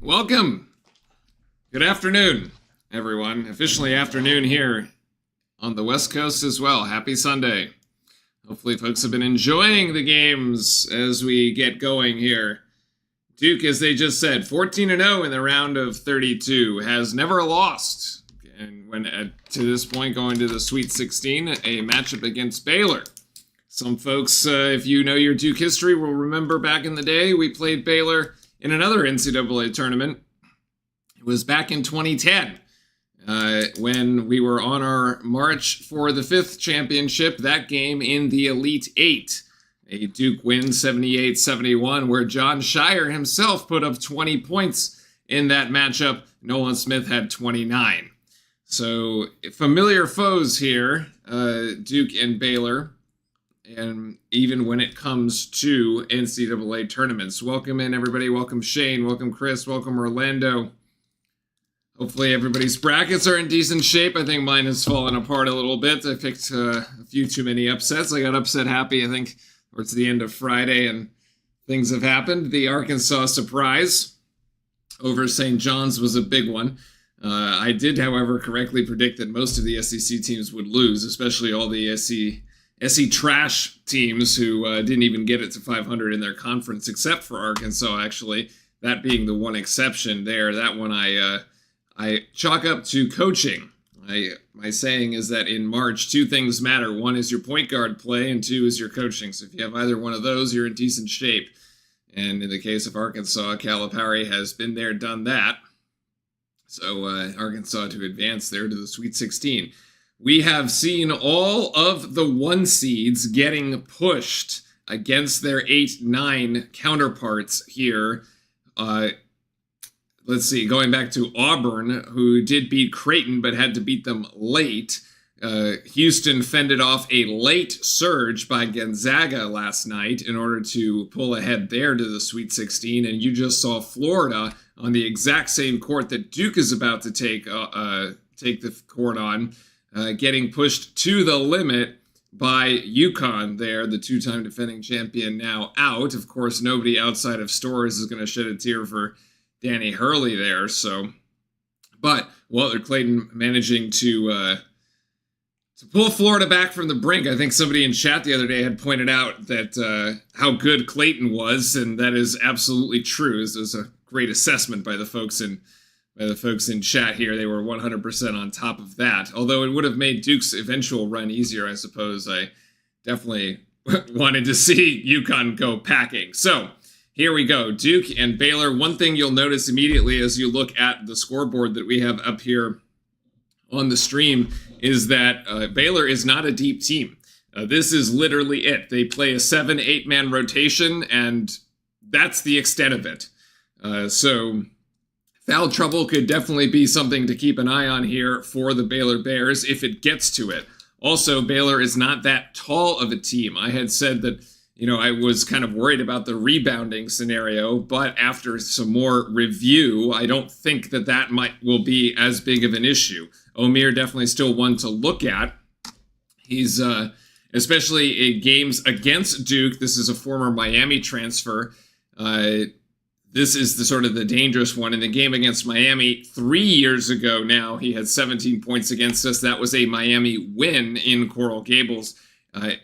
Welcome. Good afternoon, everyone. Officially afternoon here on the West Coast as well. Happy Sunday. Hopefully folks have been enjoying the games as we get going here. Duke, as they just said, 14-0 in the round of 32, has never lost. And when to this point going to the Sweet 16, a matchup against Baylor. Some folks, if you know your Duke history, will remember back in the day we played Baylor in another NCAA tournament. It was back in 2010 when we were on our march for the 5th championship, that game in the Elite Eight. A Duke win 78-71, where John Shire himself put up 20 points in that matchup. Nolan Smith had 29. So familiar foes here, Duke and Baylor. And even when it comes to NCAA tournaments. Welcome in, everybody. Welcome, Shane. Welcome, Chris. Welcome, Orlando. Hopefully everybody's brackets are in decent shape. I think mine has fallen apart a little bit. I picked a few too many upsets. I got upset happy, I think, towards the end of Friday, and things have happened. The Arkansas surprise over St. John's was a big one. I did, however, correctly predict that most of the SEC teams would lose, especially all the SE trash teams who didn't even get it to 500 in their conference, except for Arkansas, actually. That being the one exception there. That one I chalk up to coaching. My saying is that in March, two things matter. One is your point guard play, and two is your coaching. So if you have either one of those, you're in decent shape. And in the case of Arkansas, Calipari has been there, done that. So Arkansas to advance there to the Sweet 16. We have seen all of the 1 seeds getting pushed against their 8-9 counterparts here. Let's see, going back to Auburn, who did beat Creighton but had to beat them late. Houston fended off a late surge by Gonzaga last night in order to pull ahead there to the Sweet 16. And you just saw Florida on the exact same court that Duke is about to take the court on, getting pushed to the limit by UConn there, the 2-time defending champion, now out. Of course, nobody outside of Storrs is going to shed a tear for Danny Hurley there. So, but Walter Clayton managing to pull Florida back from the brink. I think somebody in chat the other day had pointed out that how good Clayton was, and that is absolutely true. This is a great assessment by the folks in chat here. They were 100% on top of that. Although it would have made Duke's eventual run easier, I suppose. I definitely wanted to see UConn go packing. So here we go. Duke and Baylor. One thing you'll notice immediately as you look at the scoreboard that we have up here on the stream is that Baylor is not a deep team. This is literally it. They play a 7-8 man rotation, and that's the extent of it. So foul trouble could definitely be something to keep an eye on here for the Baylor Bears if it gets to it. Also, Baylor is not that tall of a team. I had said that, I was kind of worried about the rebounding scenario, but after some more review, I don't think that will be as big of an issue. Omier definitely still one to look at. He's, especially in games against Duke, this is a former Miami transfer. This is the dangerous one. In the game against Miami 3 years ago now, he had 17 points against us. That was a Miami win in Coral Gables.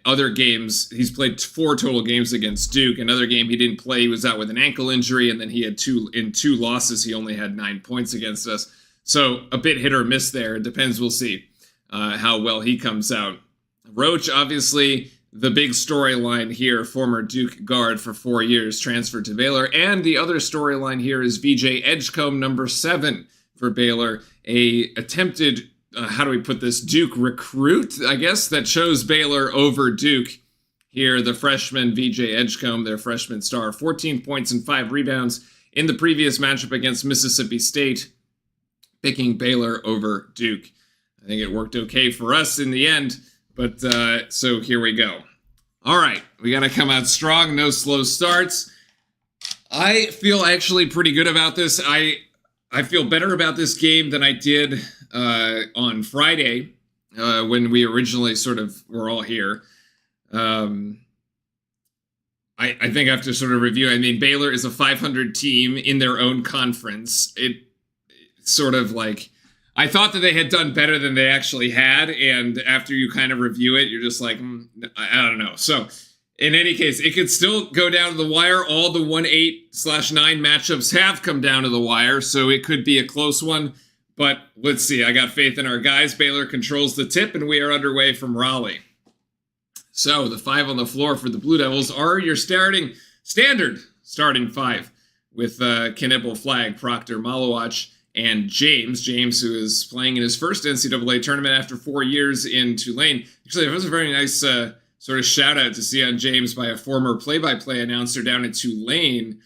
Other games, he's played 4 total games against Duke. Another game he didn't play, he was out with an ankle injury, and then he had 2 losses. He only had 9 points against us. So a bit hit or miss there. It depends. We'll see how well he comes out. Roach, obviously, the big storyline here, former Duke guard for 4 years, transferred to Baylor. And the other storyline here is VJ Edgecombe, number 7 for Baylor, a attempted Duke recruit, I guess, that chose Baylor over Duke. Here, the freshman VJ Edgecombe, their freshman star, 14 points and 5 rebounds in the previous matchup against Mississippi State, picking Baylor over Duke. I think it worked okay for us in the end, but so here we go. All right, we got to come out strong, no slow starts. I feel actually pretty good about this. I feel better about this game than I did on Friday when we originally were all here. I think I have to sort of review. I mean, Baylor is a 500 team in their own conference. It sort of like, I thought that they had done better than they actually had. And after you kind of review it, you're just like, I don't know. So in any case, it could still go down to the wire. All the 1-8/9 matchups have come down to the wire. So it could be a close one. But let's see. I got faith in our guys. Baylor controls the tip, and we are underway from Raleigh. So the 5 on the floor for the Blue Devils are your standard starting 5 with Knipple, Flagg, Proctor, Malowacz, and James. James, who is playing in his first NCAA tournament after 4 years in Tulane. Actually, it was a very nice sort of shout out to see on James by a former play-by-play announcer down in Tulane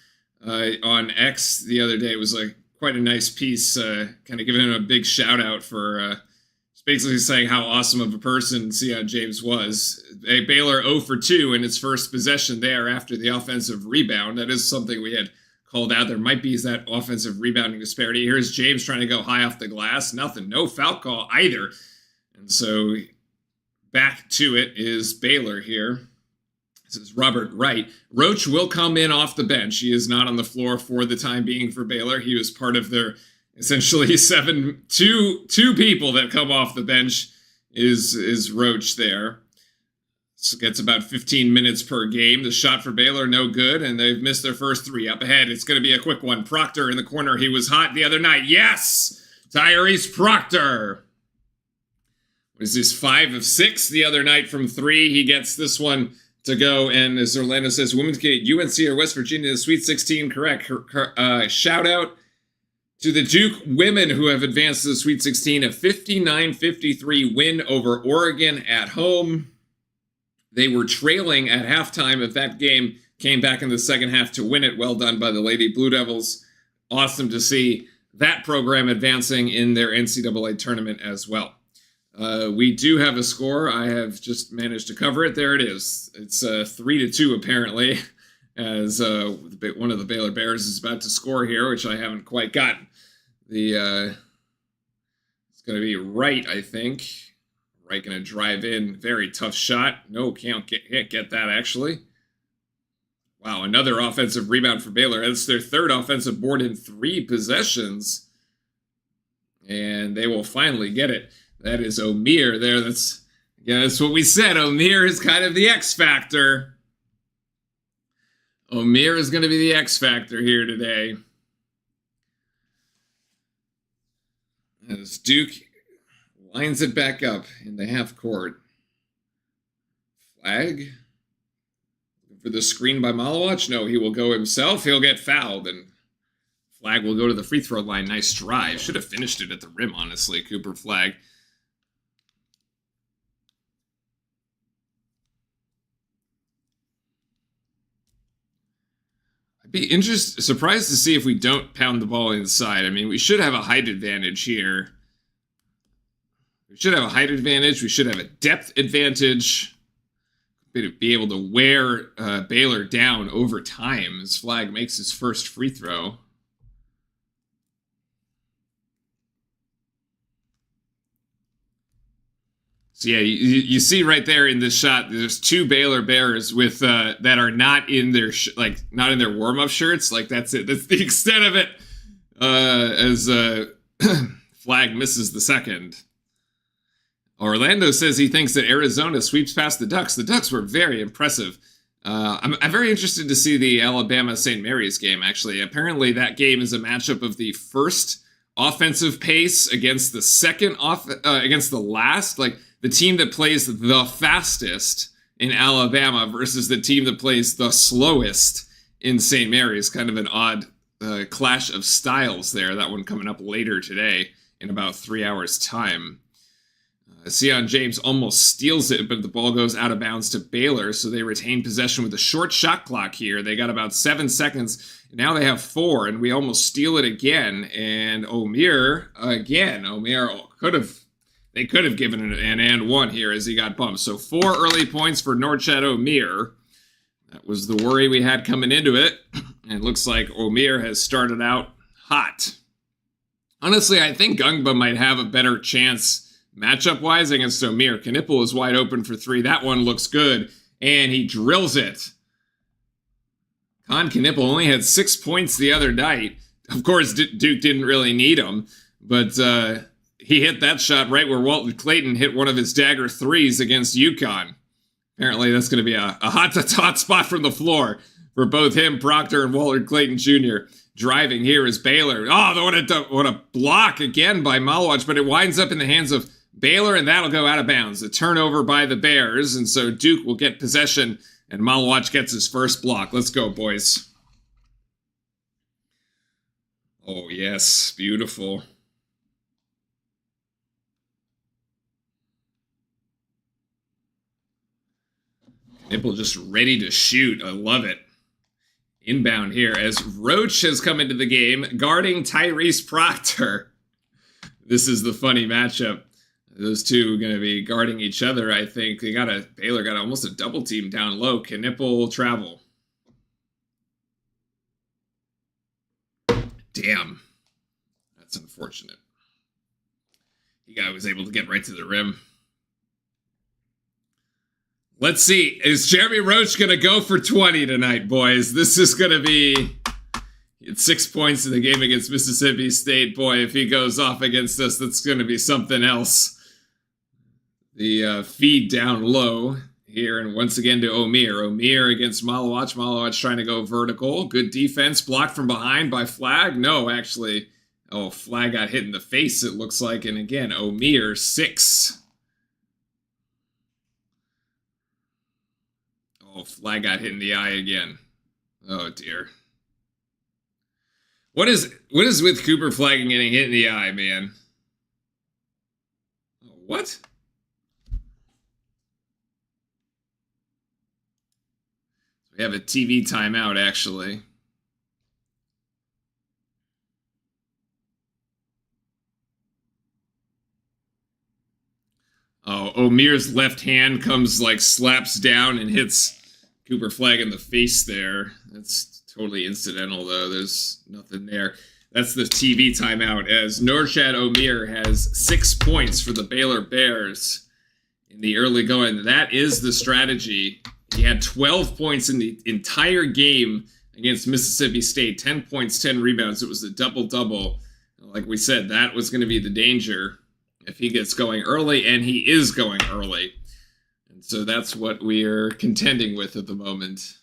on X the other day. It was quite a nice piece, kind of giving him a big shout out for basically saying how awesome of a person Sion James was. Baylor 0 for 2 in its first possession there after the offensive rebound. That is something we had called out. There might be that offensive rebounding disparity. Here's James trying to go high off the glass. Nothing. No foul call either. And so back to it is Baylor here. This is Robert Wright. Roach will come in off the bench. He is not on the floor for the time being for Baylor. He was part of their essentially two people that come off the bench is Roach there. So gets about 15 minutes per game. The shot for Baylor, no good, and they've missed their first 3. Up ahead, it's going to be a quick one. Proctor in the corner. He was hot the other night. Yes! Tyrese Proctor. What is this, 5 of 6 the other night from 3? He gets this one to go, and as Orlando says, Women's Gate, UNC or West Virginia, the Sweet 16, correct. Shout out to the Duke women who have advanced to the Sweet 16, a 59-53 win over Oregon at home. They were trailing at halftime of that game, came back in the second half to win it. Well done by the Lady Blue Devils. Awesome to see that program advancing in their NCAA tournament as well. We do have a score. I have just managed to cover it. There it is. It's 3-2 apparently, as one of the Baylor Bears is about to score here, which I haven't quite gotten. It's going to be Wright, I think. Wright going to drive in. Very tough shot. No, can't get that, actually. Wow, another offensive rebound for Baylor. That's their third offensive board in 3 possessions. And they will finally get it. That is Omier there. That's what we said. Omier is kind of the X factor. Omier is going to be the X factor here today. As Duke lines it back up in the half court. Flagg for the screen by Malowacz. No, he will go himself. He'll get fouled, and Flagg will go to the free throw line. Nice drive. Should have finished it at the rim, honestly, Cooper Flagg. I'd be surprised to see if we don't pound the ball inside. I mean, we should have a height advantage here. We should have a height advantage. We should have a depth advantage. Be able to wear Baylor down over time as Flagg makes his first free throw. So yeah, you see right there in this shot, there's 2 Baylor Bears with that are not in their not in their warm-up shirts. Like that's it. That's the extent of it. As Flagg misses the second. Orlando says he thinks that Arizona sweeps past the Ducks. The Ducks were very impressive. I'm very interested to see the Alabama-St. Mary's game, actually. Apparently that game is a matchup of the first offensive pace against the second against the last. Like the team that plays the fastest in Alabama versus the team that plays the slowest in St. Mary's. Kind of an odd clash of styles there. That one coming up later today in about 3 hours' time. Sion James almost steals it, but the ball goes out of bounds to Baylor, so they retain possession with a short shot clock here. They got about 7 seconds. Now they have 4, and we almost steal it again. And Omier, again, they could have given it an and 1 here as he got bumped. So 4 early points for Norchad Omier. That was the worry we had coming into it. And it looks like Omier has started out hot. Honestly, I think Gungba might have a better chance matchup-wise against Omier. Knipple is wide open for 3. That one looks good, and he drills it. Con Knipple only had 6 points the other night. Of course, Duke didn't really need him, but he hit that shot right where Walton Clayton hit one of his dagger threes against UConn. Apparently, that's going to be a hot spot from the floor for both him, Proctor, and Walter Clayton Jr. Driving here is Baylor. Oh, what a block again by Malwatch, but it winds up in the hands of Baylor, and that'll go out of bounds. A turnover by the Bears, and so Duke will get possession, and Malwatch gets his first block. Let's go, boys. Oh, yes. Beautiful. Nipple just ready to shoot. I love it. Inbound here as Roach has come into the game, guarding Tyrese Proctor. This is the funny matchup. Those two are going to be guarding each other, I think. Baylor got almost a double team down low. Can Nipple travel? Damn. That's unfortunate. The guy was able to get right to the rim. Let's see. Is Jeremy Roach going to go for 20 tonight, boys? This is going to be... He had 6 points in the game against Mississippi State. Boy, if he goes off against us, that's going to be something else. The feed down low here, and once again to Omier. Omier against Malawach. Malawach trying to go vertical. Good defense. Blocked from behind by Flag. No, actually. Oh, Flag got hit in the face, it looks like. And again, Omier, 6. Oh, Flag got hit in the eye again. Oh, dear. What is with Cooper Flag and getting hit in the eye, man? What? We have a TV timeout, actually. Oh, Omir's left hand comes, slaps down and hits Cooper Flag in the face there. That's totally incidental, though. There's nothing there. That's the TV timeout, as Norchad Omier has 6 points for the Baylor Bears in the early going. That is the strategy. He had 12 points in the entire game against Mississippi State. 10 points, 10 rebounds. It was a double-double. Like we said, that was going to be the danger if he gets going early, and he is going early. And so that's what we're contending with at the moment.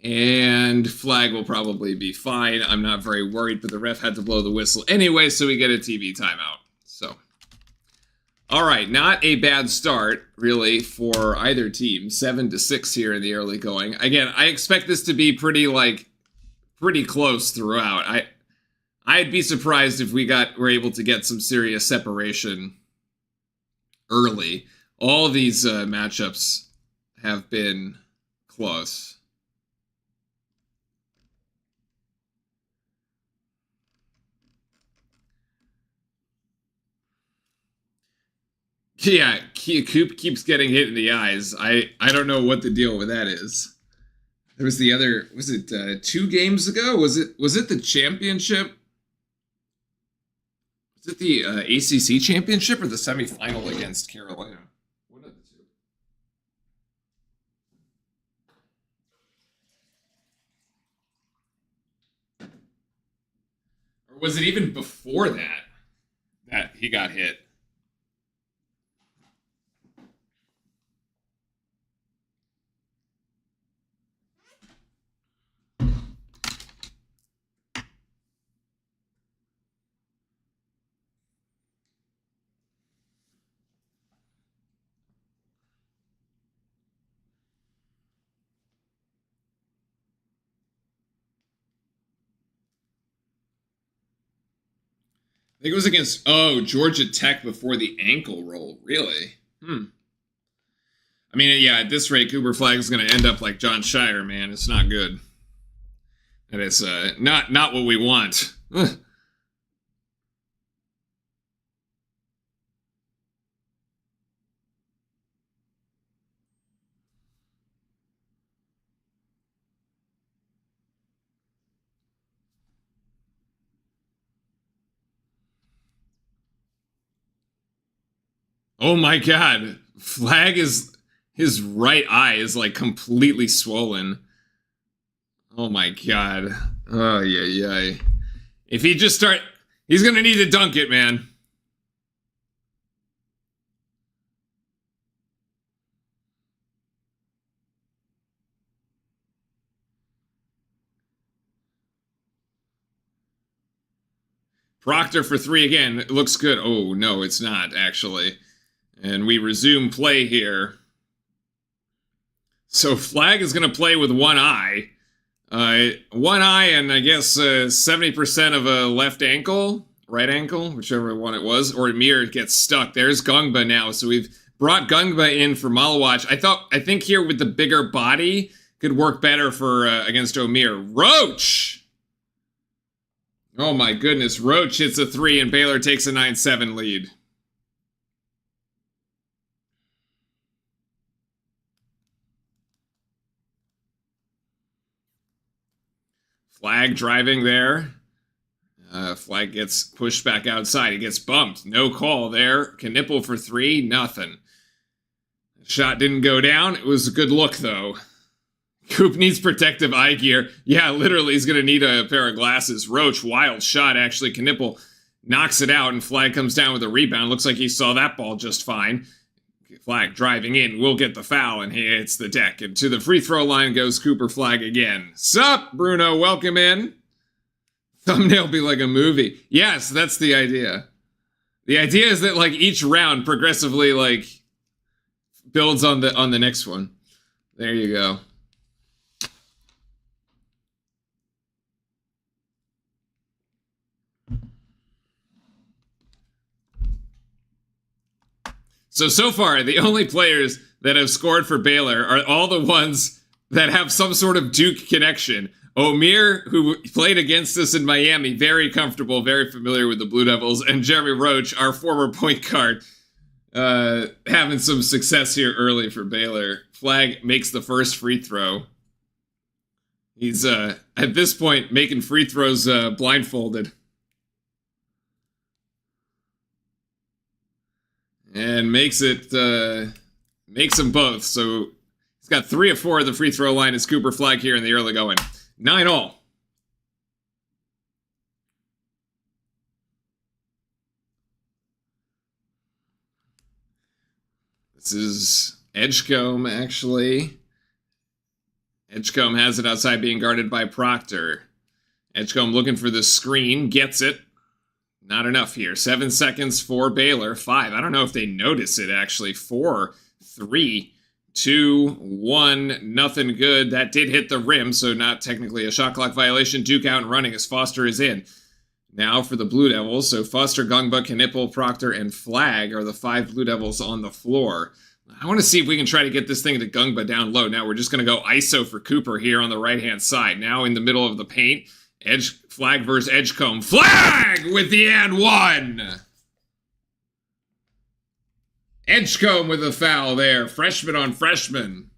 And Flag will probably be fine. I'm not very worried, but the ref had to blow the whistle anyway, so we get a TV timeout. So, all right, not a bad start, really, for either team. 7-6 here in the early going. Again, I expect this to be pretty close throughout. I'd be surprised if we're able to get some serious separation early. All of these matchups have been close. Yeah, Coop keeps getting hit in the eyes. I don't know what the deal with that is. There was the other, was it 2 games ago? Was it the championship? Was it the ACC championship or the semifinal against Carolina? One of the two. Or was it even before that he got hit? I think it was against, Georgia Tech before the ankle roll. Really? I mean, yeah, at this rate, Cooper Flag is going to end up like John Shire, man. It's not good. And it's not what we want. Ugh. Oh my God. Flag his right eye is completely swollen. Oh my God. Oh, yeah. If he just he's going to need to dunk it, man. Proctor for 3 again. It looks good. Oh, no, it's not, actually. And we resume play here. So Flag is going to play with one eye. One eye and I guess 70% of a left ankle, right ankle, whichever one it was, or Amir gets stuck. There's Gungba now. So we've brought Gungba in for Malawach. I think here with the bigger body could work better for against Amir. Roach! Oh my goodness, Roach hits a 3 and Baylor takes a 9-7 lead. Flag driving there. Flag gets pushed back outside. He gets bumped. No call there. Knipple for 3. Nothing. Shot didn't go down. It was a good look, though. Coop needs protective eye gear. Yeah, literally, he's going to need a pair of glasses. Roach, wild shot, actually. Knipple knocks it out, and Flag comes down with a rebound. Looks like he saw that ball just fine. Flag driving in, will get the foul, and he hits the deck. And to the free throw line goes Cooper Flag again. Sup, Bruno, welcome in. Thumbnail be like a movie. Yes, that's the idea. The idea is that, like, each round progressively, like, builds on the next one. There you go. So far, the only players that have scored for Baylor are all the ones that have some sort of Duke connection. Amir, who played against us in Miami, very comfortable, very familiar with the Blue Devils, and Jeremy Roach, our former point guard, having some success here early for Baylor. Flag makes the first free throw. He's, at this point, making free throws blindfolded. And makes them both. So he's got 3 of 4 at the free throw line as Cooper Flag here in the early going. 9-all. This is Edgecombe, actually. Edgecombe has it outside being guarded by Proctor. Edgecombe looking for the screen, gets it. Not enough here. 7 seconds for Baylor. 5. I don't know if they notice it, actually. 4, 3, 2, 1. Nothing good. That did hit the rim, so not technically a shot clock violation. Duke out and running as Foster is in. Now for the Blue Devils. So Foster, Gungba, Knipple, Proctor, and Flag are the 5 Blue Devils on the floor. I want to see if we can try to get this thing to Gungba down low. Now we're just going to go ISO for Cooper here on the right-hand side. Now in the middle of the paint. Flag versus Edgecombe. Flag with the and 1. Edgecombe with a foul there. Freshman on freshman.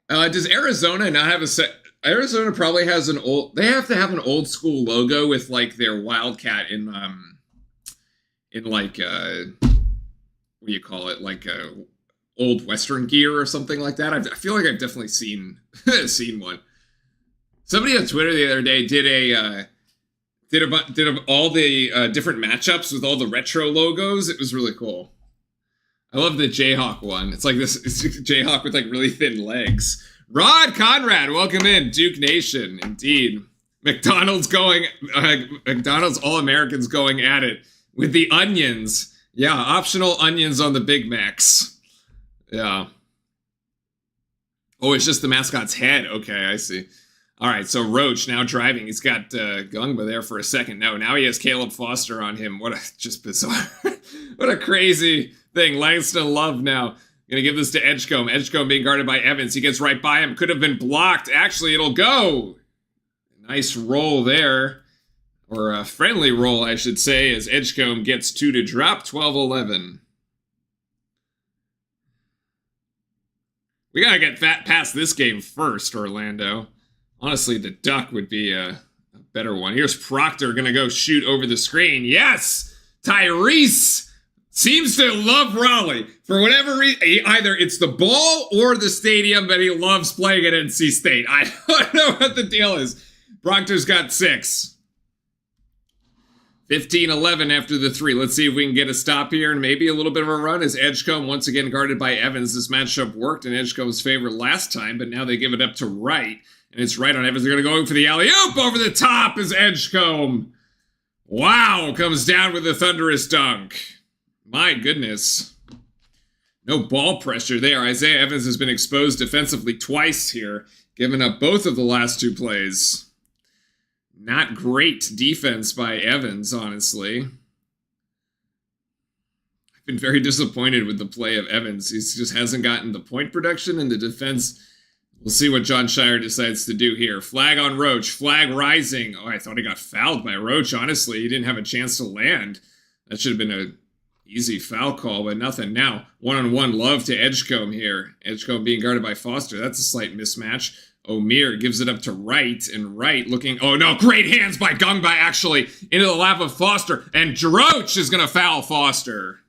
Does Arizona not have a set? Arizona probably has an old. They have to have an old school logo with like their Wildcat in like what do you call it? Like old Western gear or something like that. I feel like I've definitely seen one. Somebody on Twitter the other day did all the different matchups with all the retro logos. It was really cool. I love the Jayhawk one. It's like this Jayhawk with like really thin legs. Rod Conrad, welcome in, Duke Nation. Indeed, McDonald's All-Americans going at it with the onions. Yeah, optional onions on the Big Macs. Yeah. Oh, it's just the mascot's head. Okay, I see. All right, so Roach now driving. He's got Gungba there for a second. No, now he has Caleb Foster on him. What a just bizarre. What a crazy thing. Langston Love now. Gonna give this to Edgecombe. Edgecombe being guarded by Evans. He gets right by him. Could have been blocked. Actually, it'll go. Nice roll there. Or a friendly roll, I should say, as Edgecombe gets 2 to drop. 12-11. We gotta get past this game first, Orlando. Honestly, the duck would be a better one. Here's Proctor gonna go shoot over the screen. Yes! Tyrese Seems to love Raleigh. For whatever reason, either it's the ball or the stadium, but he loves playing at NC State. I don't know what the deal is. Proctor's got 6. 15-11 after the 3. Let's see if we can get a stop here and maybe a little bit of a run as Edgecombe once again guarded by Evans. This matchup worked in Edgecombe's favor last time, but now they give it up to Wright. And it's Wright on Evans. They're going to go for the alley-oop over the top as Edgecombe. Wow, comes down with a thunderous dunk. My goodness. No ball pressure there. Isaiah Evans has been exposed defensively twice here, giving up both of the last 2 plays. Not great defense by Evans, honestly. I've been very disappointed with the play of Evans. He just hasn't gotten the point production, and the defense, we'll see what John Shire decides to do here. Flag on Roach. Flag rising. Oh, I thought he got fouled by Roach, honestly. He didn't have a chance to land. That should have been an easy foul call, but nothing now. One-on-one love to Edgecombe here. Edgecombe being guarded by Foster. That's a slight mismatch. O'Meara gives it up to Wright, and Wright looking, oh no, great hands by Gungba actually, into the lap of Foster, and Roach is going to foul Foster.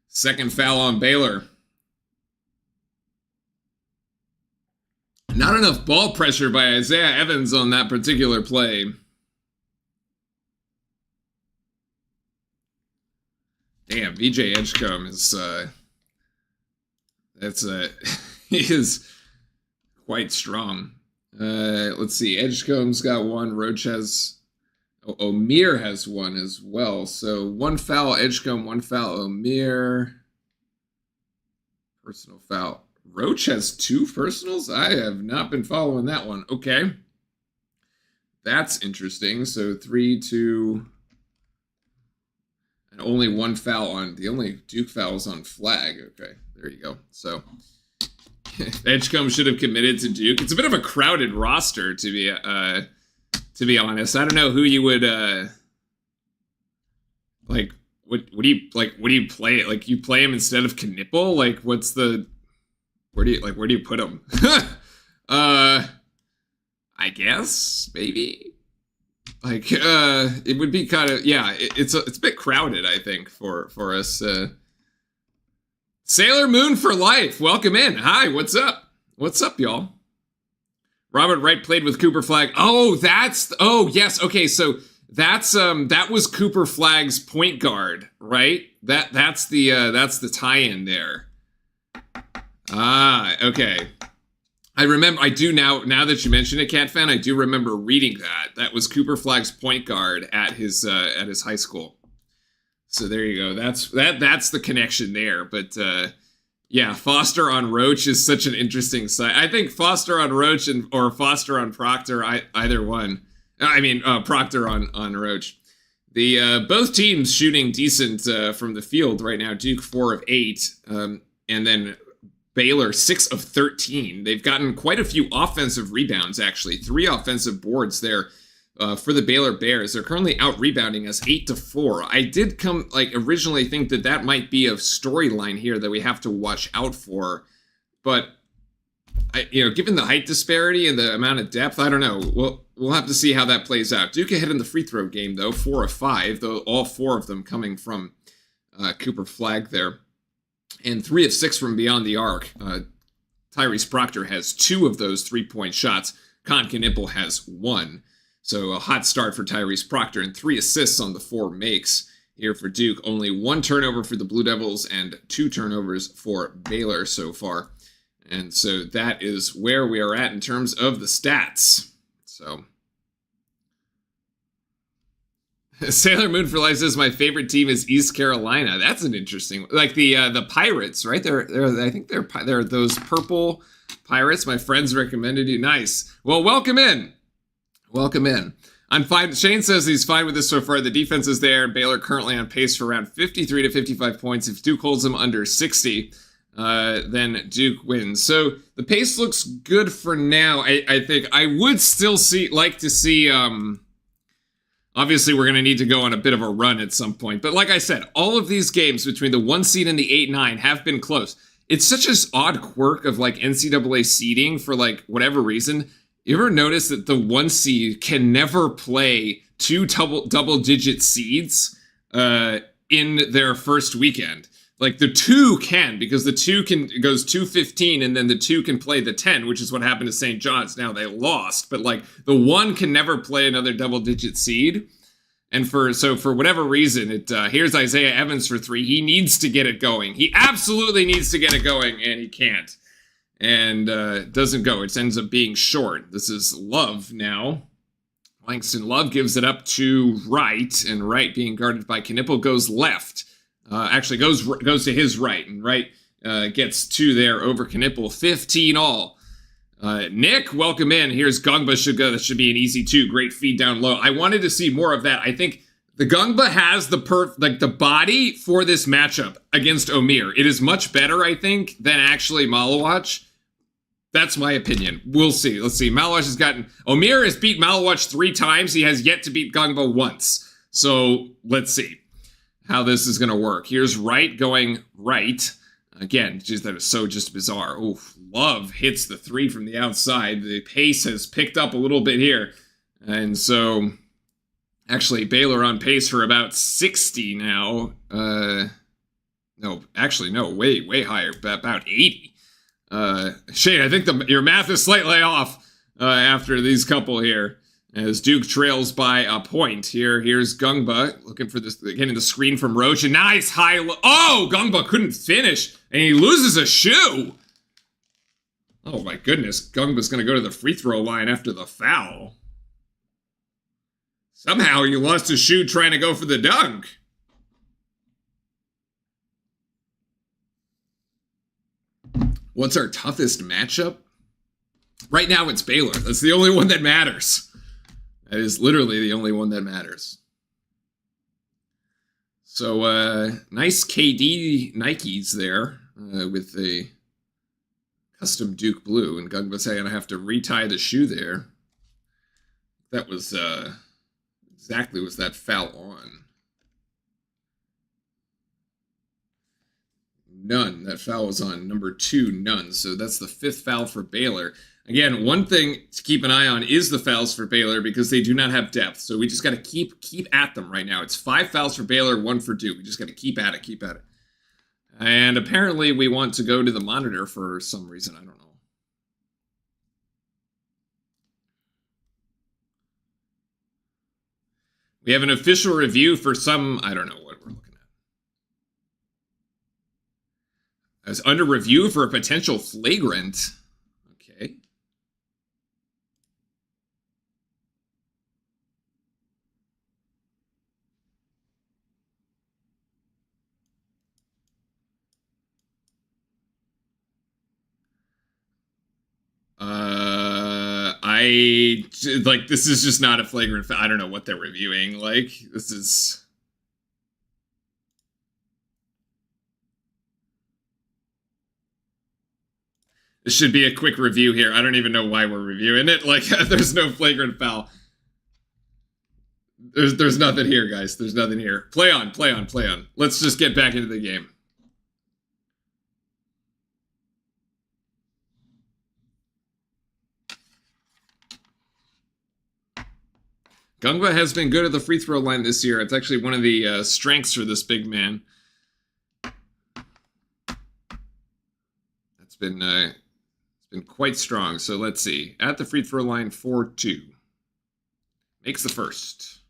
Second foul on Baylor. Not enough ball pressure by Isaiah Evans on that particular play. Damn, VJ Edgecombe is, he is quite strong. Let's see, Edgecombe's got 1, Roach has, O'Meara has 1 as well. So 1 foul Edgecombe, 1 foul O'Meara. Personal foul. Roach has 2 personals? I have not been following that one. Okay. That's interesting. So 3, 2... and only 1 foul on, the only Duke foul is on Flag. Okay, there you go. So, Edgecombe should have committed to Duke. It's a bit of a crowded roster, to be honest. I don't know who you would, like, what do you play? Like, you play him instead of Knipple? Like, what's the, where do you put him? I guess, maybe? Like, it would be kind of, yeah, it's a bit crowded, I think, for us. Sailor Moon for life, welcome in. Hi, what's up? What's up, y'all? Robert Wright played with Cooper Flag. Oh, yes, okay, so that's, that was Cooper Flag's point guard, right? That's the tie-in there. Ah, okay. I remember, I do now that you mention it, Cat Fan, I do remember reading that. That was Cooper Flag's point guard at his high school. So there you go. That's the connection there. But yeah, Foster on Roach is such an interesting site. I think Foster on Roach or Foster on Proctor, either one. I mean, Proctor on Roach. The both teams shooting decent from the field right now. Duke 4 of 8, and then Baylor 6 of 13. They've gotten quite a few offensive rebounds, actually. 3 offensive boards there for the Baylor Bears. They're currently out-rebounding us 8-4. I did originally think that might be a storyline here that we have to watch out for. But, given the height disparity and the amount of depth, I don't know. We'll have to see how that plays out. Duke ahead in the free throw game, though, 4 of 5, though all 4 of them coming from Cooper Flag there. And 3 of 6 from beyond the arc. Tyrese Proctor has 2 of those 3-point shots. Con Knipple has 1. So a hot start for Tyrese Proctor and 3 assists on the 4 makes here for Duke. Only 1 turnover for the Blue Devils and 2 turnovers for Baylor so far. And so that is where we are at in terms of the stats. So Sailor Moon for Life says my favorite team is East Carolina. That's an interesting, like the Pirates, right? I think they're those purple Pirates. My friends recommended you. Nice. Well, welcome in. Welcome in. I'm fine. Shane says he's fine with this so far. The defense is there. Baylor currently on pace for around 53 to 55 points. If Duke holds them under 60, then Duke wins. So the pace looks good for now. I think I would still like to see. Obviously, we're going to need to go on a bit of a run at some point. But like I said, all of these games between the 1 seed and the 8-9 have been close. It's such an odd quirk of like NCAA seeding for like whatever reason. You ever notice that the 1 seed can never play two double-digit seeds in their first weekend. Like, the 2 can, because the 2 goes 2-15, and then the 2 can play the 10, which is what happened to St. John's. Now they lost, but like the 1 can never play another double-digit seed. And for whatever reason, here's Isaiah Evans for 3. He needs to get it going. He absolutely needs to get it going, and he can't. And doesn't go. It ends up being short. This is Love now. Langston Love gives it up to Wright, and Wright, being guarded by Knipple, goes left. Actually goes to his right, and Wright gets 2 there over Knipple. 15 all. Nick, welcome in. Here's Gungba should go. That should be an easy 2. Great feed down low. I wanted to see more of that. I think the Gungba has the body for this matchup against Omir. It is much better, I think, than actually Malawach. That's my opinion. We'll see. Let's see. Omir has beat Malawach 3 times. He has yet to beat Gungba once. So let's see how this is going to work. Here's Wright going right. Again, that is so just bizarre. Oof, Love hits the 3 from the outside. The pace has picked up a little bit here. And so, actually, Baylor on pace for about 60 now. No, way higher, about 80. Shane, I think your math is slightly off after these couple here. As Duke trails by a point. Here's Gungba looking for this, getting the screen from Roach. A nice high. Oh, Gungba couldn't finish, and he loses a shoe. Oh my goodness, Gungba's going to go to the free throw line after the foul. Somehow he lost his shoe trying to go for the dunk. What's our toughest matchup? Right now it's Baylor. That's the only one that matters. That is literally the only one that matters. So, nice KD Nikes there with the custom Duke blue. And Gungba saying I have to retie the shoe there. That was exactly was that foul on. None. That foul was on number 2, none. So that's the 5th foul for Baylor. Again, one thing to keep an eye on is the fouls for Baylor because they do not have depth. So we just got to keep at them right now. It's 5 fouls for Baylor, 1 for Duke. We just got to keep at it. And apparently we want to go to the monitor for some reason. I don't know. We have an official review for some, I don't know what we're looking at. As under review for a potential flagrant. Okay. This is just not a flagrant. I don't know what they're reviewing. This is. This should be a quick review here. I don't even know why we're reviewing it. There's no flagrant foul. There's nothing here, guys. There's nothing here. Play on. Let's just get back into the game. Gungba has been good at the free throw line this year. It's actually one of the strengths for this big man. It's been quite strong. So let's see. At the free throw line, 4-2. Makes the first.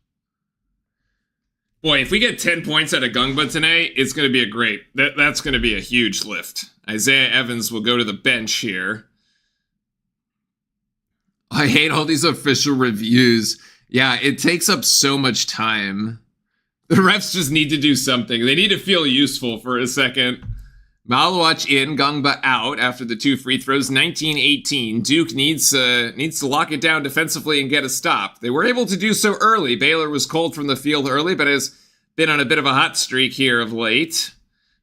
Boy, if we get 10 points out of Gungba tonight, it's going to be that's going to be a huge lift. Isaiah Evans will go to the bench here. I hate all these official reviews. Yeah, it takes up so much time. The refs just need to do something. They need to feel useful for a second. Malawach in, Gungba out after the 2 free throws. 19-18. Duke needs to lock it down defensively and get a stop. They were able to do so early. Baylor was cold from the field early, but has been on a bit of a hot streak here of late.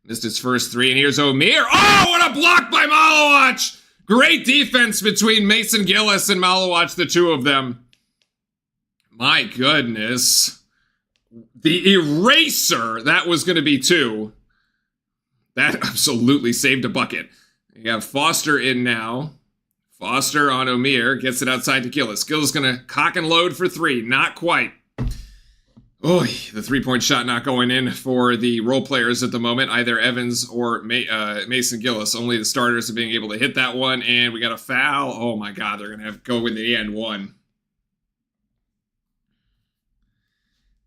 Missed his first 3, and here's Omir. Oh, what a block by Malawach! Great defense between Mason Gillis and Malawach, the 2 of them. My goodness. The eraser, that was going to be 2. That absolutely saved a bucket. You have Foster in now. Foster on Omir. Gets it outside to Gillis. Gillis going to cock and load for 3. Not quite. Oh, the three-point shot not going in for the role players at the moment, either Evans or Mason Gillis. Only the starters are being able to hit that one, and we got a foul. Oh my God, they're going to have to go in the end one.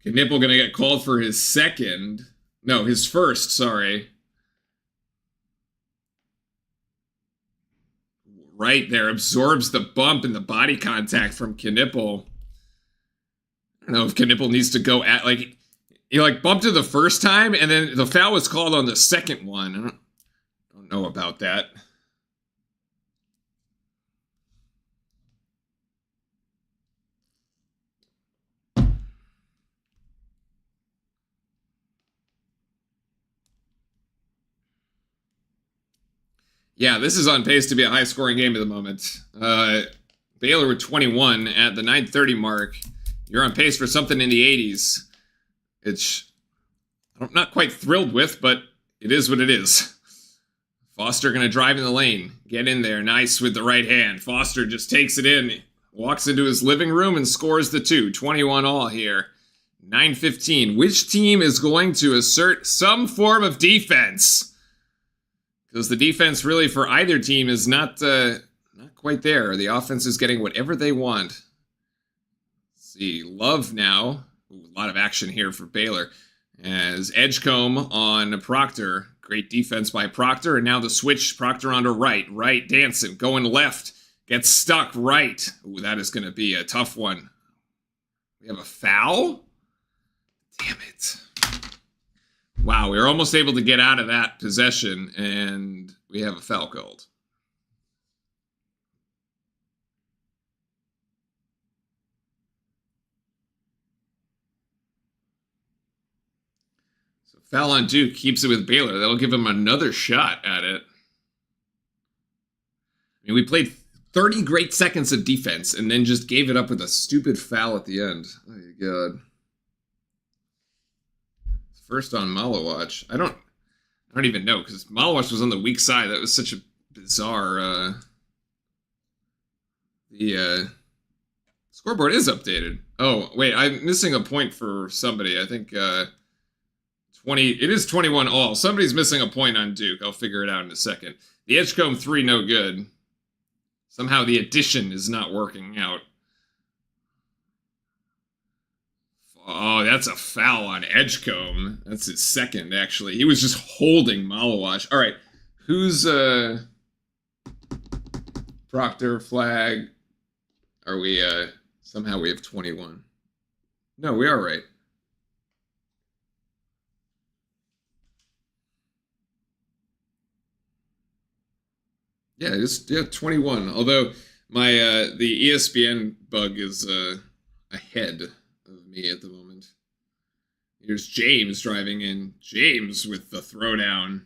Knipple going to get called for his his first, sorry. Right there, absorbs the bump and the body contact from Knipple. I don't know if Knipple needs to go at, like, he like bumped it the first time, and then the foul was called on the second one. I don't know about that. Yeah, this is on pace to be a high-scoring game at the moment. Baylor with 21 at the 9:30 mark. You're on pace for something in the 80s. It's I'm not quite thrilled with, but it is what it is. Foster going to drive in the lane. Get in there. Nice with the right hand. Foster just takes it in. Walks into his living room and scores the 2. 21 all here. 9:15. Which team is going to assert some form of defense? Because the defense really for either team is not quite there. The offense is getting whatever they want. See, Love now. Ooh, a lot of action here for Baylor. As Edgecombe on Proctor. Great defense by Proctor. And now the switch, Proctor onto right. Right, Danson going left. Gets stuck right. Ooh, that is going to be a tough one. We have a foul? Damn it. Wow, we were almost able to get out of that possession, and we have a foul called. Foul on Duke keeps it with Baylor. That'll give him another shot at it. I mean, we played 30 great seconds of defense and then just gave it up with a stupid foul at the end. Oh, my God. First on Malawach. I don't even know, because Malawach was on the weak side. That was such a bizarre... the scoreboard is updated. Oh, wait, I'm missing a point for somebody. I think... it is 21 all. Somebody's missing a point on Duke. I'll figure it out in a second. The Edgecombe 3, no good. Somehow the addition is not working out. Oh, that's a foul on Edgecombe. That's his second, actually. He was just holding Malawach. All right, who's Proctor flag? Are we somehow we have 21? No, we are right. Yeah, it's 21. Although my the ESPN bug is ahead of me at the moment. Here's James driving in. James with the throwdown.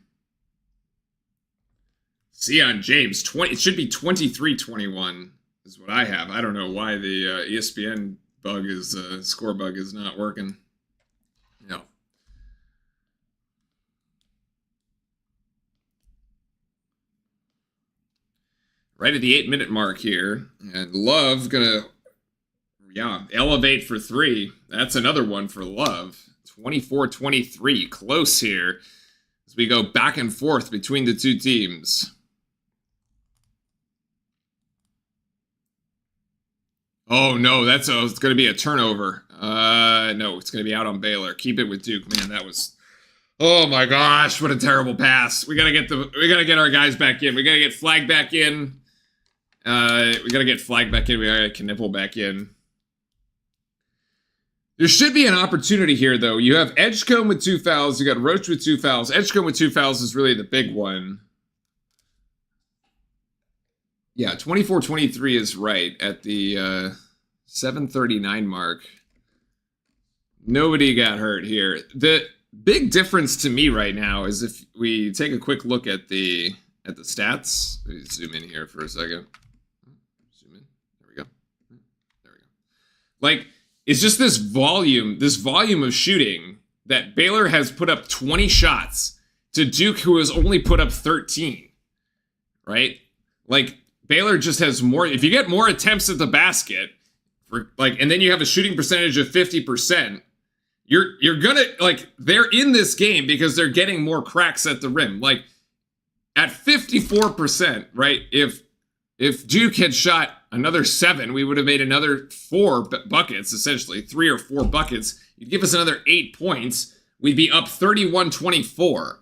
See on James. It should be 23-21 is what I have. I don't know why the ESPN bug is score bug is not working. No. Right at the 8-minute mark here. And Love gonna, elevate for 3. That's another one for Love. 24-23, close here. As we go back and forth between the two teams. Oh, no, it's going to be a turnover. No, it's going to be out on Baylor. Keep it with Duke. Man, that was... Oh, my gosh, what a terrible pass. We got to get our guys back in. We got to get Flag back in. We got to get Flag back in. We got to get Knipple back in. There should be an opportunity here, though. You have Edgecombe with 2 fouls. You got Roach with 2 fouls. Edgecombe with 2 fouls is really the big one. Yeah, 24-23 is right at the 7:39 mark. Nobody got hurt here. The big difference to me right now is if we take a quick look at the stats. Let me zoom in here for a second. Zoom in. There we go. There we go. Like, it's just this volume of shooting that Baylor has put up 20 shots to Duke, who has only put up 13. Right? Like, Baylor just has more. If you get more attempts at the basket, and then you have a shooting percentage of 50%, you're gonna, like, they're in this game because they're getting more cracks at the rim. Like, at 54%, right? If Duke had shot another 7, we would have made another 4 buckets, essentially 3 or 4 buckets. You'd give us another 8 points. We'd be up 31-24.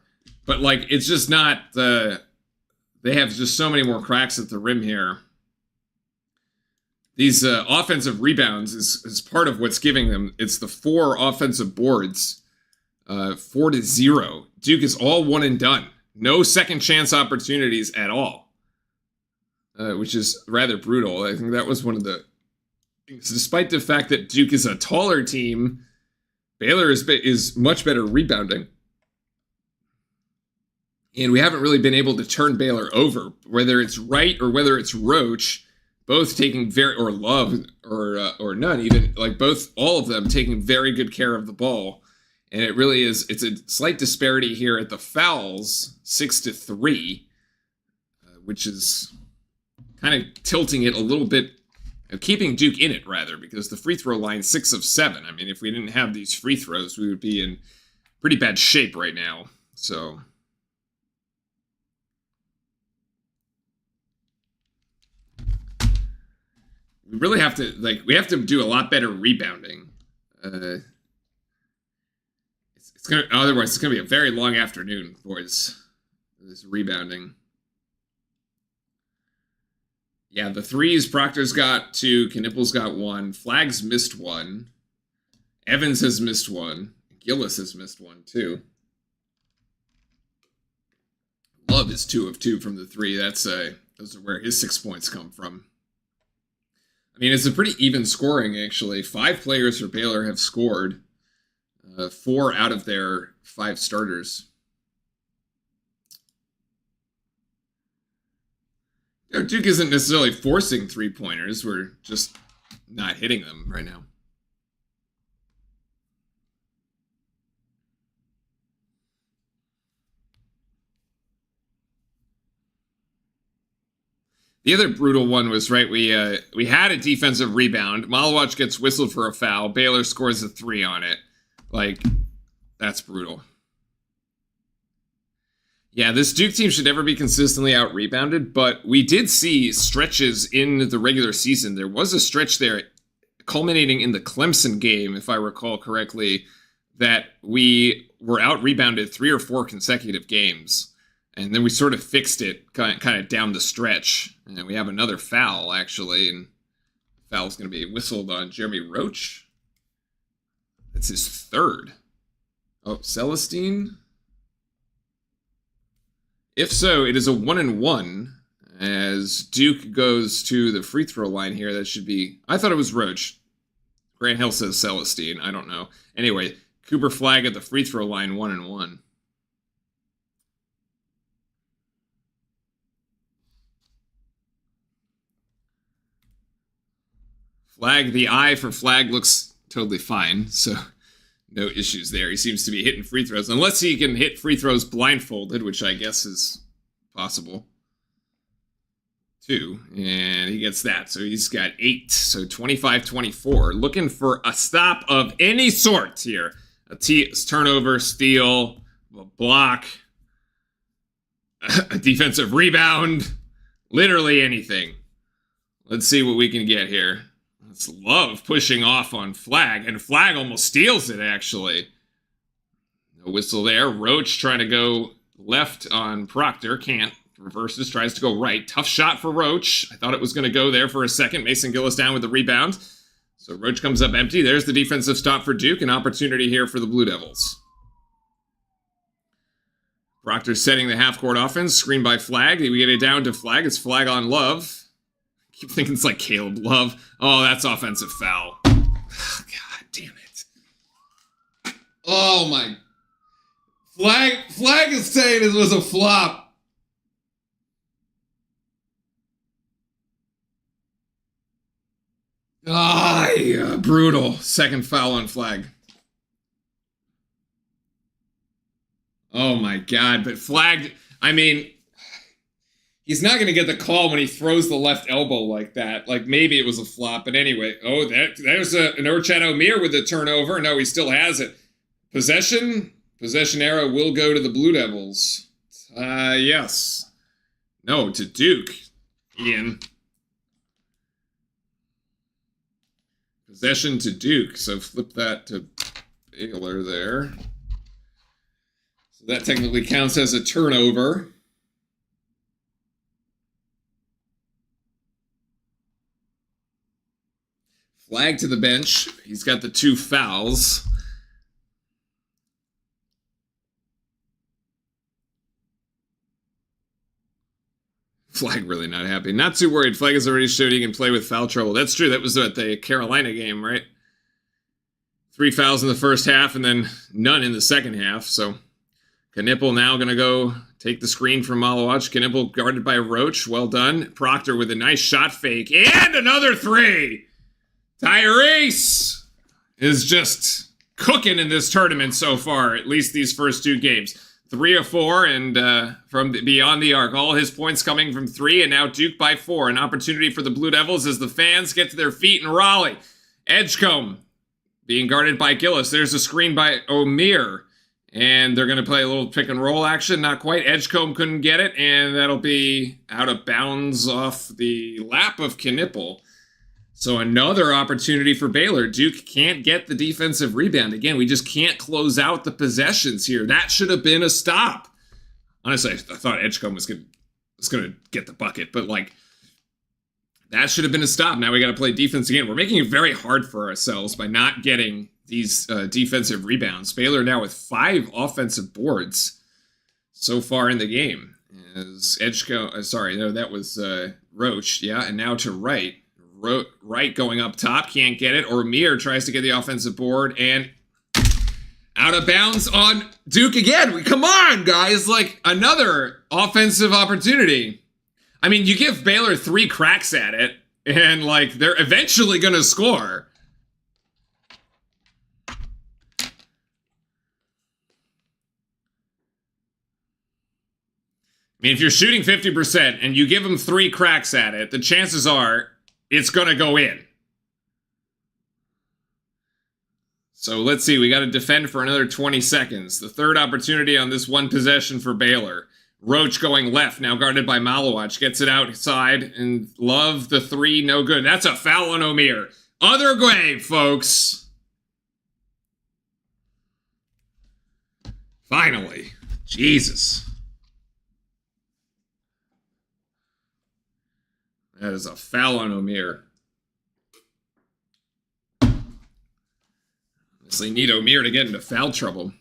But, like, it's just not they have just so many more cracks at the rim here. These offensive rebounds is part of what's giving them. It's the 4 offensive boards, 4-0. Duke is all one and done. No second chance opportunities at all, which is rather brutal. I think that was one of the things. Despite the fact that Duke is a taller team, Baylor is much better rebounding. And we haven't really been able to turn Baylor over, whether it's Wright or whether it's Roach, both taking or Love or none, even, like, all of them taking very good care of the ball. And it really is, it's a slight disparity here at the fouls, 6-3, which is kind of tilting it a little bit, keeping Duke in it, rather, because the free throw line, 6 of 7. I mean, if we didn't have these free throws, we would be in pretty bad shape right now. So we really have to, we have to do a lot better rebounding. Otherwise, it's gonna be a very long afternoon, boys. This rebounding. Yeah, the threes, Proctor's got 2, Knippel's got 1, Flag's missed 1, Evans has missed 1, Gillis has missed 1 too. Love is 2 of 2 from the 3. Those are where his 6 points come from. I mean, it's a pretty even scoring, actually. 5 players for Baylor have scored. 4 out of their 5 starters. Duke isn't necessarily forcing 3-pointers. We're just not hitting them right now. The other brutal one was, right, we had a defensive rebound. Malawach gets whistled for a foul. Baylor scores a 3 on it. Like, that's brutal. Yeah, this Duke team should never be consistently out-rebounded, but we did see stretches in the regular season. There was a stretch there culminating in the Clemson game, if I recall correctly, that we were out-rebounded 3 or 4 consecutive games. And then we sort of fixed it kind of down the stretch. And we have another foul, actually, and the foul's going to be whistled on Jeremy Roach. That's his 3rd. Oh, Celestine? If so, it is a 1-1 as Duke goes to the free throw line here. That should be, I thought it was Roach. Grant Hill says Celestine. I don't know. Anyway, Cooper Flag at the free throw line, 1-1. Flag, the eye for Flag looks totally fine, so no issues there. He seems to be hitting free throws, unless he can hit free throws blindfolded, which I guess is possible. 2, and he gets that, so he's got 8, so 25-24. Looking for a stop of any sort here. A turnover, steal, a block, a defensive rebound, literally anything. Let's see what we can get here. It's Love pushing off on Flag, and Flag almost steals it, actually. No whistle there. Roach trying to go left on Proctor. Can't. Reverses, tries to go right. Tough shot for Roach. I thought it was going to go there for a second. Mason Gillis down with the rebound. So Roach comes up empty. There's the defensive stop for Duke. An opportunity here for the Blue Devils. Proctor setting the half-court offense. Screen by Flag. We get it down to Flag. It's Flag on Love. Keep thinking it's like Caleb Love. Oh, that's offensive foul. God damn it. Oh my. Flag is saying it was a flop. Yeah, brutal. Second foul on Flag. Oh my God, but Flag, I mean, He's not going to get the call when he throws the left elbow like that. Like, maybe it was a flop, but anyway. Oh, there's an Orchad O'Meara with the turnover. No, he still has it. Possession? Possession arrow will go to the Blue Devils. Yes. No, to Duke. Ian. Possession to Duke. So flip that to Baylor there. So that technically counts as a turnover. Flag to the bench. He's got the 2 fouls. Flag really not happy. Not too worried. Flag has already showed he can play with foul trouble. That's true. That was at the Carolina game, right? 3 fouls in the first half and then none in the second half. So Knipple now going to go take the screen from Malawach. Knipple guarded by Roach. Well done. Proctor with a nice shot fake. And another 3. Tyrese is just cooking in this tournament so far, at least these first 2 games. 3 of 4, and from beyond the arc. All his points coming from 3, and now Duke by 4. An opportunity for the Blue Devils as the fans get to their feet in Raleigh. Edgecombe being guarded by Gillis. There's a screen by O'Meara, and they're going to play a little pick and roll action. Not quite. Edgecombe couldn't get it, and that'll be out of bounds off the lap of Knipple. So another opportunity for Baylor. Duke can't get the defensive rebound. Again, we just can't close out the possessions here. That should have been a stop. Honestly, I thought Edgecombe was going to get the bucket, but like that should have been a stop. Now we got to play defense again. We're making it very hard for ourselves by not getting these defensive rebounds. Baylor now with 5 offensive boards so far in the game. As Edgecombe, that was Roach. Yeah, and now to Wright. Wright going up top, can't get it. O'Meara tries to get the offensive board and out of bounds on Duke again. Come on, guys. Like, another offensive opportunity. I mean, you give Baylor 3 cracks at it, and, like, they're eventually going to score. I mean, if you're shooting 50% and you give them 3 cracks at it, the chances are it's going to go in. So let's see. We got to defend for another 20 seconds. The third opportunity on this one possession for Baylor. Roach going left, now guarded by Malawach. Gets it outside, and Love the 3, no good. That's a foul on O'Meara. Other way, folks. Finally. Jesus. That is a foul on O'Meara. Honestly, need O'Meara to get into foul trouble.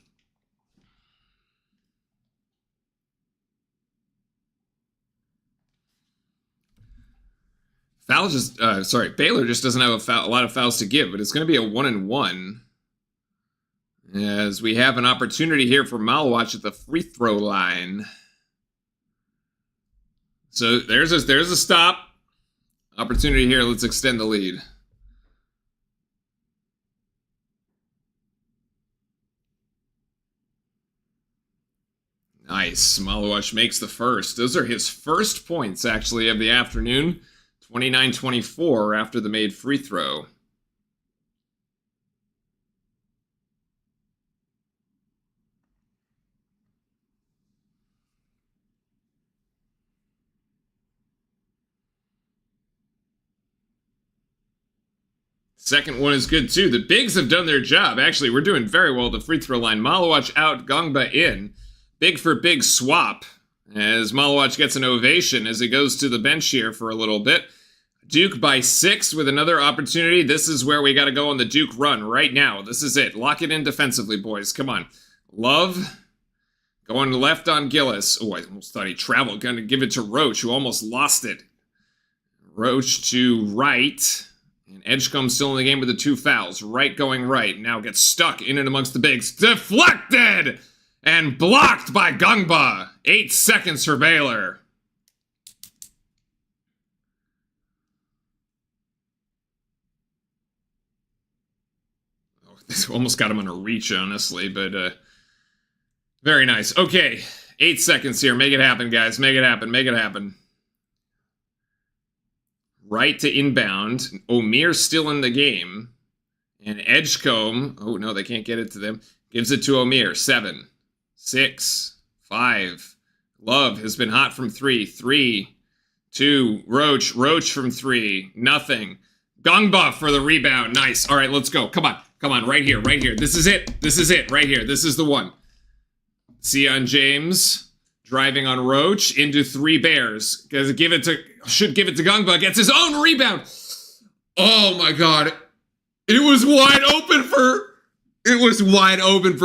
Baylor just doesn't have a lot of fouls to give, but it's going to be a 1-and-1. As we have an opportunity here for Malawach at the free throw line. So there's a stop. Opportunity here. Let's extend the lead. Nice. Malawach makes the first. Those are his first points, actually, of the afternoon. 29-24 after the made free throw. Second one is good, too. The bigs have done their job. Actually, we're doing very well at the free throw line. Malawach out, Gongba in. Big for big swap as Malawach gets an ovation as he goes to the bench here for a little bit. Duke by 6 with another opportunity. This is where we got to go on the Duke run right now. This is it. Lock it in defensively, boys. Come on. Love going left on Gillis. Oh, I almost thought he traveled. Going to give it to Roach, who almost lost it. Roach to Wright. And Edgecombe still in the game with the 2 fouls. Wright going right. Now gets stuck in and amongst the bigs. Deflected! And blocked by Gongba. 8 seconds for Baylor. Oh, this almost got him on a reach, honestly, but very nice. Okay, 8 seconds here. Make it happen, guys. Make it happen. Make it happen. right to inbound. Omir's still in the game. And Edgecombe, oh no, they can't get it to them. Gives it to Omir. 7, 6, 5. Love has been hot from 3. 3, 2. Roach from 3. Nothing. Gungba for the rebound. Nice. All right, let's go. Come on. Right here. This is it. Right here. This is the one. Sion James driving on Roach into 3 Bears. Should give it to Gungba. Gets his own rebound. Oh my God. It was wide open for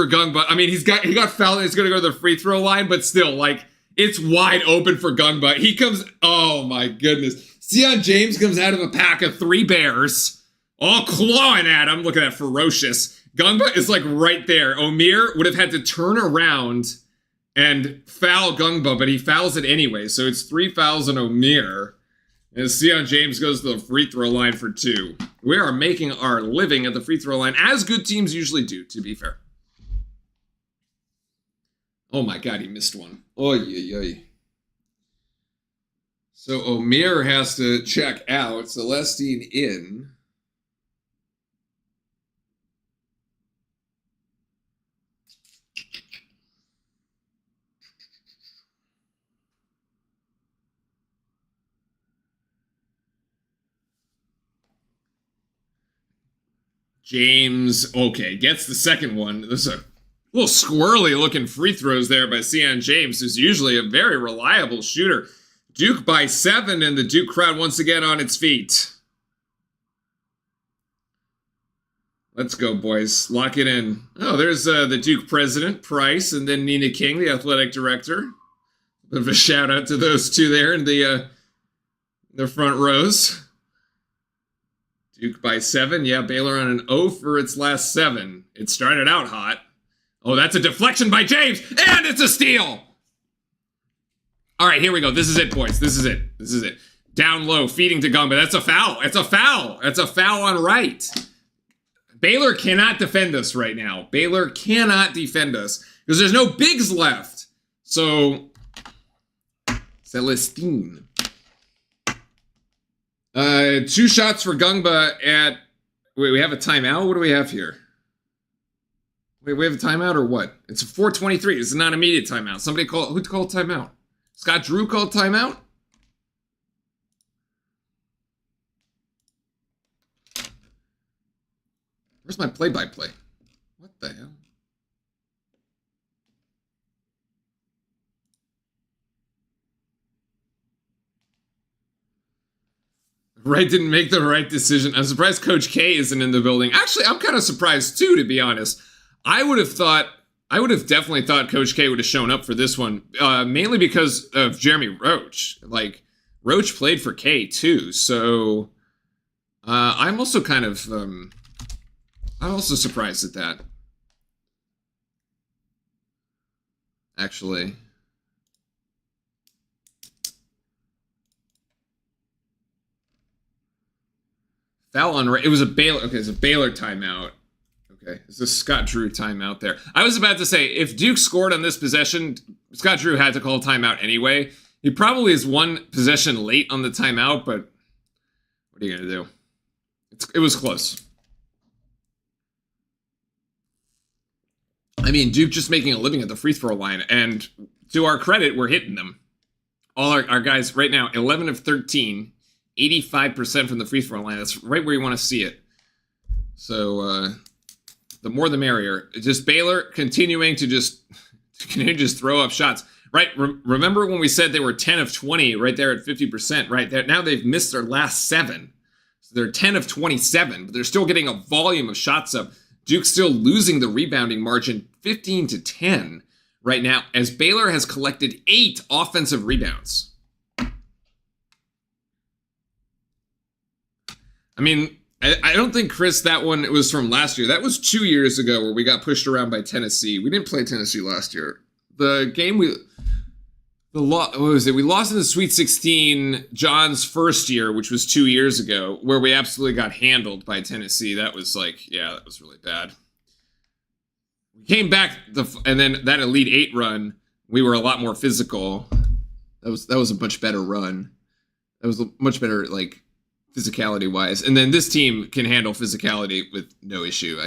Gungba. I mean, he got fouled and he's going to go to the free throw line, but still, like, it's wide open for Gungba. He comes, oh my goodness. Sion James comes out of a pack of 3 Bears, all clawing at him. Look at that, ferocious. Gungba is like right there. Omir would have had to turn around and foul Gungba, but he fouls it anyway. So it's 3 fouls on Omir. And Sion James goes to the free throw line for 2. We are making our living at the free throw line, as good teams usually do, to be fair. Oh my God, he missed one. Oy. So Omir has to check out. Celestine in. James, okay, gets the second one. There's a little squirrely looking free throws there by Sion James, who's usually a very reliable shooter. Duke by 7, and the Duke crowd once again on its feet. Let's go, boys. Lock it in. Oh, there's the Duke president, Price, and then Nina King, the athletic director. Bit of a shout out to those two there in the front rows. Duke by 7. Yeah, Baylor on an 0 for its last 7. It started out hot. Oh, that's a deflection by James, and it's a steal. All right, here we go. This is it, boys. This is it. Down low, feeding to Gungba. That's a foul. It's a foul on right. Baylor cannot defend us right now. Baylor cannot defend us because there's no bigs left. So, Celestine. 2 shots for Gungba at... Wait, we have a timeout? What do we have here? Wait, we have a timeout or what? It's a 4:23. It's not an immediate timeout. Who called timeout? Scott Drew called timeout? Where's my play-by-play? What the hell? Wright didn't make the right decision. I'm surprised Coach K isn't in the building. Actually, I'm kind of surprised too, to be honest. I would have definitely thought Coach K would have shown up for this one, mainly because of Jeremy Roach. Like, Roach played for K too, so I'm also kind of, I'm also surprised at that. Actually. Foul on right. It was a Baylor. Okay, it's a Baylor timeout. Okay, it's a Scott Drew timeout there. I was about to say, if Duke scored on this possession, Scott Drew had to call a timeout anyway. He probably is 1 possession late on the timeout, but what are you going to do? It was close. I mean, Duke just making a living at the free throw line, and to our credit, we're hitting them. All our guys right now, 11 of 13, 85% from the free throw line. That's right where you want to see it. So, the more the merrier. Just Baylor continuing to just throw up shots. Right, remember when we said they were 10 of 20 right there at 50%, right? Now they've missed their last 7. So they're 10 of 27, but they're still getting a volume of shots up. Duke's still losing the rebounding margin 15-10 right now, as Baylor has collected 8 offensive rebounds. I mean, I don't think, Chris, that one was from last year. That was 2 years ago where we got pushed around by Tennessee. We didn't play Tennessee last year. The game what was it? We lost in the Sweet 16 John's first year, which was 2 years ago, where we absolutely got handled by Tennessee. That was that was really bad. We came back, and then that Elite 8 run, we were a lot more physical. That was a much better run. That was a much better, physicality-wise. And then this team can handle physicality with no issue.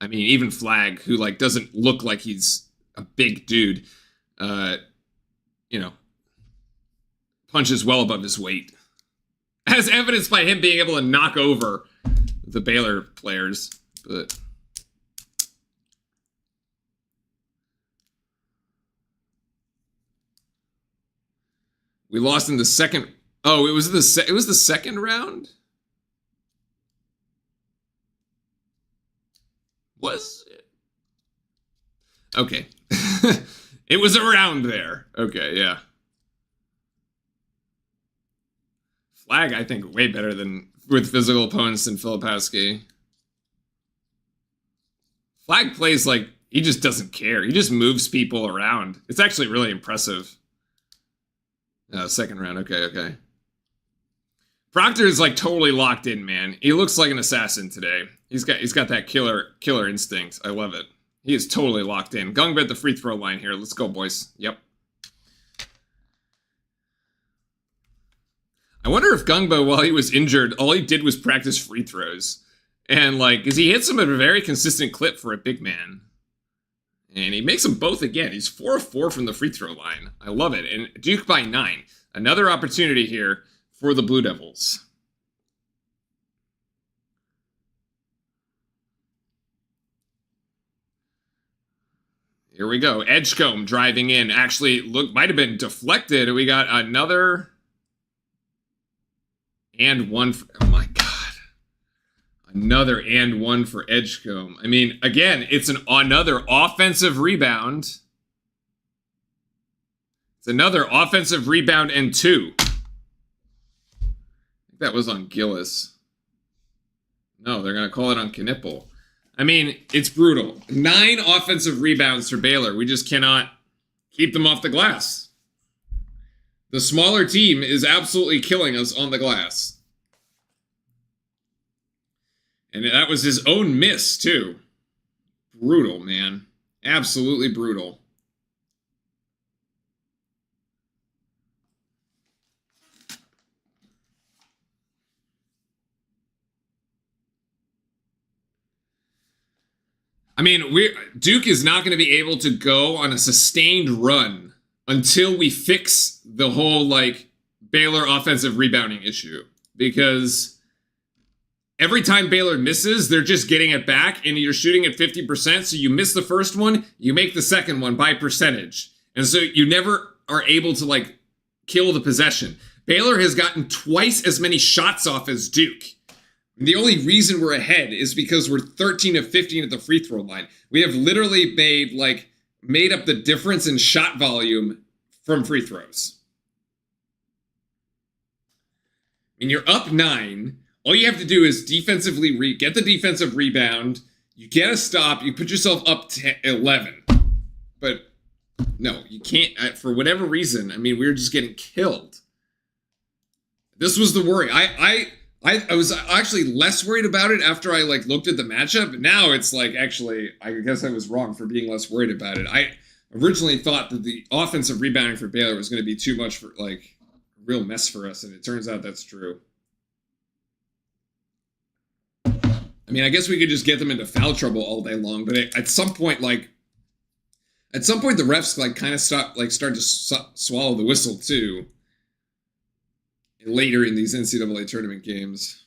I mean, even Flag, who like doesn't look like he's a big dude, punches well above his weight, as evidenced by him being able to knock over the Baylor players. But we lost in the second. Oh, it was the second round. Was it? Okay. It was around there. Okay, yeah. Flag, I think, way better than with physical opponents than Filipowski. Flag plays like he just doesn't care. He just moves people around. It's actually really impressive. Second round. Okay. Proctor is like totally locked in, man. He looks like an assassin today. He's got that killer instinct. I love it. He is totally locked in. Gungba at the free throw line here. Let's go, boys. Yep. I wonder if Gungba, while he was injured, all he did was practice free throws. And like, because he hits them at a very consistent clip for a big man. And he makes them both again. He's 4 of 4 from the free throw line. I love it. And Duke by 9. Another opportunity here for the Blue Devils. Here we go. Edgecombe driving in. Actually, might have been deflected. We got another and one. Oh my God. Another and one for Edgecombe. I mean, again, it's another offensive rebound. It's another offensive rebound and 2. I think that was on Gillis. No, they're going to call it on Knipple. I mean, it's brutal. 9 offensive rebounds for Baylor. We just cannot keep them off the glass. The smaller team is absolutely killing us on the glass. And that was his own miss, too. Brutal, man. Absolutely brutal. I mean, Duke is not going to be able to go on a sustained run until we fix the whole, like, Baylor offensive rebounding issue. Because every time Baylor misses, they're just getting it back, and you're shooting at 50%, so you miss the first one, you make the second one by percentage. And so you never are able to, like, kill the possession. Baylor has gotten twice as many shots off as Duke. The only reason we're ahead is because we're 13 of 15 at the free throw line. We have literally made up the difference in shot volume from free throws. And you're up 9. All you have to do is defensively get the defensive rebound. You get a stop. You put yourself up to 11. But no, you can't. For whatever reason, I mean, we were just getting killed. This was the worry. I was actually less worried about it after I looked at the matchup. Now it's actually, I guess I was wrong for being less worried about it. I originally thought that the offensive rebounding for Baylor was going to be too much for a real mess for us, and it turns out that's true. I mean, I guess we could just get them into foul trouble all day long, but at some point, the refs kind of start to swallow the whistle too. Later in these NCAA tournament games.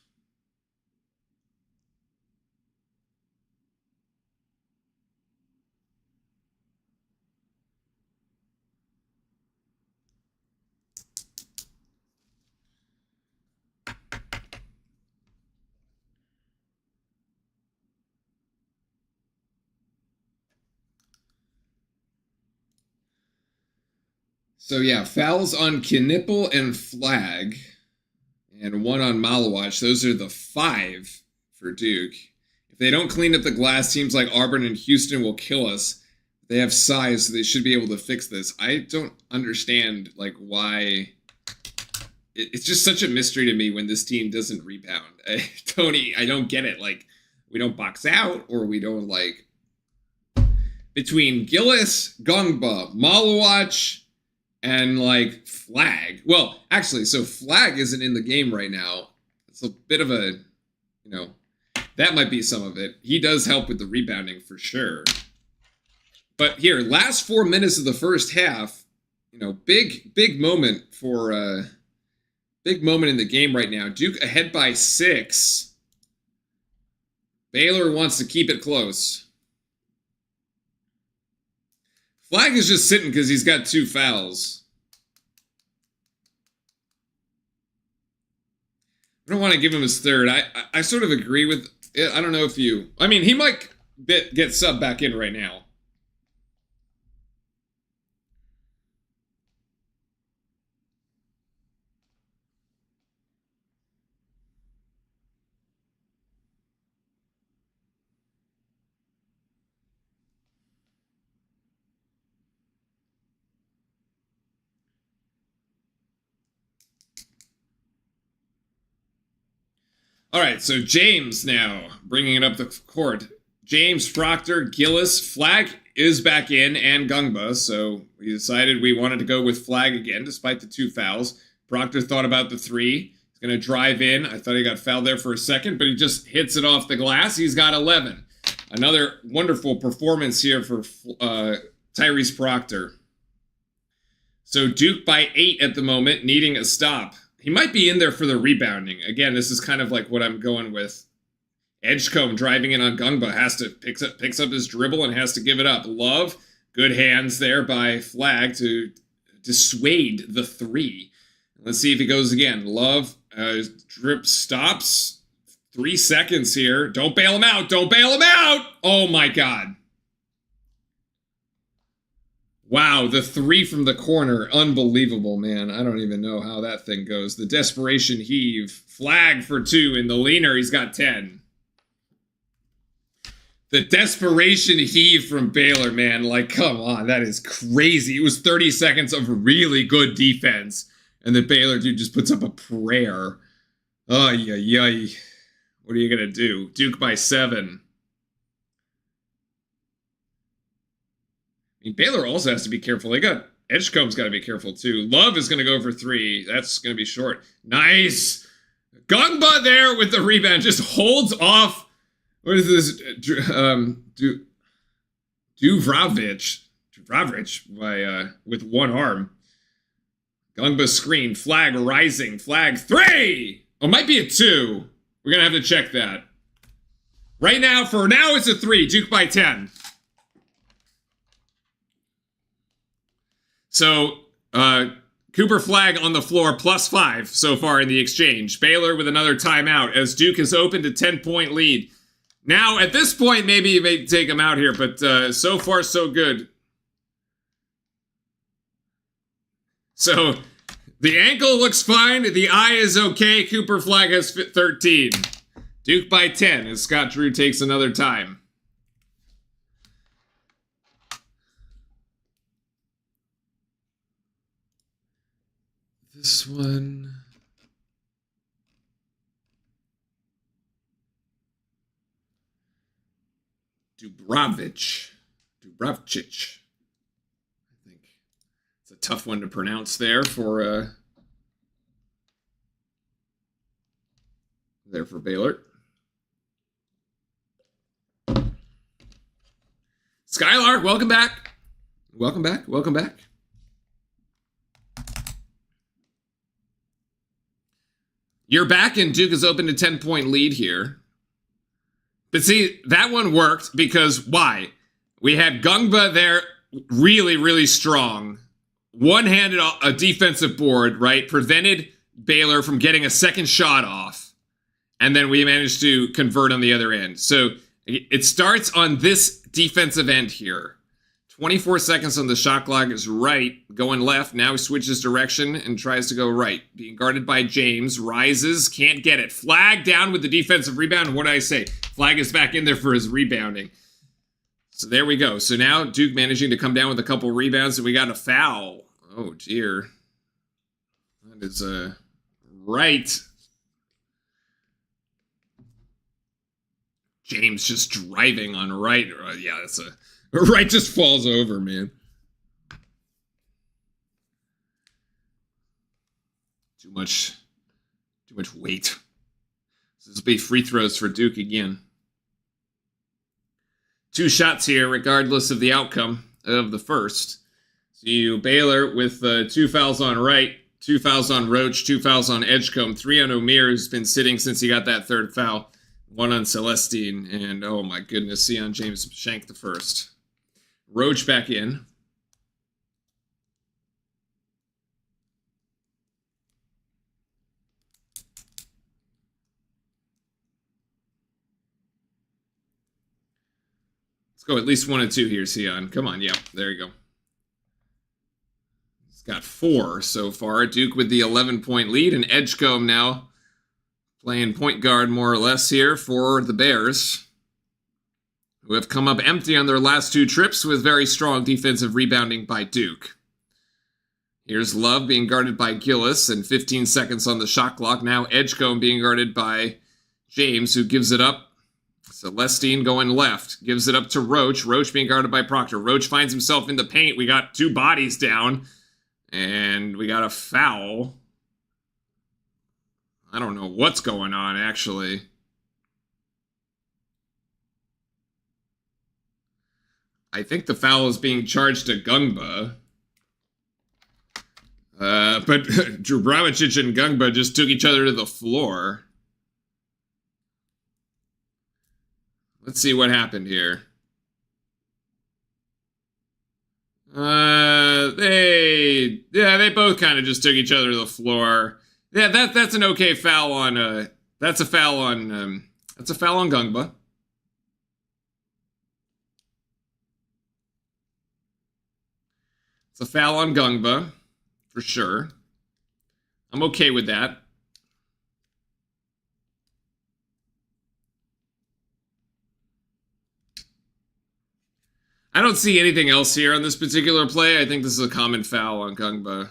So yeah, fouls on Knipple and Flag. And 1 on Malawach. Those are the 5 for Duke. If they don't clean up the glass, teams like Auburn and Houston will kill us. They have size, so they should be able to fix this. I don't understand why. It's just such a mystery to me when this team doesn't rebound. I don't get it. We don't box out, or we don't between Gillis, Gungba, Malawach, and Flag. Well, actually, so Flag isn't in the game right now. it's a bit of a, that might be some of it. He does help with the rebounding for sure. But here, last 4 minutes of the first half, big moment for big moment in the game right now. Duke ahead by 6. Baylor wants to keep it close. Flag is just sitting because he's got 2 fouls. I don't want to give him his third. I sort of agree with it. I don't know if you... I mean, he might get subbed back in right now. All right, so James now bringing it up the court. James, Proctor, Gillis, Flag is back in, and Gungba. So we decided we wanted to go with Flag again, despite the 2 fouls. Proctor thought about the 3. He's going to drive in. I thought he got fouled there for a second, but he just hits it off the glass. He's got 11. Another wonderful performance here for Tyrese Proctor. So Duke by 8 at the moment, needing a stop. He might be in there for the rebounding. Again, this is kind of like what I'm going with. Edgecombe driving in on Gungba picks up his dribble and has to give it up. Love, good hands there by Flag to dissuade the 3. Let's see if he goes again. Love, drip stops. 3 seconds here. Don't bail him out. Don't bail him out. Oh my God. Wow, the 3 from the corner. Unbelievable, man. I don't even know how that thing goes. The desperation heave. Flag for 2 in the leaner. He's got 10. The desperation heave from Baylor, man. Like, come on. That is crazy. It was 30 seconds of really good defense. And the Baylor dude just puts up a prayer. Ay, ay, ay. What are you going to do? Duke by 7. I mean, Baylor also has to be careful. Edgecombe's got to be careful, too. Love is going to go for 3. That's going to be short. Nice! Gungba there with the rebound. Just holds off. What is this? Duvravich with one arm. Gungba screen. Flag rising. Flag 3! Oh, might be a 2. We're going to have to check that. Right now, for now, it's a 3. Duke by 10. So, Cooper Flag on the floor, +5 so far in the exchange. Baylor with another timeout as Duke has opened a 10-point lead. Now, at this point, maybe you may take him out here, but so far, so good. So, the ankle looks fine. The eye is okay. Cooper Flag has 13. Duke by 10 as Scott Drew takes another time. This one. Dubravcic. I think it's a tough one to pronounce there for Baylor. Skylark, welcome back. Welcome back. Welcome back. You're back, and Duke has opened a 10-point lead here. But see, that one worked because why? We had Gungba there really, really strong. One-handed a defensive board, right? Prevented Baylor from getting a second shot off. And then we managed to convert on the other end. So it starts on this defensive end here. 24 seconds on the shot clock is right, going left. Now he switches direction and tries to go right. Being guarded by James, rises, can't get it. Flag down with the defensive rebound. What did I say? Flag is back in there for his rebounding. So there we go. So now Duke managing to come down with a couple rebounds, and we got a foul. Oh, dear. That is right. James just driving on right. Yeah, that's a... Right just falls over, man. Too much weight. This will be free throws for Duke again. 2 shots here, regardless of the outcome of the first. So Baylor with 2 fouls on Wright, 2 fouls on Roach, 2 fouls on Edgecombe, 3 on O'Meara, who's been sitting since he got that 3rd foul, 1 on Celestine, and oh my goodness, Sion James shanked the first. Roach back in. Let's go at least 1 and 2 here, Sion. Come on, yeah, there you go. He's got 4 so far. Duke with the 11-point lead, and Edgecombe now playing point guard more or less here for the Bears, who have come up empty on their last 2 trips with very strong defensive rebounding by Duke. Here's Love being guarded by Gillis, and 15 seconds on the shot clock. Now Edgecombe being guarded by James, who gives it up. Celestine going left, gives it up to Roach. Roach being guarded by Proctor. Roach finds himself in the paint. We got 2 bodies down, and we got a foul. I don't know what's going on, actually. I think the foul is being charged to Gungba. But Dubravicic and Gungba just took each other to the floor. Let's see what happened here. They both kind of just took each other to the floor. Yeah, that's an okay foul on that's a foul on Gungba. It's a foul on Gungba, for sure. I'm okay with that. I don't see anything else here on this particular play. I think this is a common foul on Gungba.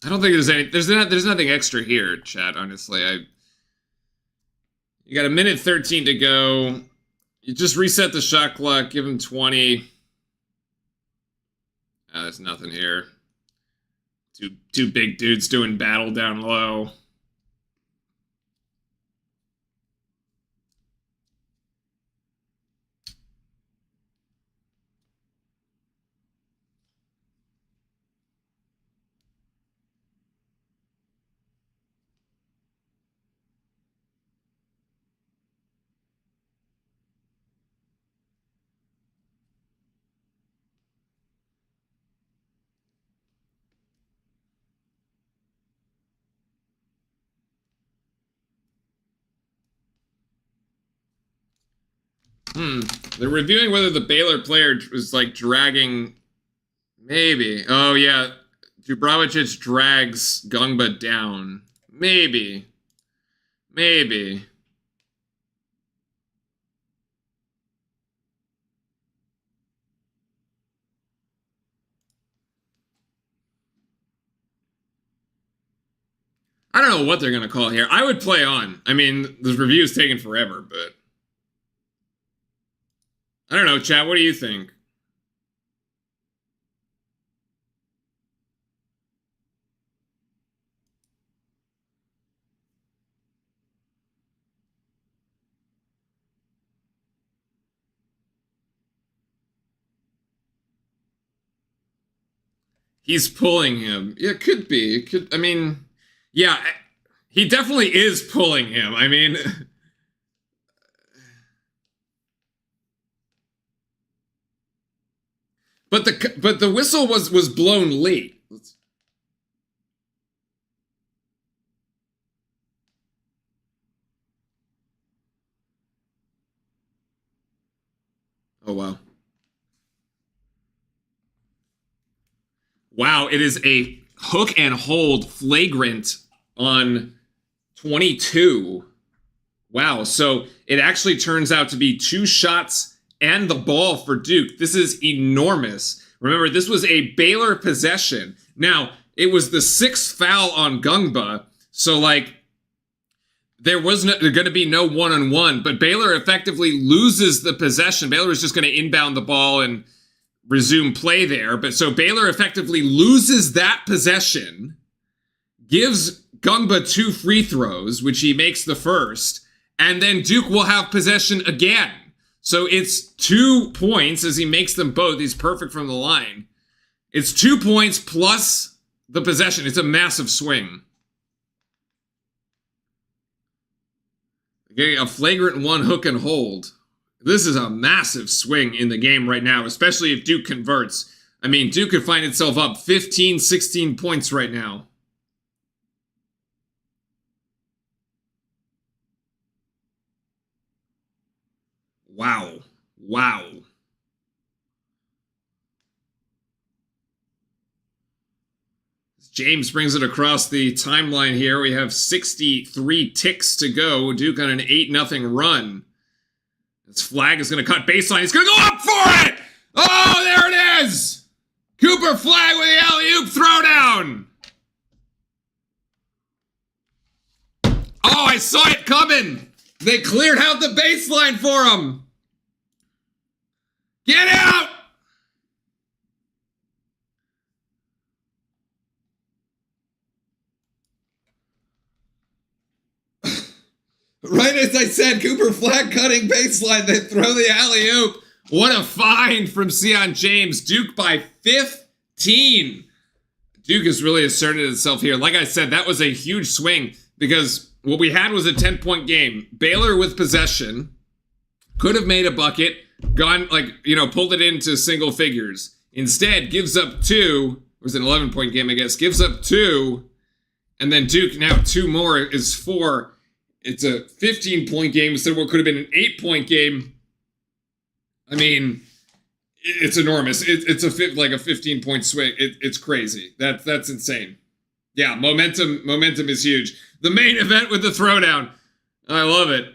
I don't think there's nothing extra here, chat, honestly. You got 1:13 to go. You just reset the shot clock, give him 20. There's nothing here. Two big dudes doing battle down low. They're reviewing whether the Baylor player was like dragging. Maybe. Oh yeah, Dubravicic drags Gungba down. Maybe. I don't know what they're gonna call here. I would play on. I mean, this review is taking forever, but I don't know, chat. What do you think? He's pulling him. Yeah, it could be. It could. I mean, yeah, he definitely is pulling him. I mean. But the whistle was blown late. Oh wow. Wow, it is a hook and hold flagrant on 22. Wow, so it actually turns out to be 2 shots and the ball for Duke. This is enormous. Remember, this was a Baylor possession. Now, it was the 6th foul on Gungba, so like there was going to be no one-on-one, but Baylor effectively loses the possession. Baylor is just going to inbound the ball and resume play there. But so Baylor effectively loses that possession, gives Gungba 2 free throws, which he makes the first, and then Duke will have possession again. So it's 2 points as he makes them both. He's perfect from the line. It's 2 points plus the possession. It's a massive swing. Okay, a flagrant 1 hook and hold. This is a massive swing in the game right now, especially if Duke converts. I mean, Duke could find itself up 15, 16 points right now. Wow. Wow. James brings it across the timeline here. We have 63 ticks to go. Duke on an 8-0 run. This flag is going to cut baseline. He's going to go up for it! Oh, there it is! Cooper Flag with the alley-oop throwdown! Oh, I saw it coming! They cleared out the baseline for him! Get out! Right as I said, Cooper Flag cutting baseline, they throw the alley-oop. What a find from Sion James. Duke by 15. Duke has really asserted itself here. Like I said, that was a huge swing because what we had was a 10-point game. Baylor with possession could have made a bucket, gone, pulled it into single figures. Instead, gives up 2. It was an 11-point game, I guess. Gives up 2. And then Duke, now 2 more is 4. It's a 15-point game instead of what could have been an 8-point game. I mean, it's enormous. It's a 15-point swing. It's crazy. That's insane. Yeah, momentum is huge. The main event with the throwdown. I love it.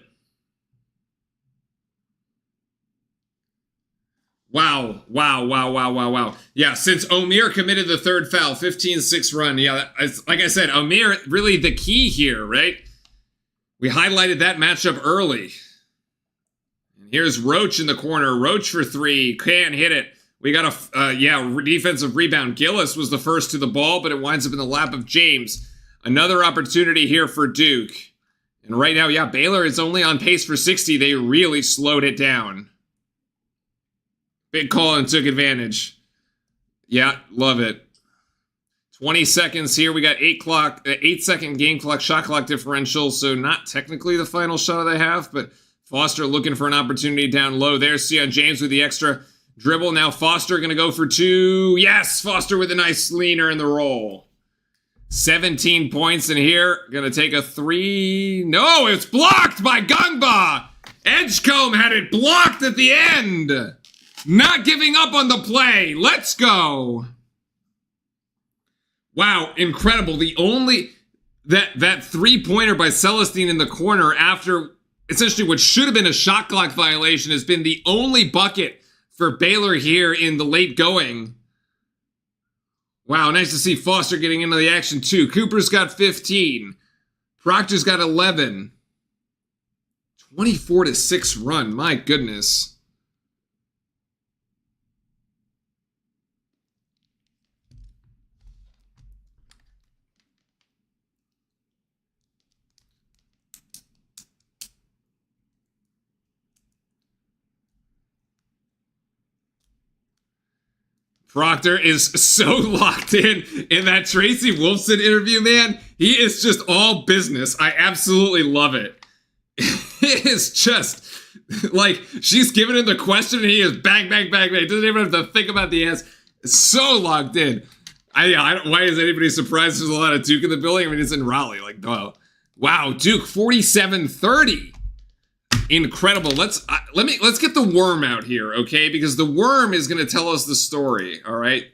Wow. Yeah, since Omier committed the 3rd foul, 15-6 run. Yeah, like I said, Omier really the key here, right? We highlighted that matchup early. And here's Roach in the corner. Roach for 3. Can't hit it. We got a defensive rebound. Gillis was the first to the ball, but it winds up in the lap of James. Another opportunity here for Duke. And right now, yeah, Baylor is only on pace for 60. They really slowed it down. Big call and took advantage. Yeah, love it. 20 seconds here. We got 8-second game clock, shot clock differential. So not technically the final shot they have, but Foster looking for an opportunity down low. There's Sion James with the extra dribble. Now Foster going to go for 2. Yes, Foster with a nice leaner in the roll. 17 points in here. Going to take a 3. No, it's blocked by Gungba. Edgecombe had it blocked at the end. Not giving up on the play. Let's go. Wow, incredible. The only that 3-pointer by Celestine in the corner after essentially what should have been a shot clock violation has been the only bucket for Baylor here in the late going. Wow, nice to see Foster getting into the action too. Cooper's got 15. Proctor's got 11. 24-6 run. My goodness. Proctor is so locked in that Tracy Wolfson interview, man. He is just all business. I absolutely love it. It is just like she's giving him the question and he is bang, bang, bang, bang. Doesn't even have to think about the answer. So locked in. I don't, why is anybody surprised there's a lot of Duke in the building? I mean, it's in Raleigh. Like, oh, wow, Duke 47-30. Incredible. Let's get the worm out here, okay? Because the worm is going to tell us the story, all right?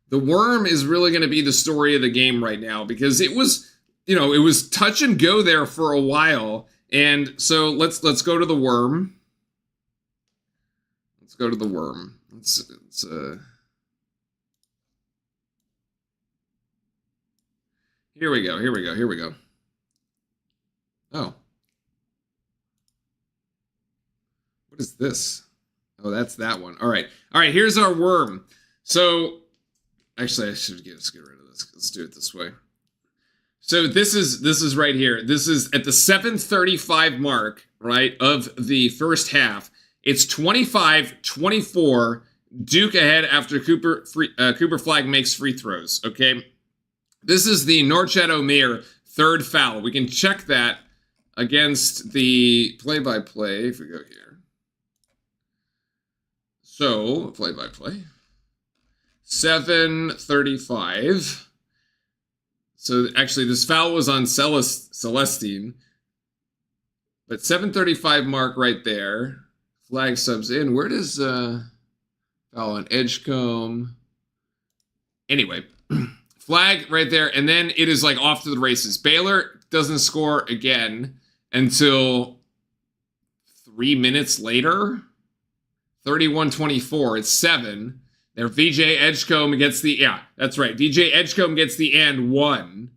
The worm is really going to be the story of the game right now because it was, it was touch and go there for a while. And so let's go to the worm. Let's go to the worm. Here we go. Oh. What is this? Oh, that's that one. All right. All right, here's our worm. So, actually, I should just get rid of this. Let's do it this way. So this is right here. This is at the 7:35 mark, right, of the first half. It's 25-24. Duke ahead after Cooper Flag makes free throws, okay? This is the Norchad Omier third foul. We can check that against the play-by-play if we go here. So, play-by-play. 7:35. So, actually, this foul was on Celestine. But 7:35 mark right there. Flag subs in. Where does foul on Edgecombe? Anyway, flag right there. And then it is like off to the races. Baylor doesn't score again until 3 minutes later. 31-24. It's 7. There, VJ Edgecombe gets the, yeah, that's right. DJ Edgecombe gets the and 1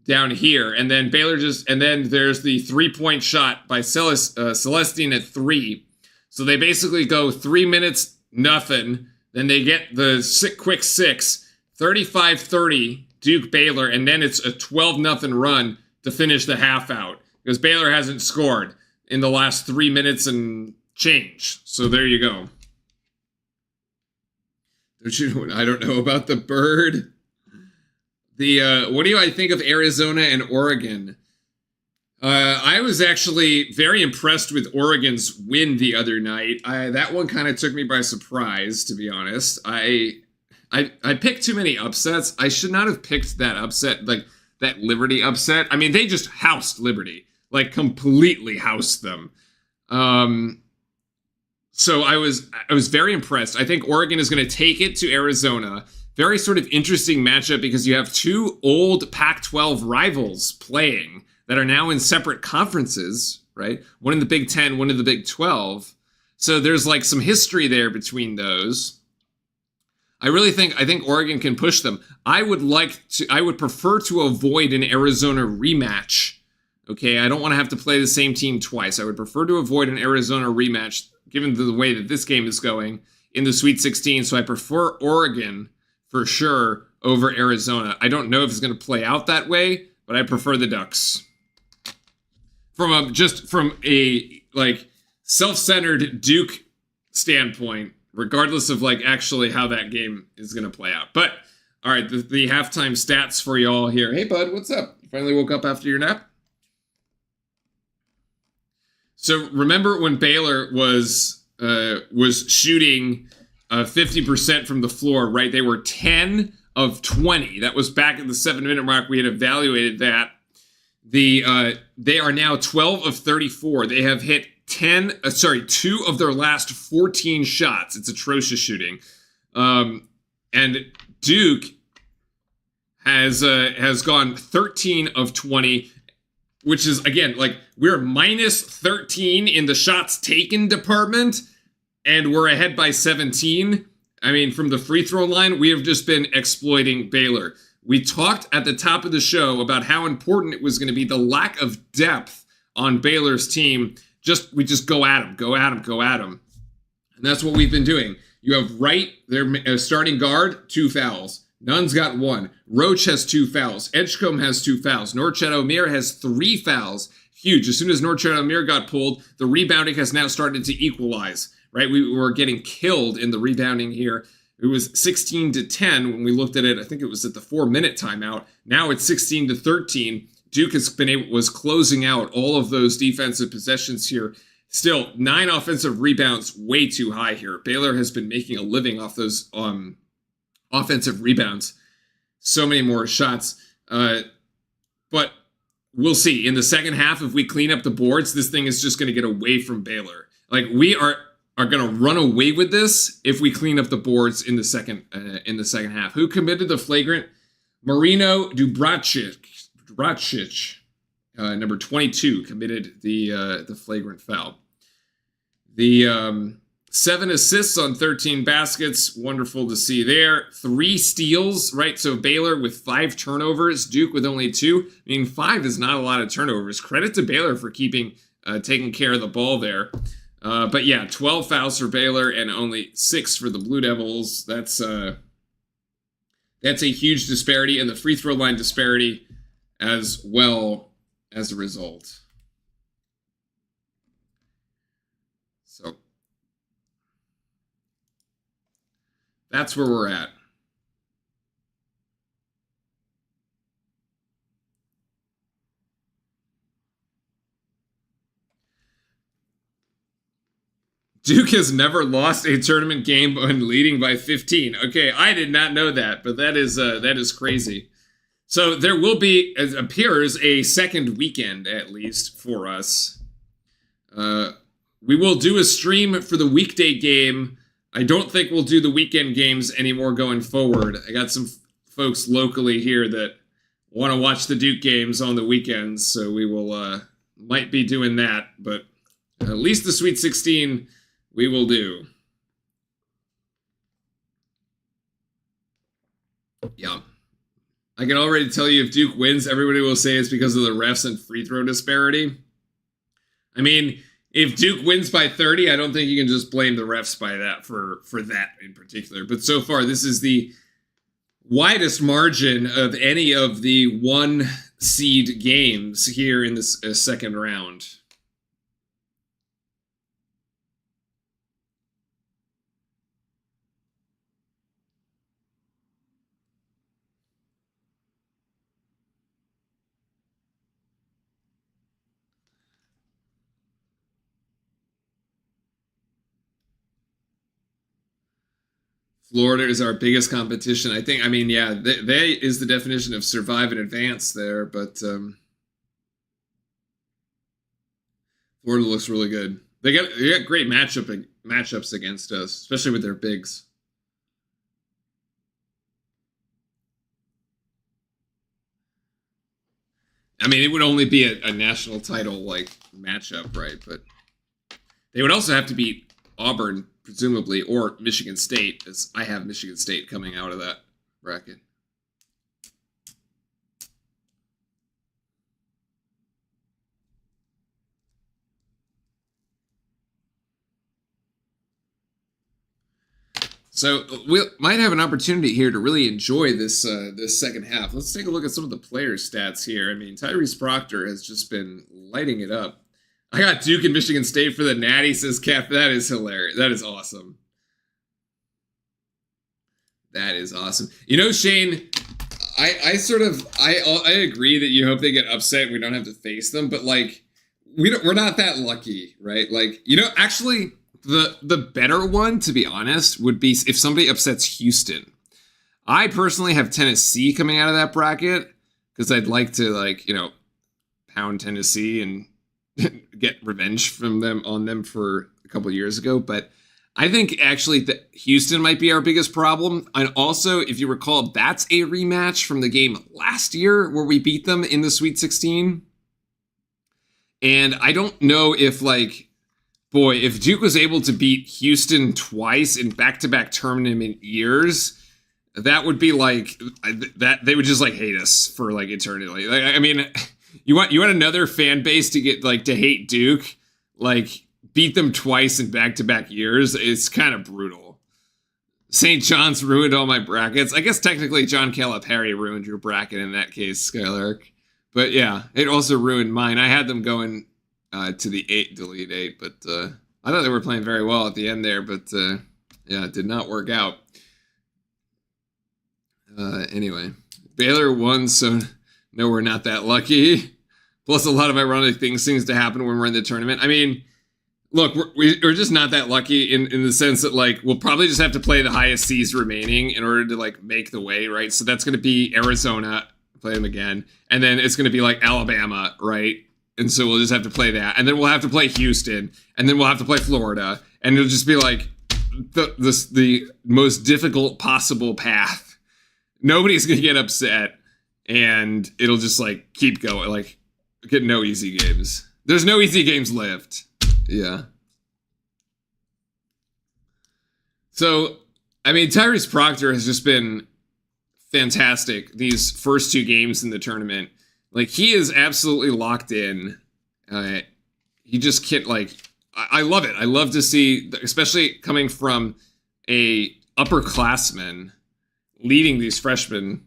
down here. And then Baylor just, and then there's the 3-point shot by Celestine at 3. So they basically go 3 minutes, nothing. Then they get the quick 6, 35-30, Duke Baylor. And then it's a 12-0 run to finish the half out. Because Baylor hasn't scored in the last 3 minutes and change. So there you go. I don't know about the bird. What do I think of Arizona and Oregon? I was actually very impressed with Oregon's win the other night. That one kind of took me by surprise, to be honest. I picked too many upsets. I should not have picked that upset, like that Liberty upset. I mean, they just housed Liberty, like completely housed them. So I was very impressed. I think Oregon is going to take it to Arizona. Very sort of interesting matchup because you have two old Pac-12 rivals playing that are now in separate conferences, right? One in the Big Ten, one in the Big 12. So there's like some history there between those. I think Oregon can push them. I would prefer to avoid an Arizona rematch. Okay, I don't want to have to play the same team twice. I would prefer to avoid an Arizona rematch given the way that this game is going in the Sweet 16. So I prefer Oregon for sure over Arizona. I don't know if it's going to play out that way, but I prefer the Ducks. From a like self-centered Duke standpoint, regardless of like actually how that game is going to play out. But all right, the halftime stats for y'all here. Hey bud, what's up? You finally woke up after your nap? So remember when Baylor was shooting 50% from the floor, right? They were 10 of 20. That was back at the 7-minute mark. We had evaluated that. They are now 12 of 34. They have hit 2 of their last 14 shots. It's atrocious shooting. And Duke has gone 13 of 20. Which is, again, like, we're minus 13 in the shots taken department, and we're ahead by 17. I mean, from the free throw line, we have just been exploiting Baylor. We talked at the top of the show about how important it was going to be the lack of depth on Baylor's team. We just go at them, go at them, go at them. And that's what we've been doing. You have Wright, their starting guard, 2 fouls. Nunn's got 1. Roach has 2 fouls. Edgecombe has 2 fouls. Norchad Omier has 3 fouls. Huge. As soon as Norchad Omier got pulled, the rebounding has now started to equalize, right? We were getting killed in the rebounding here. It was 16-10 when we looked at it. I think it was at the 4-minute timeout. Now it's 16-13. Duke was closing out all of those defensive possessions here. Still, 9 offensive rebounds, way too high here. Baylor has been making a living off those offensive rebounds. So many more shots. But we'll see. In the second half, if we clean up the boards, this thing is just going to get away from Baylor. Like, we are going to run away with this if we clean up the boards in the second half. Who committed the flagrant? Marino Dubracic, number 22, committed the flagrant foul. The 7 assists on 13 baskets. Wonderful to see there. 3 steals, right? So Baylor with 5 turnovers. Duke with only 2. I mean, 5 is not a lot of turnovers. Credit to Baylor for taking care of the ball there. But yeah, 12 fouls for Baylor and only 6 for the Blue Devils. That's a huge disparity, and the free throw line disparity as well as a result. So that's where we're at. Duke has never lost a tournament game when leading by 15. Okay, I did not know that, but that is crazy. So there will be, it appears, a second weekend at least for us. We will do a stream for the weekday game. I don't think we'll do the weekend games anymore going forward. I got some folks locally here that want to watch the Duke games on the weekends, so we will might be doing that. But at least the Sweet 16 we will do. Yeah. I can already tell you if Duke wins, everybody will say it's because of the refs and free throw disparity. I mean, if Duke wins by 30, I don't think you can just blame the refs by that for that in particular. But so far, this is the widest margin of any of the 1 seed games here in this second round. Florida is our biggest competition. I think, I mean, yeah, they is the definition of survive and advance there, but Florida looks really good. They got great matchups against us, especially with their bigs. I mean, it would only be a national title like matchup, right? But they would also have to beat Auburn, presumably, or Michigan State, as I have Michigan State coming out of that bracket. So we might have an opportunity here to really enjoy this this second half. Let's take a look at some of the player stats here. I mean, Tyrese Proctor has just been lighting it up. I got Duke and Michigan State for the Natty, says Cap. That is hilarious. That is awesome. That is awesome. You know, Shane, I agree that you hope they get upset and we don't have to face them, but like we're not that lucky, right? Like, you know, actually the better one, to be honest, would be if somebody upsets Houston. I personally have Tennessee coming out of that bracket because I'd like to, like, you know, pound Tennessee and get revenge from them on them for a couple of years ago. But I think actually that Houston might be our biggest problem. And also, if you recall, that's a rematch from the game last year where we beat them in the Sweet 16. And I don't know if, like, boy, if Duke was able to beat Houston twice in back-to-back tournament years, that would be like that. They would just like hate us for like eternity. Like, I mean, you want another fan base to get like to hate Duke, like beat them twice in back-to-back years. It's kind of brutal. St. John's ruined all my brackets. I guess technically John Calipari ruined your bracket in that case, Skylark. But yeah, it also ruined mine. I had them going to the Elite Eight, but I thought they were playing very well at the end there, but yeah, it did not work out. Anyway, Baylor won, so no, we're not that lucky. Plus, a lot of ironic things seems to happen when we're in the tournament. I mean, look, we're just not that lucky in the sense that, like, we'll probably just have to play the highest seeds remaining in order to, like, make the way, right? So that's going to be Arizona, play them again, and then it's going to be, like, Alabama, right? And so we'll just have to play that. And then we'll have to play Houston. And then we'll have to play Florida. And it'll just be like the most difficult possible path. Nobody's going to get upset. And it'll just like keep going. Like, get no easy games. There's no easy games left. Yeah. So, I mean, Tyrese Proctor has just been fantastic these first two games in the tournament. Like, he is absolutely locked in. He just can't, like, I love it. I love to see, especially coming from a upperclassman leading these freshmen.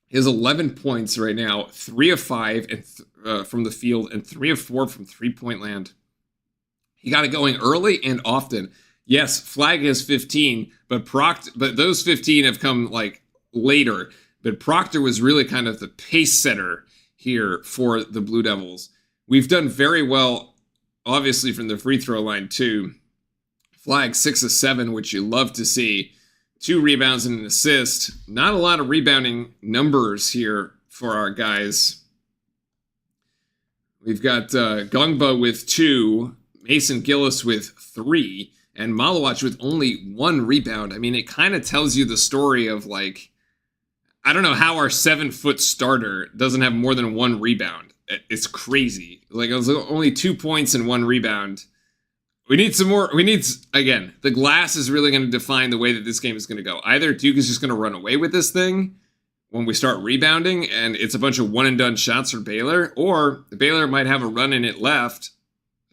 He has 11 points right now, 3 of 5 and from the field, and 3 of 4 from three-point land. He got it going early and often. Yes, Flag has 15, but those 15 have come like later. But Proctor was really kind of the pace setter here for the Blue Devils. We've done very well, obviously, from the free throw line too. Flag 6 of 7, which you love to see. 2 rebounds and an assist. Not a lot of rebounding numbers here for our guys. We've got Gungba with 2, Mason Gillis with 3, and Malawach with only 1 rebound. I mean, it kind of tells you the story of, like, I don't know how our 7-foot starter doesn't have more than 1 rebound. It's crazy. Like, it was only 2 points and 1 rebound. We need some more. Again, the glass is really going to define the way that this game is going to go. Either Duke is just going to run away with this thing when we start rebounding, and it's a bunch of one-and-done shots for Baylor, or Baylor might have a run in it left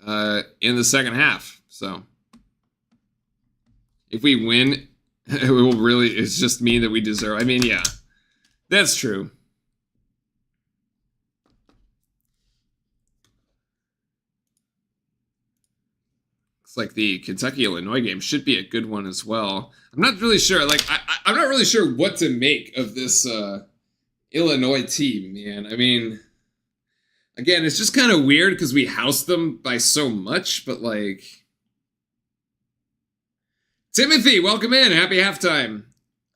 in the second half. So, if we win, it will really, it's just mean that we deserve. I mean, yeah, that's true. It's like the Kentucky-Illinois game should be a good one as well. I'm not really sure. Like, I'm not really sure what to make of this Illinois team, man. I mean, again, it's just kind of weird because we housed them by so much, but like... Timothy, welcome in. Happy halftime.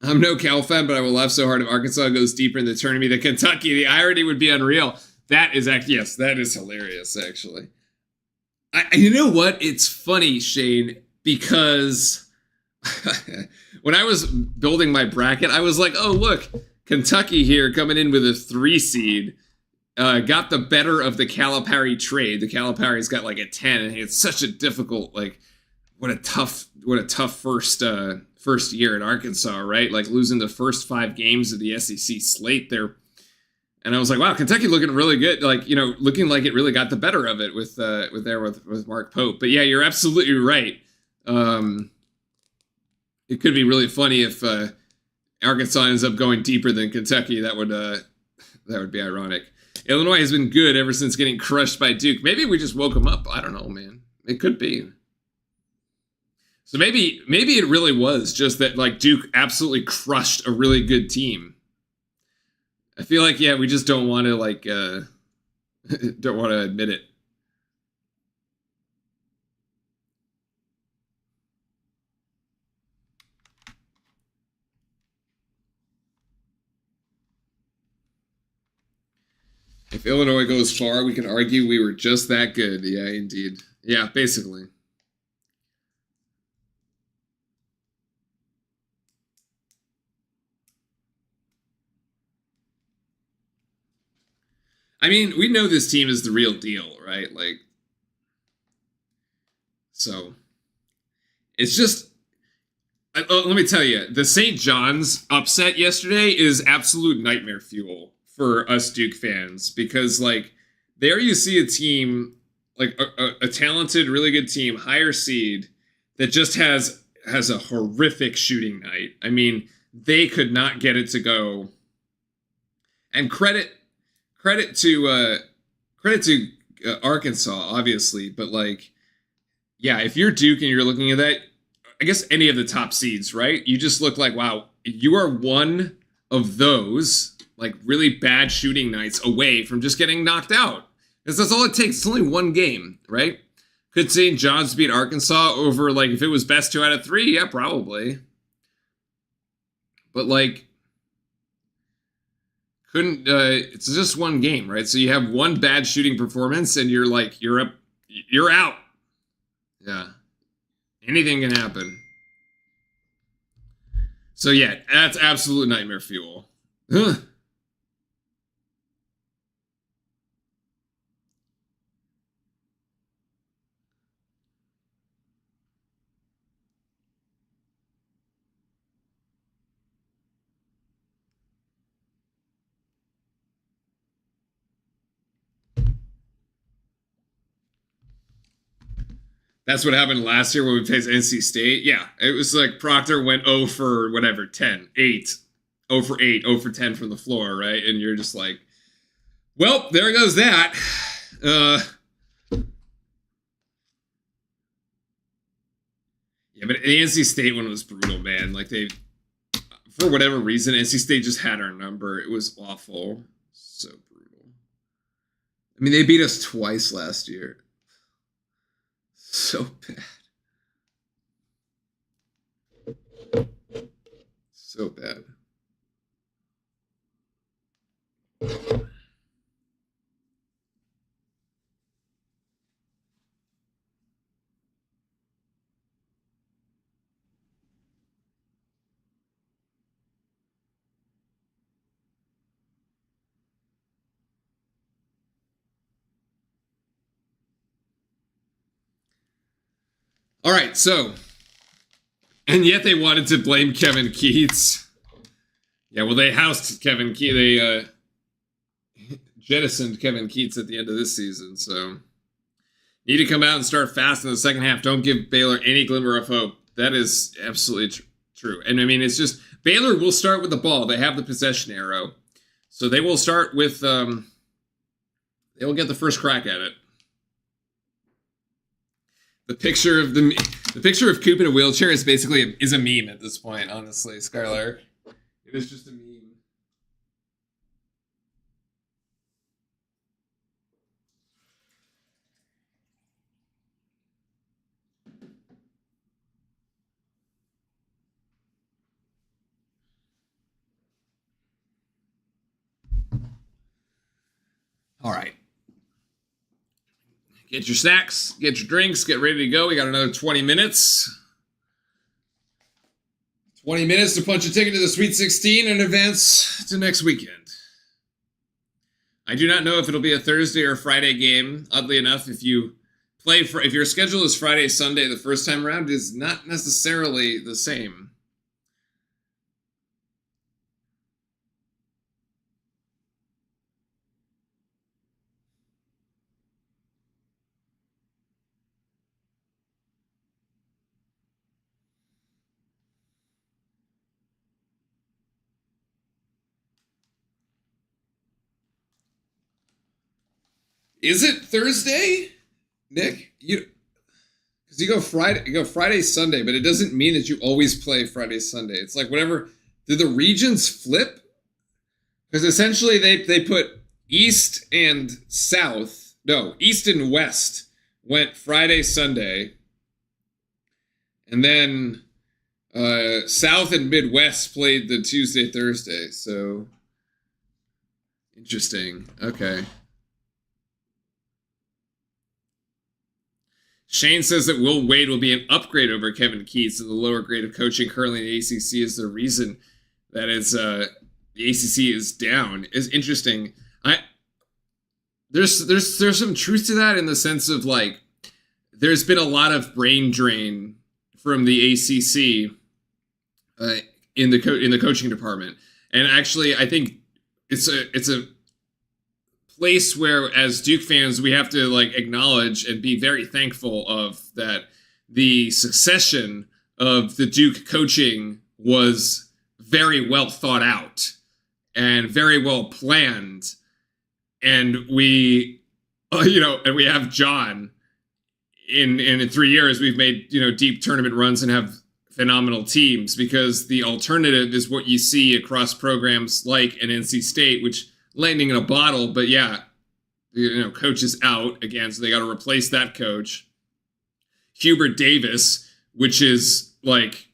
I'm no Cal fan, but I will laugh so hard if Arkansas goes deeper in the tournament than Kentucky. The irony would be unreal. That is actually, yes, that is hilarious, actually. You know what? It's funny, Shane, because when I was building my bracket, I was like, oh, look, Kentucky here coming in with a 3 seed, got the better of the Calipari trade. The Calipari's got like a 10, and it's such a difficult, like, what a tough first year at Arkansas, right? Like losing the first 5 games of the SEC slate there. And I was like, wow, Kentucky looking really good. Like, you know, looking like it really got the better of it with Mark Pope. But yeah, you're absolutely right. It could be really funny if Arkansas ends up going deeper than Kentucky. That would be ironic. Illinois has been good ever since getting crushed by Duke. Maybe we just woke them up. I don't know, man. It could be. So maybe it really was just that, like, Duke absolutely crushed a really good team. I feel like, yeah, we just don't want to, like, don't want to admit it. If Illinois goes far, we can argue we were just that good. Yeah, indeed. Yeah, basically. I mean, we know this team is the real deal, right? Like, so it's just, let me tell you, the St. John's upset yesterday is absolute nightmare fuel for us Duke fans, because, like, there you see a team, like a talented, really good team, higher seed, that just has a horrific shooting night. I mean, they could not get it to go. And credit to Arkansas, obviously, but, like, yeah, if you're Duke and you're looking at that, I guess any of the top seeds, right? You just look like, wow, you are one of those, like, really bad shooting nights away from just getting knocked out. Because that's all it takes. It's only one game, right? Could St. John's beat Arkansas over, like, if it was best 2 out of 3? Yeah, probably. But, like, couldn't, it's just one game, right? So you have one bad shooting performance and you're like, you're out. Yeah. Anything can happen. So yeah, that's absolute nightmare fuel. That's what happened last year when we faced NC State. Yeah, it was like Proctor went 0 for whatever, 10, 8, 0 for 8, 0 for 10 from the floor, right? And you're just like, well, there goes that. Yeah, but the NC State one was brutal, man. Like for whatever reason, NC State just had our number. It was awful. So brutal. I mean, they beat us twice last year. So bad. So bad. All right, so, and yet they wanted to blame Kevin Keats. Yeah, well, they housed Kevin Keats. They jettisoned Kevin Keats at the end of this season, so need to come out and start fast in the second half. Don't give Baylor any glimmer of hope. That is absolutely true. And I mean, it's just, Baylor will start with the ball. They have the possession arrow. So they will start with, they will get the first crack at it. The picture of Coop in a wheelchair is basically a meme at this point, honestly, Skylar. It is just a meme. All right. Get your snacks, get your drinks, get ready to go. We got another 20 minutes. 20 minutes to punch a ticket to the Sweet 16 and advance to next weekend. I do not know if it'll be a Thursday or Friday game. Oddly enough, if your schedule is Friday, Sunday the first time around, it is not necessarily the same. Is it Thursday, Nick? Because you go Friday, Sunday, but it doesn't mean that you always play Friday, Sunday. It's like whatever. Do the regions flip? Because essentially they put East and South. No, East and West went Friday, Sunday, and then South and Midwest played the Tuesday, Thursday. So interesting. Okay. Shane says that Will Wade will be an upgrade over Kevin Keats in the lower grade of coaching currently in the ACC is the reason that the ACC is down. Is interesting. There's some truth to that in the sense of like there's been a lot of brain drain from the ACC in the coaching department, and actually I think it's a place where, as Duke fans, we have to like acknowledge and be very thankful of that. The succession of the Duke coaching was very well thought out and very well planned, and we have John. In 3 years, we've made deep tournament runs and have phenomenal teams, because the alternative is what you see across programs like an NC State, which lightning in a bottle, but yeah, coach is out again, so they got to replace that coach. Hubert Davis, which is like,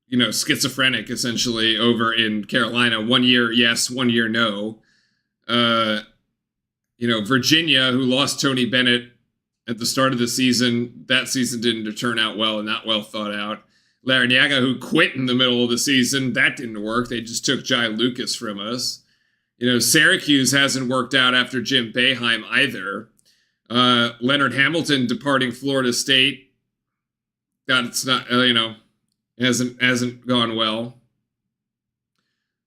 schizophrenic essentially over in Carolina. 1 year yes, 1 year no. Virginia, who lost Tony Bennett at the start of the season, that season didn't turn out well and not well thought out. Larrañaga, who quit in the middle of the season, that didn't work. They just took Jai Lucas from us. Syracuse hasn't worked out after Jim Boeheim either. Leonard Hamilton departing Florida State. That's not, hasn't gone well.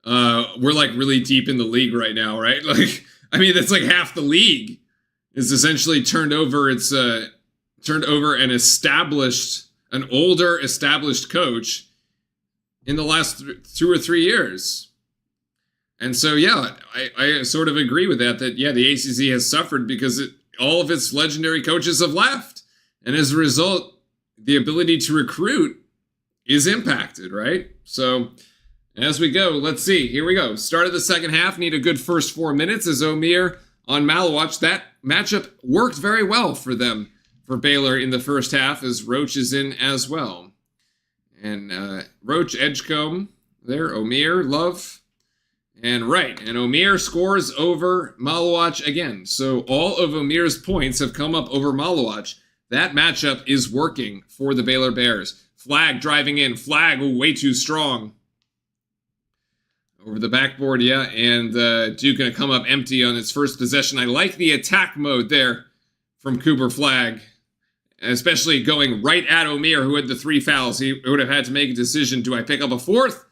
We're like really deep in the league right now, right? Like, I mean, that's like half the league is essentially turned over its turned over an older established coach in the last 2 or 3 years. And so, yeah, I sort of agree with that, yeah, the ACC has suffered because all of its legendary coaches have left. And as a result, the ability to recruit is impacted, right? So as we go, let's see. Here we go. Start of the second half. Need a good first 4 minutes as Omier on Malawach. That matchup worked very well for them, for Baylor in the first half, as Roach is in as well. And Roach, Edgecombe there, Omier, Love, and Wright. And Omier scores over Malawach again. So all of Omier's points have come up over Malawach. That matchup is working for the Baylor Bears. Flag driving in. Flag, way too strong. Over the backboard, yeah. And Duke going to come up empty on its first possession. I like the attack mode there from Cooper Flag, especially going right at Omier, who had the 3 fouls. He would have had to make a decision. Do I pick up a 4th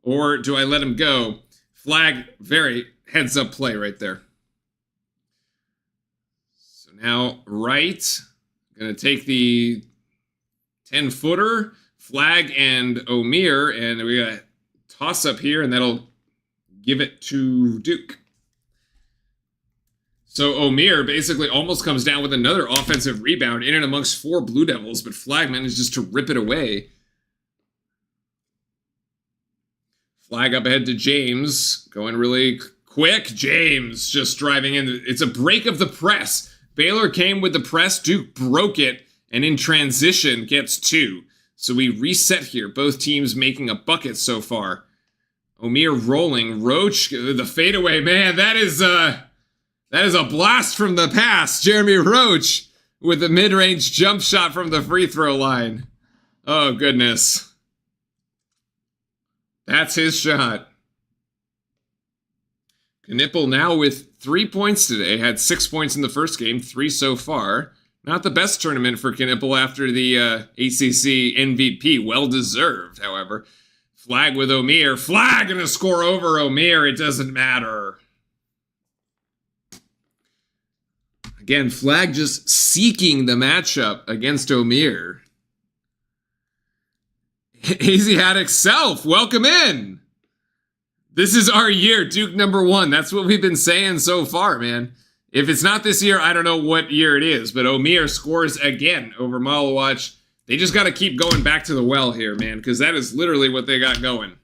or do I let him go? Flag, very heads-up play right there. So now Wright going to take the 10-footer, Flag and Omier, and we got a toss-up here, and that'll give it to Duke. So Omier basically almost comes down with another offensive rebound in and amongst 4 Blue Devils, but Flag manages to rip it away. Flag up ahead to James, going really quick. James just driving in. It's a break of the press. Baylor came with the press. Duke broke it, and in transition gets 2. So we reset here. Both teams making a bucket so far. Omier rolling. Roach, the fadeaway. Man, that is a blast from the past. Jeremy Roach with the mid-range jump shot from the free throw line. Oh, goodness. That's his shot. Knipple now with 3 points today. Had 6 points in the first game, 3 so far. Not the best tournament for Knipple after the ACC MVP. Well-deserved, however. Flag with Omier. Flag gonna score over Omier. It doesn't matter. Again, Flag just seeking the matchup against Omier. Asiatic Self, welcome in. This is our year, Duke #1. That's what we've been saying so far, man. If it's not this year, I don't know what year it is, but Omier scores again over Malawach. They just got to keep going back to the well here, man, because that is literally what they got going.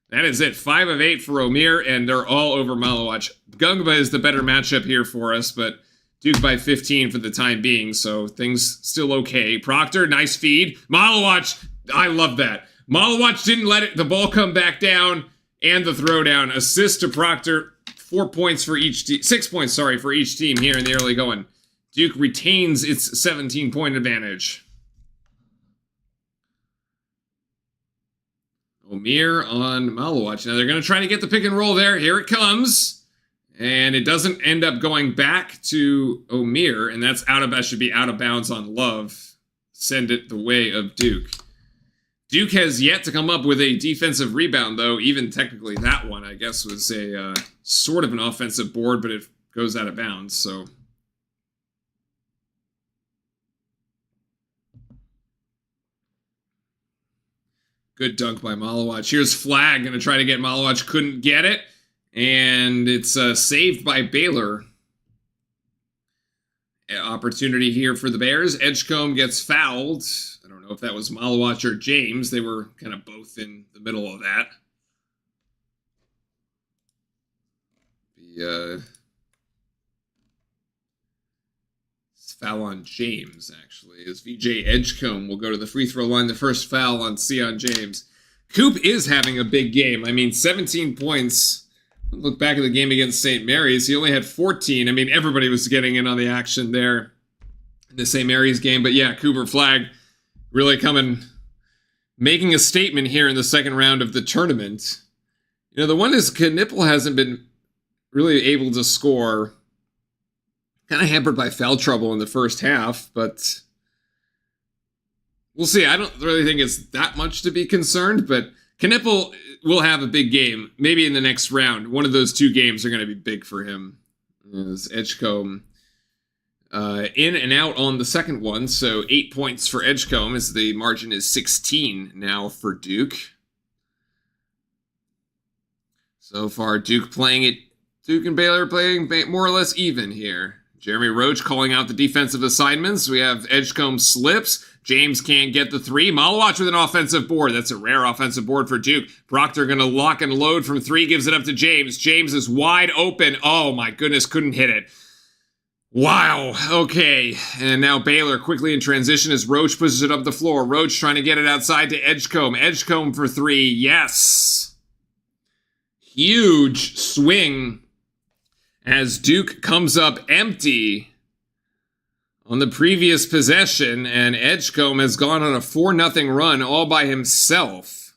That is it. 5 of 8 for Omier, and they're all over Malawach. Gungba is the better matchup here for us, but Duke by 15 for the time being, so things still okay. Proctor, nice feed. Malawach, I love that. Malawach didn't let the ball come back down, and the throwdown. Assist to Proctor. 4 points for each team. 6 points, sorry, for each team here in the early going. Duke retains its 17-point advantage. Omier on Malawach. Now they're going to try to get the pick and roll there. Here it comes. And it doesn't end up going back to Omier. And that should be out of bounds on Love. Send it the way of Duke. Duke has yet to come up with a defensive rebound, though. Even technically that one, I guess, was a sort of an offensive board, but it goes out of bounds, so. Good dunk by Malawach. Here's Flag, going to try to get Malawach. Couldn't get it, and it's saved by Baylor. Opportunity here for the Bears. Edgecombe gets fouled. I don't know if that was Malawach or James. They were kind of both in the middle of that. Foul on James, actually, as VJ Edgecombe will go to the free throw line. The first foul on Sion James. Coop is having a big game. I mean, 17 points. Look back at the game against St. Mary's. He only had 14. I mean, everybody was getting in on the action there in the St. Mary's game. But yeah, Cooper Flag really making a statement here in the second round of the tournament. You know, the one is Knipple hasn't been really able to score. Kind of hampered by foul trouble in the first half, but we'll see. I don't really think it's that much to be concerned, but Knipple will have a big game. Maybe in the next round. One of those 2 games are going to be big for him. As Edgecombe In and out on the second one, so 8 points for Edgecombe as the margin is 16 now for Duke. So far, Duke and Baylor playing more or less even here. Jeremy Roach calling out the defensive assignments. We have Edgecombe slips. James can't get the three. Malawatch with an offensive board. That's a rare offensive board for Duke. Proctor going to lock and load from three, gives it up to James. James is wide open. Oh my goodness, couldn't hit it. Wow, okay. And now Baylor quickly in transition as Roach pushes it up the floor. Roach trying to get it outside to Edgecombe. Edgecombe for three, yes. Huge swing as Duke comes up empty on the previous possession, and Edgecombe has gone on a 4-0 run all by himself.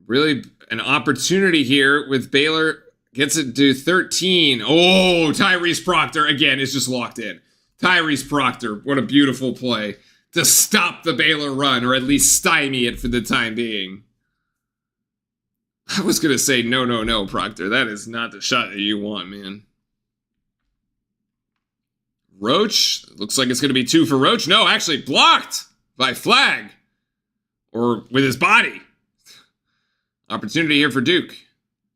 Really an opportunity here with Baylor. Gets it to 13. Oh, Tyrese Proctor again is just locked in. Tyrese Proctor, what a beautiful play to stop the Baylor run, or at least stymie it for the time being. I was going to say, no, Proctor. That is not the shot that you want, man. Roach, looks like it's going to be 2 for Roach. No, actually blocked by Flag. Or with his body. Opportunity here for Duke.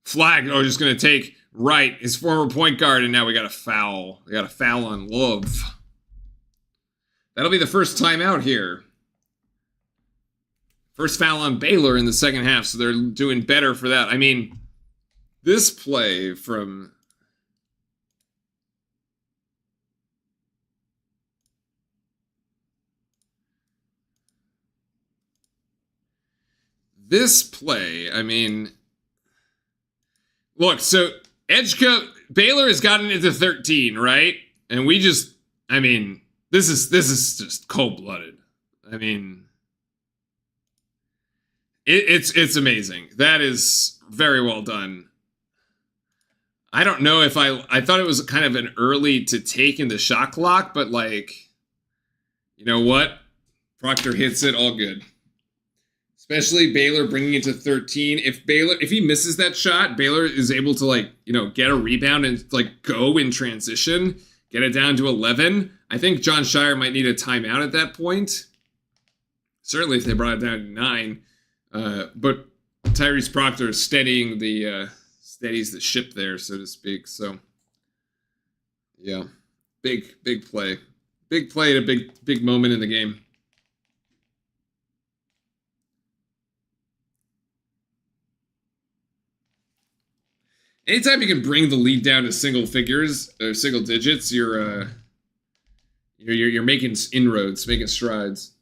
Flag, just going to take Wright, his former point guard, and now we got a foul. We got a foul on Love. That'll be the first timeout here. First foul on Baylor in the second half, so they're doing better for that. I mean, this play from... This play, I mean... Look, so Baylor has gotten into 13, right? And we just, I mean, this is just cold-blooded. I mean, it's amazing. That is very well done. I don't know if I thought it was kind of an early to take in the shot clock, but like, you know what? Proctor hits it, all good. Especially Baylor bringing it to 13. If he misses that shot, Baylor is able to get a rebound and go in transition, get it down to 11. I think John Shire might need a timeout at that point. Certainly if they brought it down to 9. But Tyrese Proctor is steadying steadies the ship there, so to speak. So yeah, big play. Big play at a big moment in the game. Anytime you can bring the lead down to single figures or single digits, you're making inroads, making strides.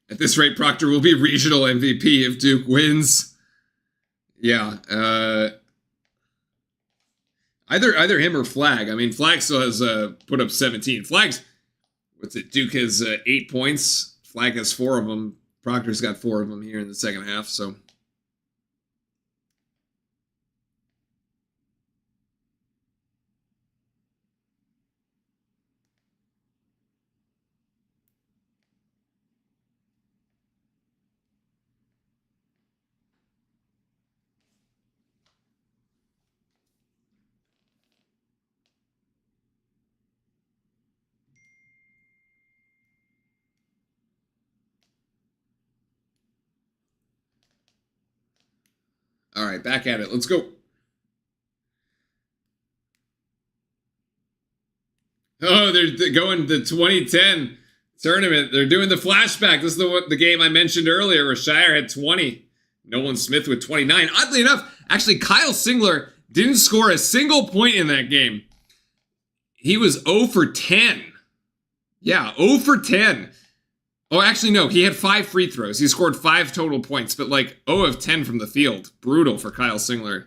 At this rate, Proctor will be regional MVP if Duke wins. Yeah. Either him or Flag. I mean, Flag still has put up 17. Flag's, Duke has 8 points. Flag has 4 of them. Proctor's got 4 of them here in the second half, so. All right, back at it. Let's go. Oh, they're going to 2010 tournament. They're doing the flashback. This is the game I mentioned earlier where Shire had 20. Nolan Smith with 29. Oddly enough, actually, Kyle Singler didn't score a single point in that game. He was 0 for 10. Yeah, 0 for 10. Oh, actually, no. He had 5 free throws. He scored 5 total points, but 0 of 10 from the field. Brutal for Kyle Singler.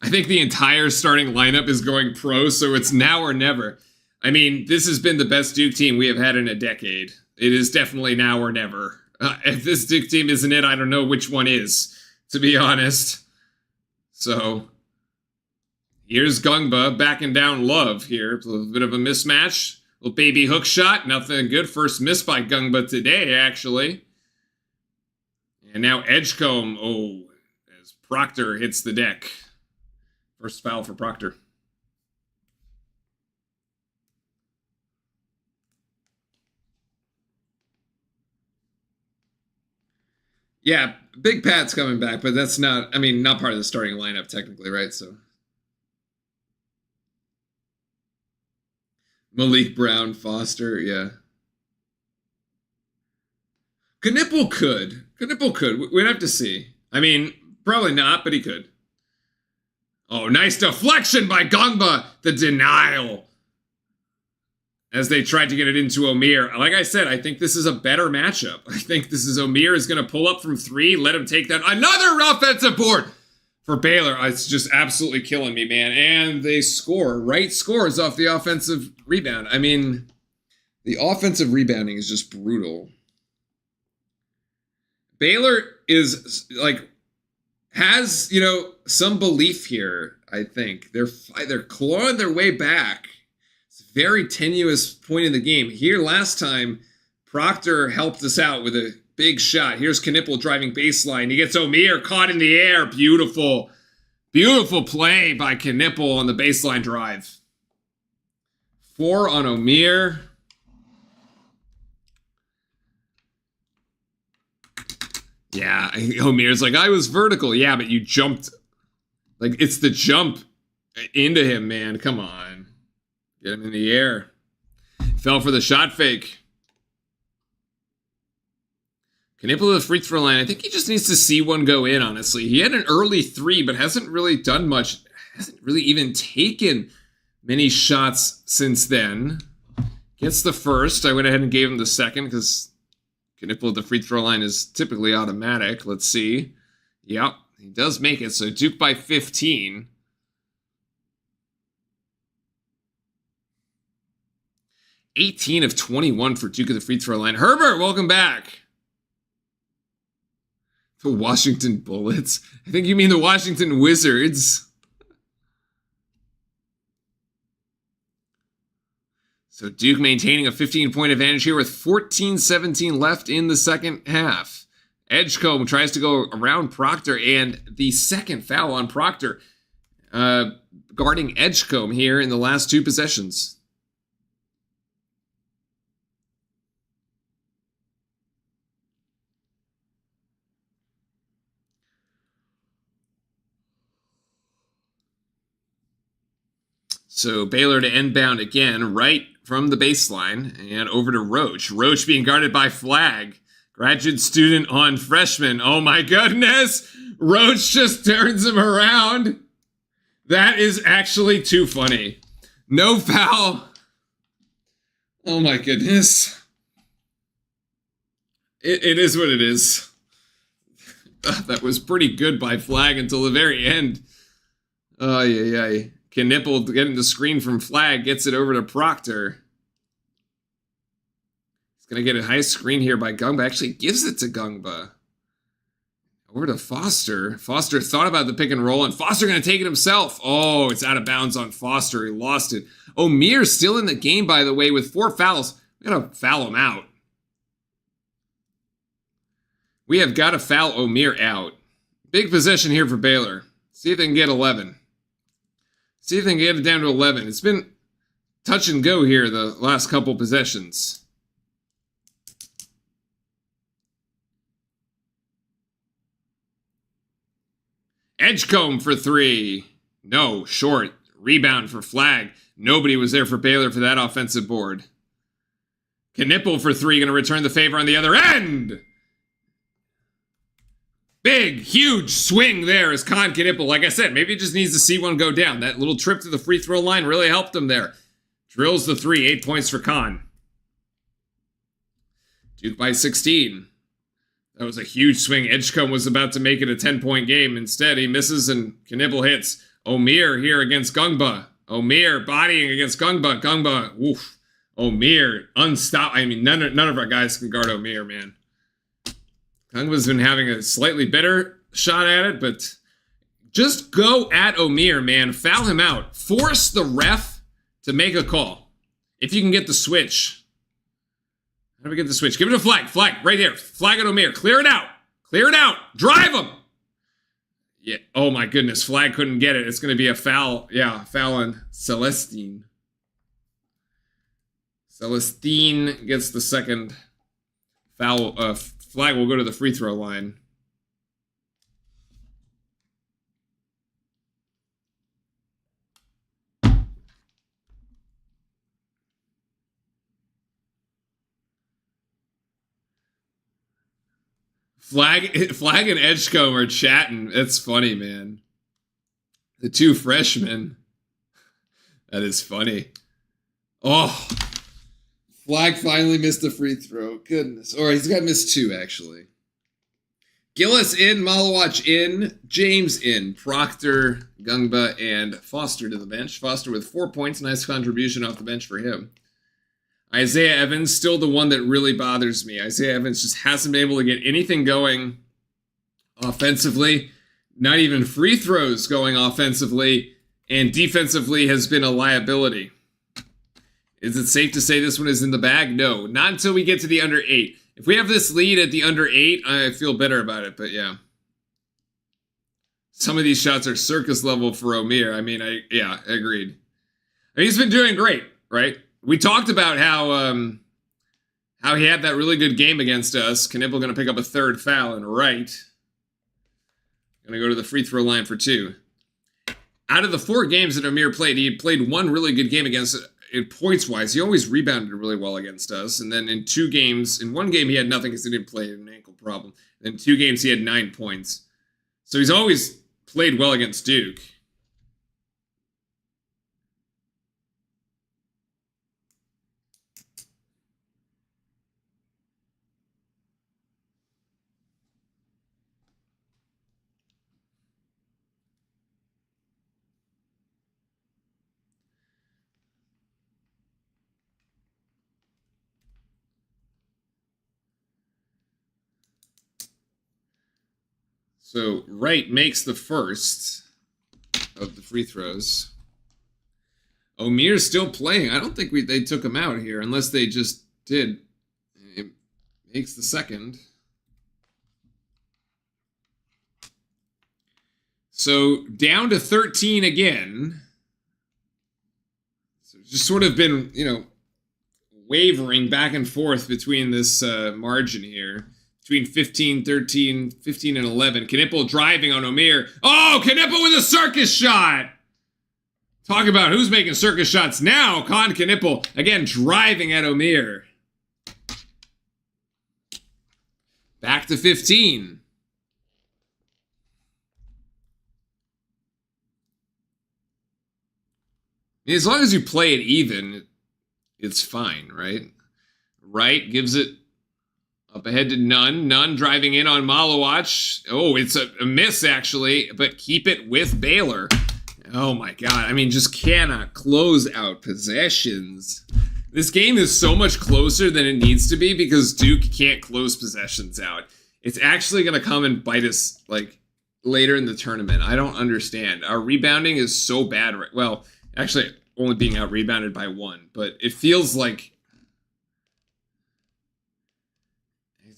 I think the entire starting lineup is going pro, so it's now or never. I mean, this has been the best Duke team we have had in a decade. It is definitely now or never. If this Duke team isn't it, I don't know which one is, to be honest. So, Here's Gungba backing down Love here. A little bit of a mismatch. Little baby hook shot. Nothing good. First miss by Gungba today, actually. And now Edgecombe. Oh, as Proctor hits the deck. First foul for Proctor. Yeah, Big Pat's coming back, but that's not, I mean, not part of the starting lineup technically, right? So Malik Brown, Foster, yeah. Knipple could. We'd have to see. I mean, probably not, but he could. Oh, nice deflection by Gungba. The denial. As they tried to get it into Omir. Like I said, I think this is a better matchup. I think this is Omir is going to pull up from 3. Let him take that. Another offensive board for Baylor. It's just absolutely killing me, man. And they score. Wright scores off the offensive rebound. I mean, the offensive rebounding is just brutal. Baylor is like has, you know, some belief here, I think. They're clawing their way back. It's a very tenuous point in the game. Here last time, Proctor helped us out with a big shot. Here's Knipple driving baseline. He gets Omir caught in the air. Beautiful. Beautiful play by Knipple on the baseline drive. 4 on Omir. Yeah, Omir's like, I was vertical. Yeah, but you jumped. Like, it's the jump into him, man. Come on. Get him in the air. Fell for the shot fake. Knipple to the free throw line. I think he just needs to see one go in, honestly. He had an early 3, but hasn't really done much. Hasn't really even taken many shots since then. Gets the first. I went ahead and gave him the second because Knipple at the free throw line is typically automatic. Let's see. Yep, he does make it. So Duke by 15. (18 of 21 for Duke at the free throw line. Herbert, welcome back. The Washington Bullets. I think you mean the Washington Wizards. So Duke maintaining a 15-point advantage here with 14-17 left in the second half. Edgecombe tries to go around Proctor, and the second foul on Proctor, guarding Edgecombe here in the last 2 possessions. So Baylor to inbound again, right from the baseline, and over to Roach. Roach being guarded by Flag. Graduate student on freshman. Oh my goodness! Roach just turns him around. That is actually too funny. No foul. Oh my goodness. It is what it is. That was pretty good by Flag until the very end. Oh, yeah. Knipple getting the screen from Flag, gets it over to Proctor. He's going to get a high screen here by Gungba. Actually gives it to Gungba. Over to Foster. Foster thought about the pick and roll, and Foster going to take it himself. Oh, it's out of bounds on Foster. He lost it. Omir still in the game, by the way, with 4 fouls. We got to foul him out. We have got to foul Omir out. Big possession here for Baylor. See if they can get 11. See if they can get it down to 11. It's been touch and go here the last couple possessions. Edgecombe for 3. No, short. Rebound for Flag. Nobody was there for Baylor for that offensive board. Knipple for 3, going to return the favor on the other end. Big, huge swing there as Con Knipple. Like I said, maybe he just needs to see one go down. That little trip to the free throw line really helped him there. Drills the 3, 8 points for Con. Duke by 16. That was a huge swing. Edgecombe was about to make it a 10-point game. Instead, he misses and Knipple hits. Omir here against Gungba. Omir bodying against Gungba. Gungba, woof. Omir, unstoppable. I mean, none of our guys can guard Omir, man. Gungba's been having a slightly better shot at it, but Just go at Omer, man. Foul him out. Force the ref to make a call. If you can get the switch. How do we get the switch? Give it a flag. Flag right here. Flag at Omer. Clear it out. Clear it out. Drive him. Yeah. Oh my goodness. Flag couldn't get it. It's going to be a foul. Yeah. Foul on Celestine. Celestine gets the second foul. Flag will go to the free throw line. Flag and Edgecombe are chatting. It's funny, man. The two freshmen. That is funny. Oh. Flag finally missed the free throw. Goodness. Or he's got missed two, actually. Gillis in, Malawach in, James in, Proctor, Gungba, and Foster to the bench. Foster with 4 points. Nice contribution off the bench for him. Isaiah Evans, still the one that really bothers me. Isaiah Evans just hasn't been able to get anything going offensively. Not even free throws going offensively. And defensively has been a liability. Is it safe to say this one is in the bag? No. Not until we get to the under 8. If we have this lead at the under 8, I feel better about it. But yeah. Some of these shots are circus level for Omer. I mean, agreed. I mean, he's been doing great, right? We talked about how he had that really good game against us. Knipple going to pick up a third foul, and Wright going to go to the free throw line for 2. Out of the 4 games that Omer played, he played one really good game against points-wise. He always rebounded really well against us. And then in 2 games, in 1 game he had nothing because he didn't play an ankle problem. In 2 games he had 9 points. So he's always played well against Duke. So Wright makes the first of the free throws. Omer's still playing. I don't think they took him out here, unless they just did. It makes the second. So down to 13 again. So it's just sort of been, wavering back and forth between this margin here. Between 15, 13, 15, and 11. Knipple driving on Omer. Oh, Knipple with a circus shot! Talk about who's making circus shots now. Con Knipple, again, driving at Omer. Back to 15. I mean, as long as you play it even, it's fine, right? Wright gives it up ahead to Nunn. Nunn driving in on Malawach. Oh, it's a miss, actually, but keep it with Baylor. Oh, my God. I mean, just cannot close out possessions. This game is so much closer than it needs to be because Duke can't close possessions out. It's actually going to come and bite us, later in the tournament. I don't understand. Our rebounding is so bad. Well, actually, only being out-rebounded by 1, but it feels like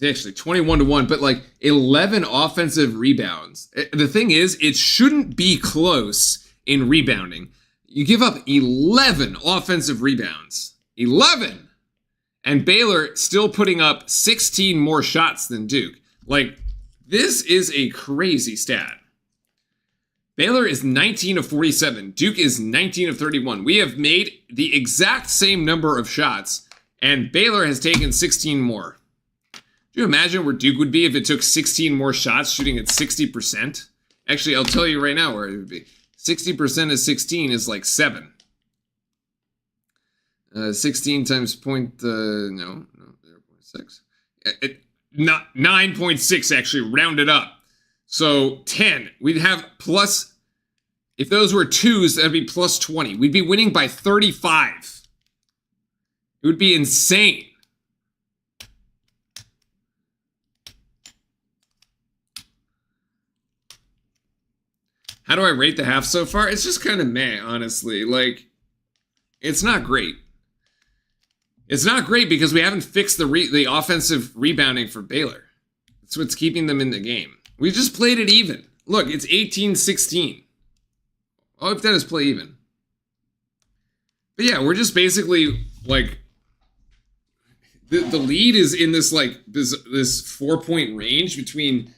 actually 21-1, but 11 offensive rebounds. The thing is, it shouldn't be close in rebounding. You give up 11 offensive rebounds. 11! And Baylor still putting up 16 more shots than Duke. This is a crazy stat. Baylor is 19 of 47. Duke is 19 of 31. We have made the exact same number of shots, and Baylor has taken 16 more. Do you imagine where Duke would be if it took 16 more shots, shooting at 60%? Actually, I'll tell you right now where it would be. 60% of 16 is 7. 16 times 0.6. 9.6, actually, rounded up. So 10. We'd have plus, if those were 2s, that'd be plus 20. We'd be winning by 35. It would be insane. How do I rate the half so far? It's just kind of meh, honestly. Like, it's not great. It's not great because we haven't fixed the offensive rebounding for Baylor. That's what's keeping them in the game. We just played it even. Look, it's 18-16. All we've done is play even. But yeah, we're just basically, like, the lead is in this, like, this 4-point range between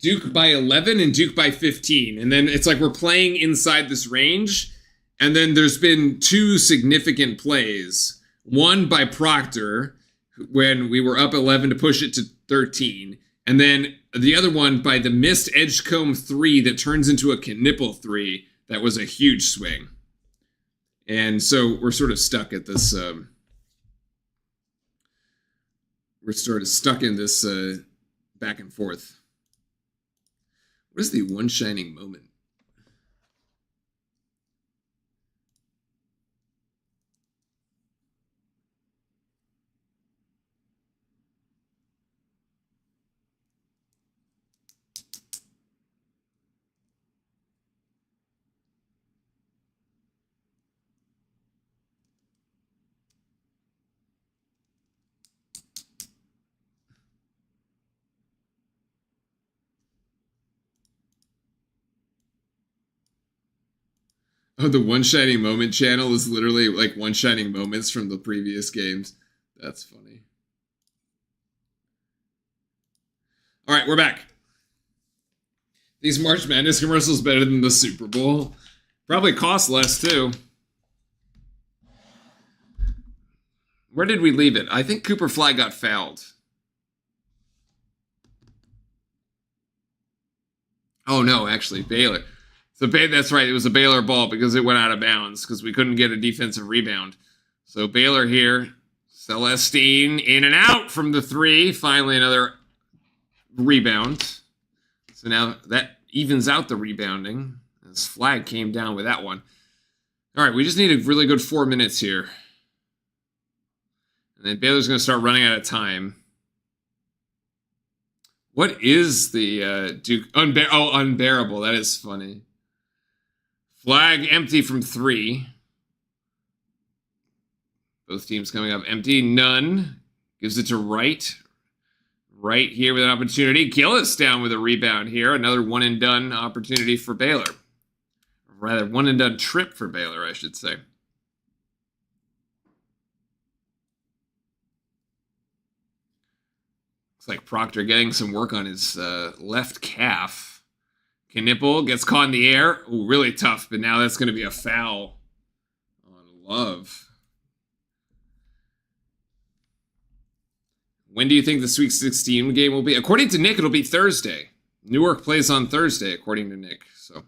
Duke by 11 and Duke by 15. And then it's like we're playing inside this range. And then there's been two significant plays. One by Proctor when we were up 11 to push it to 13. And then the other one by the missed Edgecombe 3 that turns into a Knipple 3. That was a huge swing. And so we're sort of stuck at this... we're sort of stuck in this back and forth. What is the one shining moment? Oh, the One Shining Moment channel is literally like One Shining Moments from the previous games. That's funny. All right, we're back. These March Madness commercials better than the Super Bowl. Probably cost less, too. Where did we leave it? I think Cooper Fly got fouled. Oh, no, actually, Baylor. So that's right. It was a Baylor ball because it went out of bounds because we couldn't get a defensive rebound. So Baylor here. Celestine in and out from the 3. Finally another rebound. So now that evens out the rebounding. This flag came down with that one. All right, we just need a really good 4 minutes here. And then Baylor's going to start running out of time. What is the Duke? Unbearable. That is funny. Flag empty from 3. Both teams coming up empty. Nunn gives it to Wright. Wright here with an opportunity. Gillis down with a rebound here. Another one-and-done opportunity for Baylor. Rather, one-and-done trip for Baylor, I should say. Looks like Proctor getting some work on his left calf. Knipple gets caught in the air. Ooh, really tough, but now that's going to be a foul on Love. When do you think the Sweet 16 game will be? According to Nick, it'll be Thursday. Newark plays on Thursday, according to Nick. So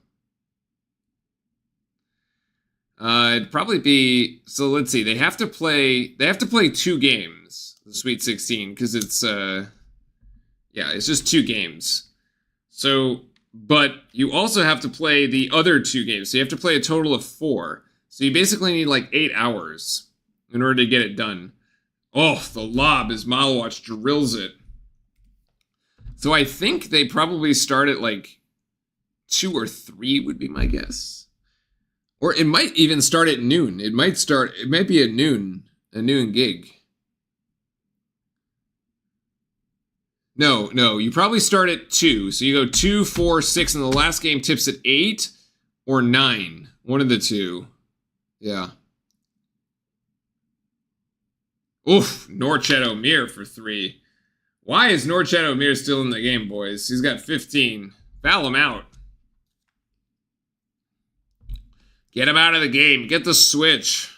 it'd probably be. So let's see. They have to play 2 games. The Sweet 16 because it's it's just 2 games. So. But you also have to play the other 2 games. So you have to play a total of 4. So you basically need like 8 hours in order to get it done. Oh, the lob as Malwatch drills it. So I think they probably start at like 2 or 3 would be my guess. Or it might even start at noon. It might be at noon, a noon gig. No, you probably start at 2. So you go 2, 4, 6, and the last game tips at 8 or 9. One of the 2. Yeah. Oof, Norchet O'Meara for 3. Why is Norchet O'Meara still in the game, boys? He's got 15. Foul him out. Get him out of the game. Get the switch.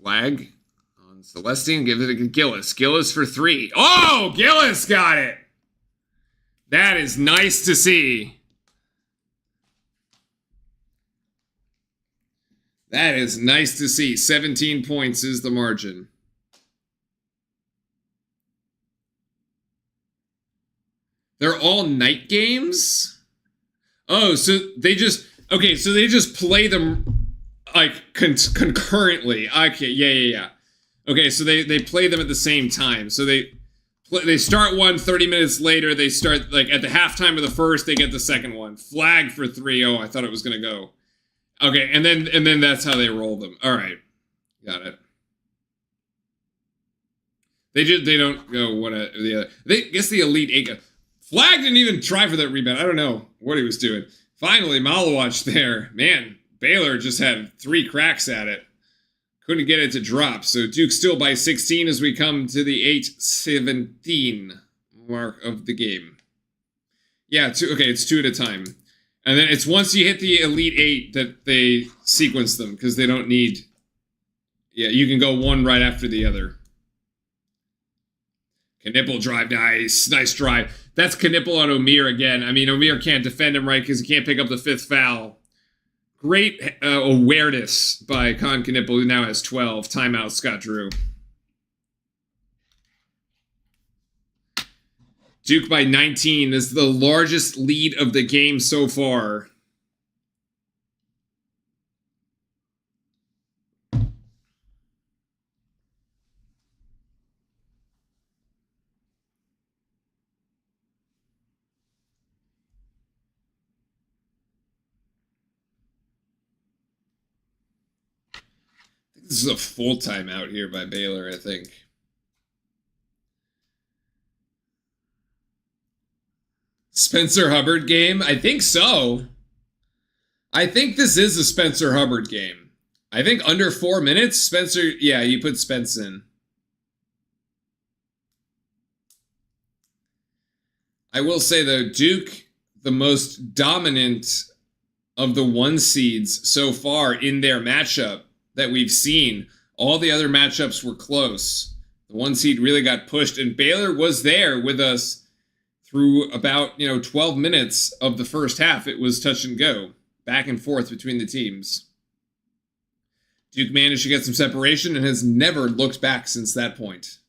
Flag on Celestine. Give it to Gillis. Gillis for 3. Oh, Gillis got it. That is nice to see. That is nice to see. 17 points is the margin. They're all night games? Oh, so they just play them like concurrently. Okay, yeah. Okay, so they play them at the same time. So they start one 30 minutes later. They start like at the halftime of the first. They get the second one. Flag for 3. Oh, I thought it was gonna go. Okay, and then that's how they roll them. All right, got it. They don't go one or the other. They guess the Elite Eight. Flag didn't even try for that rebound. I don't know what he was doing. Finally, Malawach there. Man, Baylor just had 3 cracks at it. Couldn't get it to drop. So Duke still by 16 as we come to the 8:17 mark of the game. Yeah, it's 2 at a time. And then it's once you hit the Elite 8 that they sequence them because they don't need... Yeah, you can go one right after the other. Knipple drive, nice drive. That's Knipple on Omier again. I mean, Omier can't defend him right because he can't pick up the 5th foul. Great awareness by Con Knipple, who now has 12. Timeout, Scott Drew. Duke by 19 is the largest lead of the game so far. This is a full timeout here by Baylor, I think. Spencer Hubbard game? I think so. I think this is a Spencer Hubbard game. I think under 4 minutes, Spencer... Yeah, you put Spence in. I will say, though, Duke, the most dominant of the 1 seeds so far in their matchup that we've seen. All the other matchups were close. The 1 seed really got pushed, and Baylor was there with us through about 12 minutes of the first half. It was touch and go, back and forth between the teams. Duke managed to get some separation and has never looked back since that point.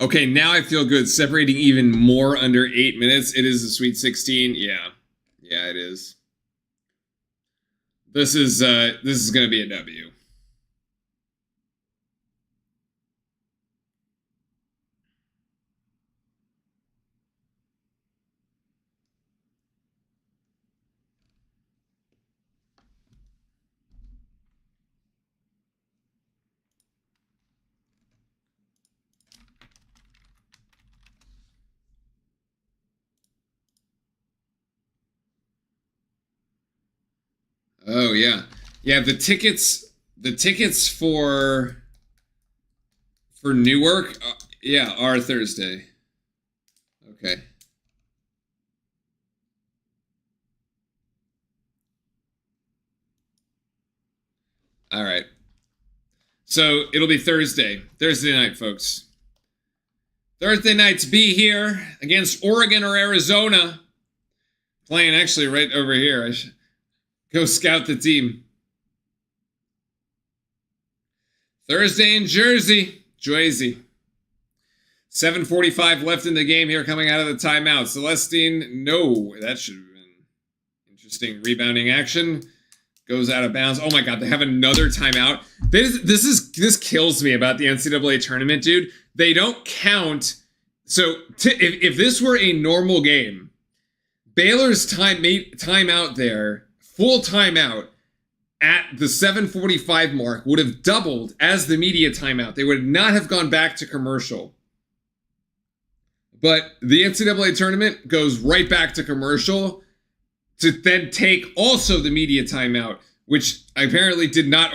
Okay, now I feel good. Separating even more under 8 minutes. It is a Sweet 16. Yeah, it is. This is going to be a W. Oh yeah, the tickets for Newark, are Thursday. Okay. All right. So it'll be Thursday night, folks. Thursday nights be here against Oregon or Arizona. Playing actually right over here. I should go scout the team. Thursday in Jersey. 7:45 left in the game here coming out of the timeout. Celestine, no. That should have been interesting rebounding action. Goes out of bounds. Oh my God, they have another timeout. This kills me about the NCAA tournament, dude. They don't count. So if this were a normal game, Baylor's timeout there, full timeout at the 7:45 mark would have doubled as the media timeout. They would not have gone back to commercial. But the NCAA tournament goes right back to commercial to then take also the media timeout, which apparently did not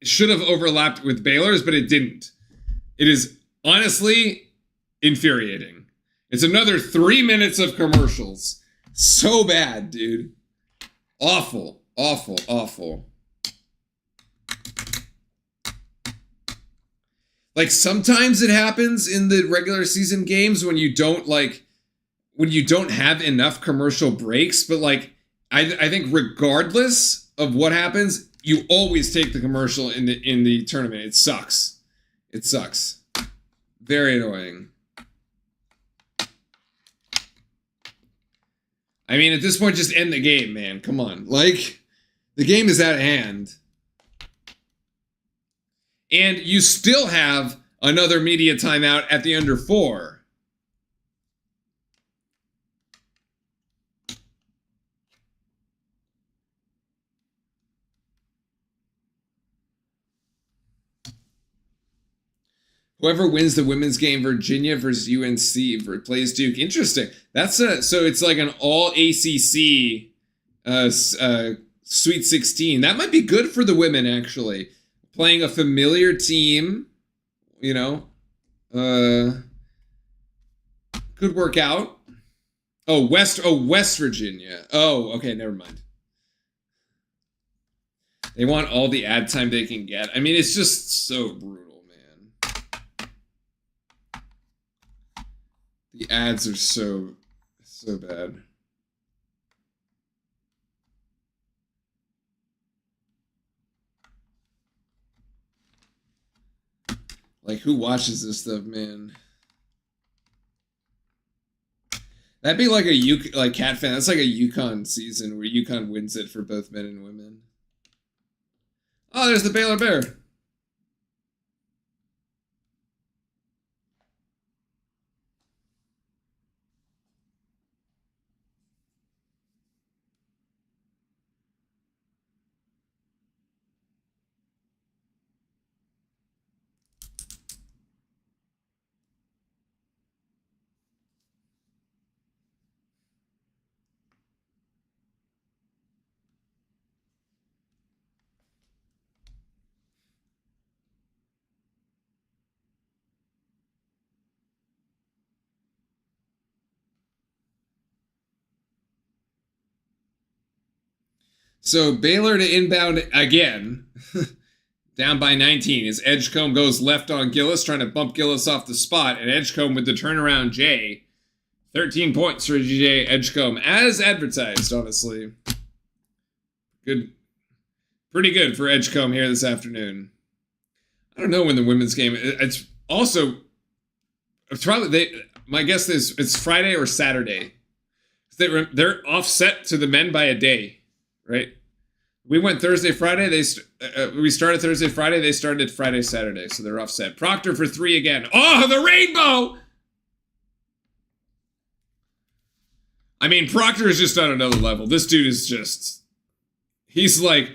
should have overlapped with Baylor's, but it didn't. It is honestly infuriating. It's another 3 minutes of commercials. So bad, dude. Awful, awful, awful. Like, sometimes it happens in the regular season games when you don't have enough commercial breaks, but like, I think regardless of what happens, you always take the commercial in the tournament. It sucks. It sucks. Very annoying. I mean, at this point, just end the game, man. Come on. Like, the game is at hand. And you still have another media timeout at the under 4. Whoever wins the women's game, Virginia versus UNC, plays Duke. Interesting. So it's like an all ACC Sweet 16. That might be good for the women, actually. Playing a familiar team, could work out. West Virginia. Oh, okay, never mind. They want all the ad time they can get. I mean, it's just so brutal. The ads are so bad. Like, who watches this stuff, man? That'd be like a Cat fan. That's like a UConn season where UConn wins it for both men and women. Oh, there's the Baylor Bear. So Baylor to inbound again, down by 19 as Edgecombe goes left on Gillis, trying to bump Gillis off the spot, and Edgecombe with the turnaround J. 13 points for J. Edgecombe, as advertised, honestly. Good. Pretty good for Edgecombe here this afternoon. I don't know when the women's game, it's also, it's probably, my guess is it's Friday or Saturday. They're offset to the men by a day. Right? We went Thursday, Friday. We started Thursday, Friday. They started Friday, Saturday. So they're offset. Proctor for 3 again. Oh, the rainbow! I mean, Proctor is just on another level. This dude is just... He's like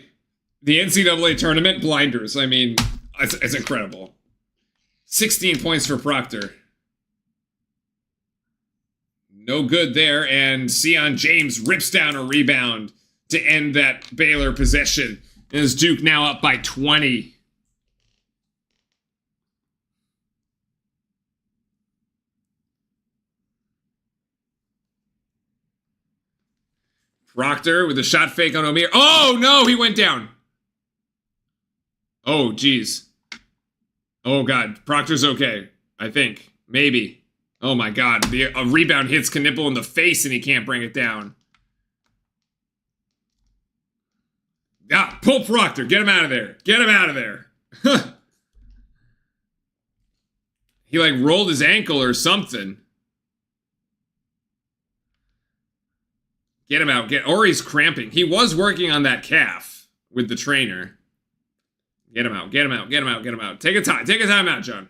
the NCAA Tournament blinders. I mean, it's incredible. 16 points for Proctor. No good there. And Sion James rips down a rebound to end that Baylor possession. As Duke now up by 20. Proctor with a shot fake on O'Meara. Oh, no, he went down. Oh, geez. Oh, God. Proctor's okay, I think. Maybe. Oh, my God. A rebound hits Knipple in the face, and he can't bring it down. Ah, pull Proctor. Get him out of there. Get him out of there. He, like, rolled his ankle or something. Get him out. Or he's cramping. He was working on that calf with the trainer. Get him out. Get him out. Get him out. Get him out. Take a time out, John.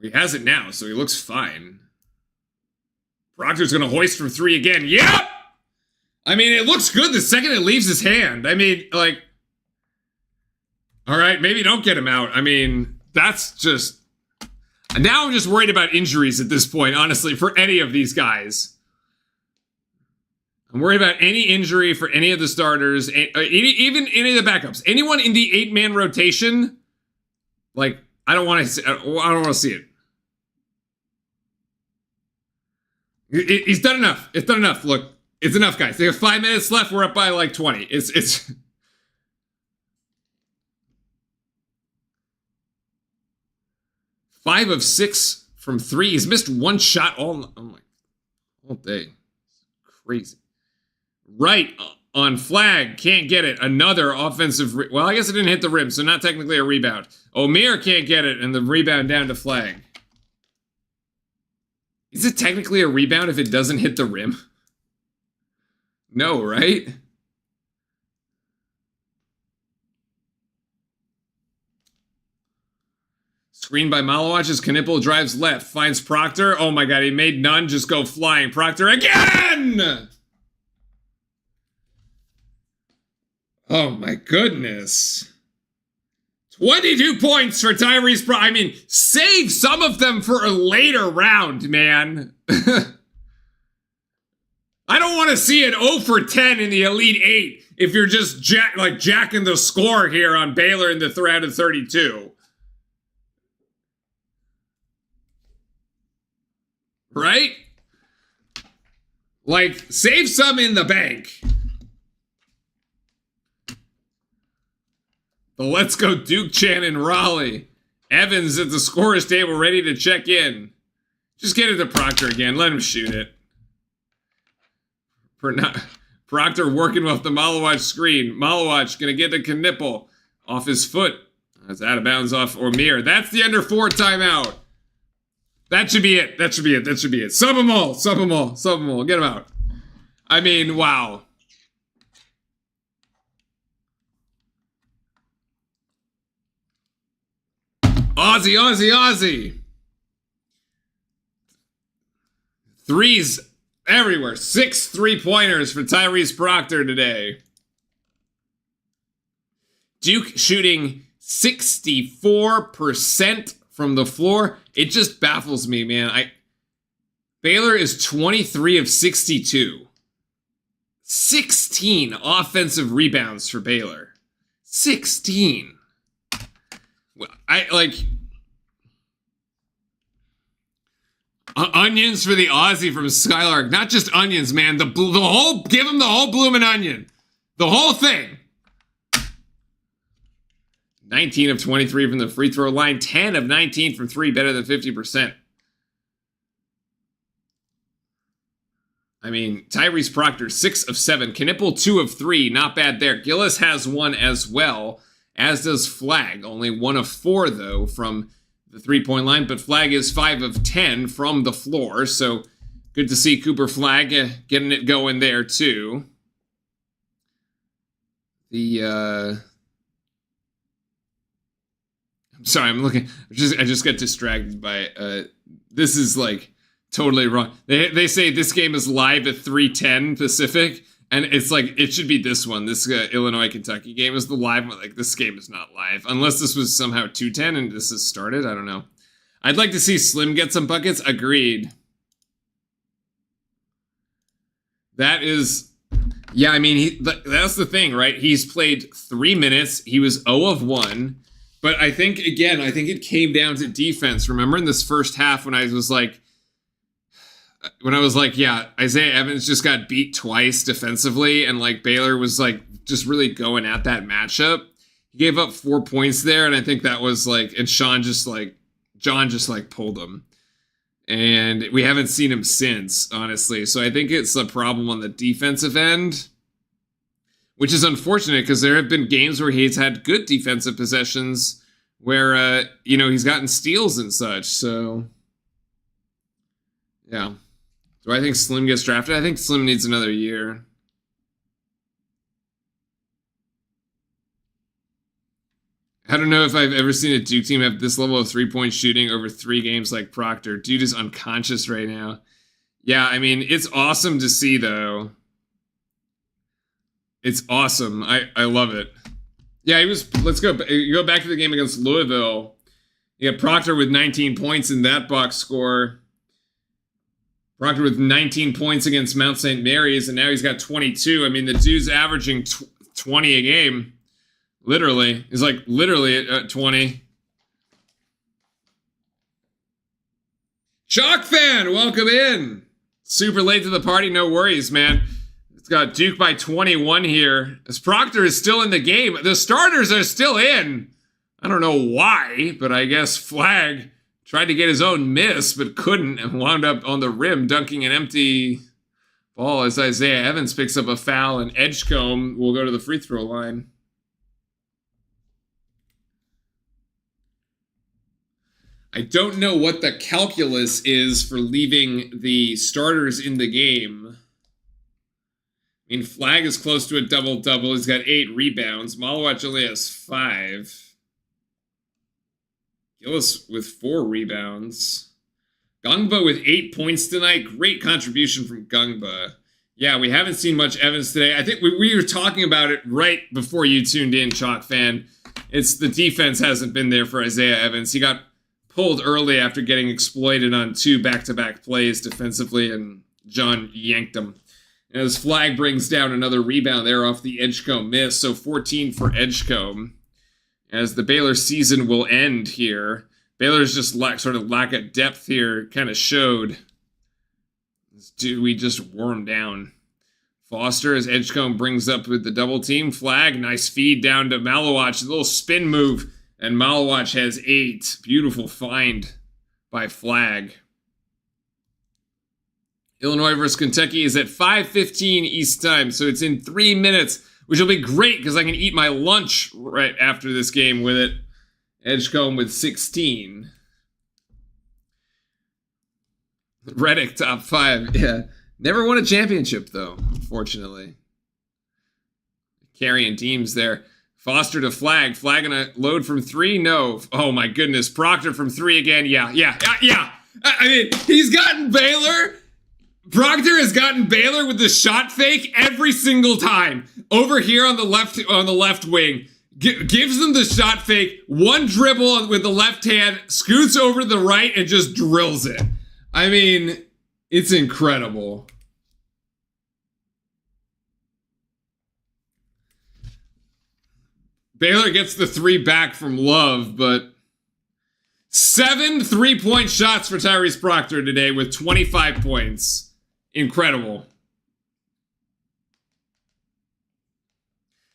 He has it now, so he looks fine. Proctor's going to hoist from 3 again. Yep! I mean, it looks good the second it leaves his hand. I mean, like... All right, maybe don't get him out. I mean, that's just... And now I'm just worried about injuries at this point, honestly, for any of these guys. I'm worried about any injury for any of the starters, even any of the backups. Anyone in the 8-man rotation, like, I don't want to see it. He's done enough. It's done enough. Look, it's enough, guys. They have 5 minutes left. We're up by like 20. It's 5 of 6 from 3. He's missed 1 shot all day. Crazy. Right on flag. Can't get it. Another offensive. Well, I guess it didn't hit the rim, so not technically a rebound. Omer can't get it, and the rebound down to flag. Is it technically a rebound if it doesn't hit the rim? No, right? Screen by Malowich as Knipple drives left. Finds Proctor. Oh my god, he made none just go flying. Proctor again! Oh my goodness. 22 points for Tyrese I mean, save some of them for a later round, man. I don't want to see an 0 for 10 in the Elite 8 if you're just jacking the score here on Baylor in the round of 32. Right? Like, save some in the bank. The Let's Go Duke chant in Raleigh. Evans at the scorer's table ready to check in. Just get it to Proctor again. Let him shoot it. Proctor working off the Malowich screen. Malowich gonna get to Knipple. Off his foot. That's out of bounds off Omer. That's the under 4 timeout. That should be it. That should be it. That should be it. Sub them all. Sub them all. Sub them all. Get them out. I mean, wow. Aussie, Aussie, Aussie. Threes everywhere. 6 3-pointers for Tyrese Proctor today. Duke shooting 64% from the floor. It just baffles me, man. Baylor is 23 of 62. 16 offensive rebounds for Baylor. 16. Onions for the Aussie from Skylark. Not just onions, man. The whole, give him the whole bloomin' onion. The whole thing. 19 of 23 from the free throw line. 10 of 19 from 3, better than 50%. I mean, Tyrese Proctor, 6 of 7. Knipple, 2 of 3. Not bad there. Gillis has 1 as well, as does Flagg. Only 1 of 4, though, from the 3-point line. But Flagg is 5 of 10 from the floor. So good to see Cooper Flagg getting it going there, too. I'm sorry, I'm looking. I just got distracted by this is like totally wrong. They say this game is live at 3:10 Pacific, and it's like it should be this one. This Illinois-Kentucky game is the live one. Like, this game is not live unless this was somehow 2:10 and this has started. I don't know. I'd like to see Slim get some buckets. Agreed. That is, yeah. I mean, that's the thing, right? He's played 3 minutes. He was 0 of 1. But I think it came down to defense. Remember in this first half when I was like, yeah, Isaiah Evans just got beat twice defensively, and like Baylor was like just really going at that matchup. He gave up 4 points there, and I think that was like, and John just pulled him. And we haven't seen him since, honestly. So I think it's a problem on the defensive end, which is unfortunate because there have been games where he's had good defensive possessions where, he's gotten steals and such. So, yeah. Do I think Slim gets drafted? I think Slim needs another year. I don't know if I've ever seen a Duke team have this level of 3-point shooting over 3 games like Proctor. Dude is unconscious right now. Yeah, I mean, it's awesome to see, though. It's awesome. I love it. Yeah, let's go. You go back to the game against Louisville. You got Proctor with 19 points in that box score. Proctor with 19 points against Mount St. Mary's, and now he's got 22. I mean, the dude's averaging 20 a game. Literally. He's like literally at 20. Chalk fan, welcome in. Super late to the party, no worries, man. It's got Duke by 21 here. As Proctor is still in the game. The starters are still in. I don't know why, but I guess Flag tried to get his own miss, but couldn't, and wound up on the rim dunking an empty ball as Isaiah Evans picks up a foul, and Edgecombe will go to the free throw line. I don't know what the calculus is for leaving the starters in the game. I mean, Flag is close to a double-double. He's got 8 rebounds. Malawach only has 5. Gillis with 4 rebounds. Gungba with 8 points tonight. Great contribution from Gungba. Yeah, we haven't seen much Evans today. I think we were talking about it right before you tuned in, Chalk fan. It's the defense hasn't been there for Isaiah Evans. He got pulled early after getting exploited on 2 back-to-back plays defensively, and John yanked him. As Flag brings down another rebound there off the Edgecombe miss, so 14 for Edgecombe. As the Baylor season will end here. Baylor's just sort of lack of depth here kind of showed. Dude, we just wore him down. Foster as Edgecombe brings up with the double team. Flag, nice feed down to Malawach. A little spin move, and Malawach has 8. Beautiful find by Flag. Illinois versus Kentucky is at 5:15 East time, so it's in 3 minutes, which will be great because I can eat my lunch right after this game with it. Edgecombe with 16. Reddick top 5. Yeah. Never won a championship, though, unfortunately. Carrying teams there. Foster to Flag. Flag gonna load from 3? No. Oh, my goodness. Proctor from 3 again. Yeah. I mean, he's gotten Baylor. Proctor has gotten Baylor with the shot fake every single time. Over here on the left wing. Gives them the shot fake. One dribble with the left hand. Scoots over to the right and just drills it. I mean, it's incredible. Baylor gets the 3 back from Love, but 7 3-point shots for Tyrese Proctor today with 25 points. Incredible.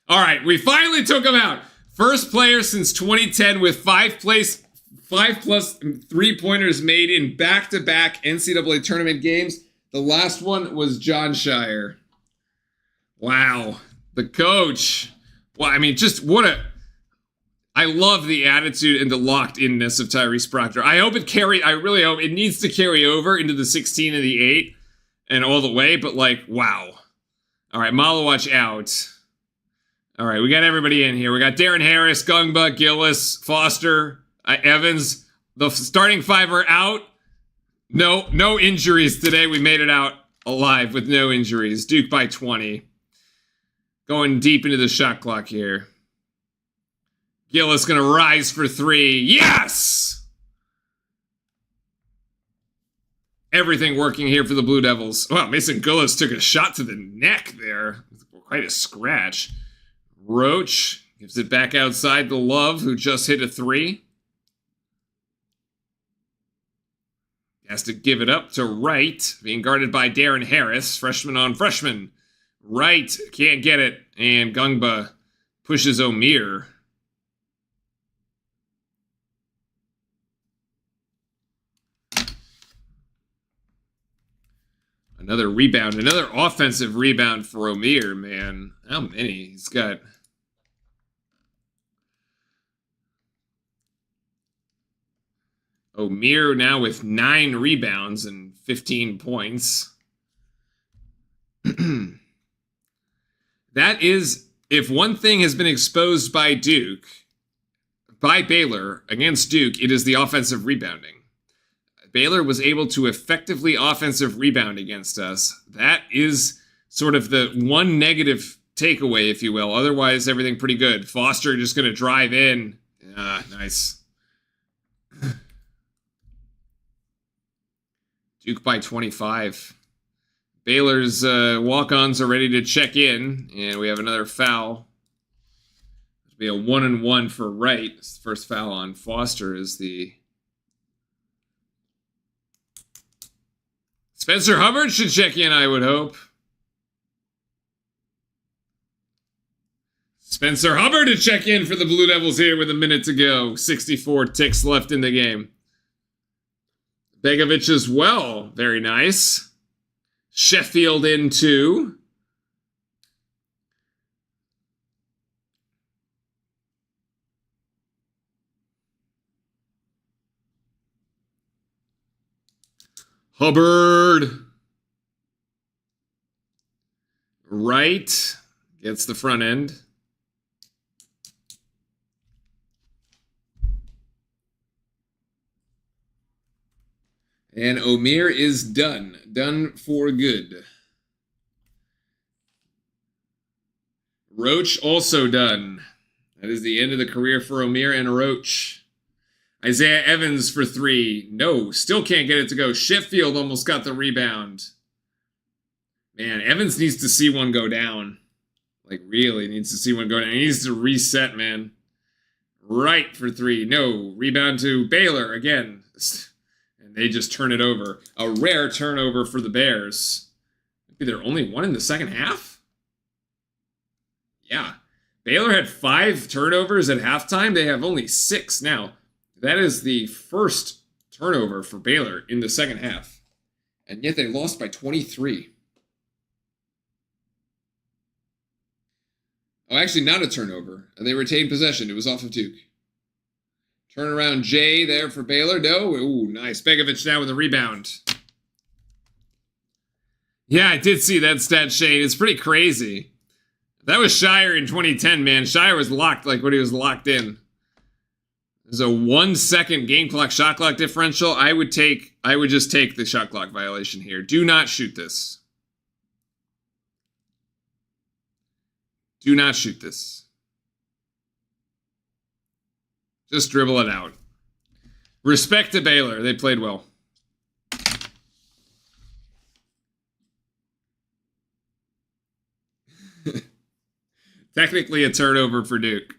All right, we finally took him out. First player since 2010 with 5 plus 3-pointers made in back-to-back NCAA tournament games. The last one was John Shire. Wow. The coach. Well, I mean, just what a... I love the attitude and the locked-inness of Tyrese Proctor. I really hope it needs to carry over into the 16 and the 8 and all the way, but like, wow. All right, Malawach out. All right, we got everybody in here. We got Darren Harris, Gungba, Gillis, Foster, Evans. The starting 5 are out. No injuries today. We made it out alive with no injuries. Duke by 20. Going deep into the shot clock here. Gillis gonna rise for 3. Yes! Everything working here for the Blue Devils. Wow, Mason Gillis took a shot to the neck there. Quite a scratch. Roach gives it back outside to Love, who just hit a 3. Has to give it up to Wright, being guarded by Darren Harris, freshman on freshman. Wright can't get it, and Gungba pushes O'Meara. Another rebound, another offensive rebound for O'Meara, man. How many? He's got... O'Meara now with 9 rebounds and 15 points. That is, if one thing has been exposed by Baylor against Duke, it is the offensive rebounding. Baylor was able to effectively offensive rebound against us. That is sort of the one negative takeaway, if you will. Otherwise, everything pretty good. Foster just going to drive in. Nice. Duke by 25. Baylor's walk-ons are ready to check in, and we have another foul. It'll be a 1-and-1 for Wright. First foul on Foster is the... Spencer Hubbard should check in, I would hope. Spencer Hubbard to check in for the Blue Devils here with a minute to go. 64 ticks left in the game. Begovic as well. Very nice. Sheffield in 2. Hubbard. Wright gets the front end. And Omer is done. Done for good. Roach also done. That is the end of the career for Omer and Roach. Isaiah Evans for 3. No, still can't get it to go. Sheffield almost got the rebound. Man, Evans needs to see one go down. Like, really needs to see one go down. He needs to reset, man. Right for 3. No, rebound to Baylor again. And they just turn it over. A rare turnover for the Bears. Maybe they're only one in the second half? Yeah. Baylor had 5 turnovers at halftime. They have only 6 now. That is the first turnover for Baylor in the second half. And yet they lost by 23. Oh, actually not a turnover. And they retained possession. It was off of Duke. Turnaround J there for Baylor. No. Ooh, nice. Begovic now with a rebound. Yeah, I did see that stat, Shane. It's pretty crazy. That was Shire in 2010, man. Shire was locked like when he was locked in. There's a 1 second game clock, shot clock differential. I would just take the shot clock violation here. Do not shoot this. Do not shoot this. Just dribble it out. Respect to Baylor. They played well. Technically a turnover for Duke.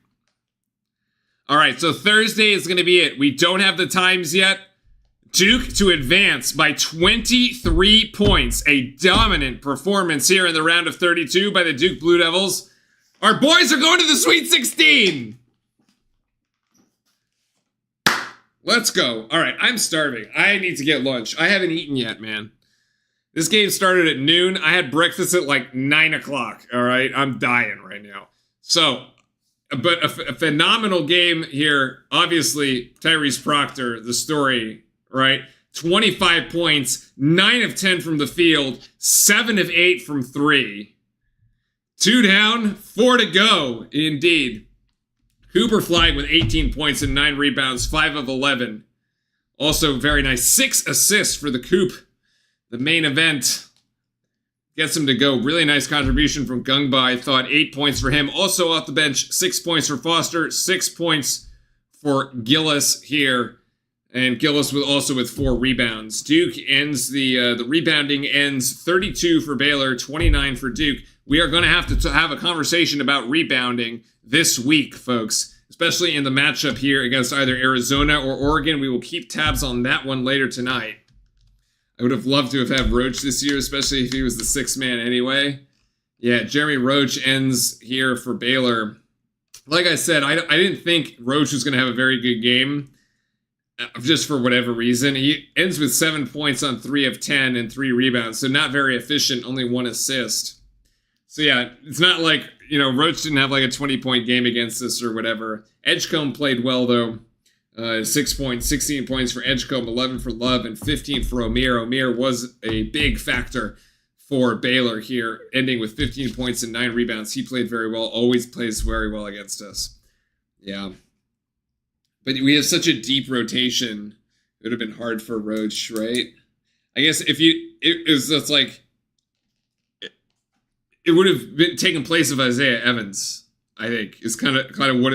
All right, so Thursday is going to be it. We don't have the times yet. Duke to advance by 23 points. A dominant performance here in the round of 32 by the Duke Blue Devils. Our boys are going to the Sweet 16. Let's go. All right, I'm starving. I need to get lunch. I haven't eaten yet, man. This game started at noon. I had breakfast at like 9 o'clock. All right, I'm dying right now. So, but a phenomenal game here. Obviously, Tyrese Proctor, the story, right? 25 points, 9 of 10 from the field, 7 of 8 from 3. 2 down, 4 to go, indeed. Cooper Flag with 18 points and 9 rebounds, 5 of 11. Also very nice. 6 assists for the Coop. The main event gets him to go. Really nice contribution from Gungba. I thought 8 points for him. Also off the bench, 6 points for Foster, 6 points for Gillis here. And Gillis also with 4 rebounds. Duke ends the rebounding ends 32 for Baylor, 29 for Duke. We are going to have a conversation about rebounding this week, folks, especially in the matchup here against either Arizona or Oregon. We will keep tabs on that one later tonight. I would have loved to have had Roach this year, especially if he was the 6th man anyway. Yeah, Jeremy Roach ends here for Baylor. Like I said, I didn't think Roach was going to have a very good game, just for whatever reason. He ends with 7 points on 3 of 10 and 3 rebounds, so not very efficient, only 1 assist. So yeah, it's not like, Roach didn't have like a 20-point game against us or whatever. Edgecombe played well, though. 6 points, 16 points for Edgecombe, 11 for Love, and 15 for Omer. Omer was a big factor for Baylor here, ending with 15 points and 9 rebounds. He played very well, always plays very well against us. Yeah. But we have such a deep rotation, it would have been hard for Roach, right? I guess if it would have been taken place of Isaiah Evans, I think, is kind of what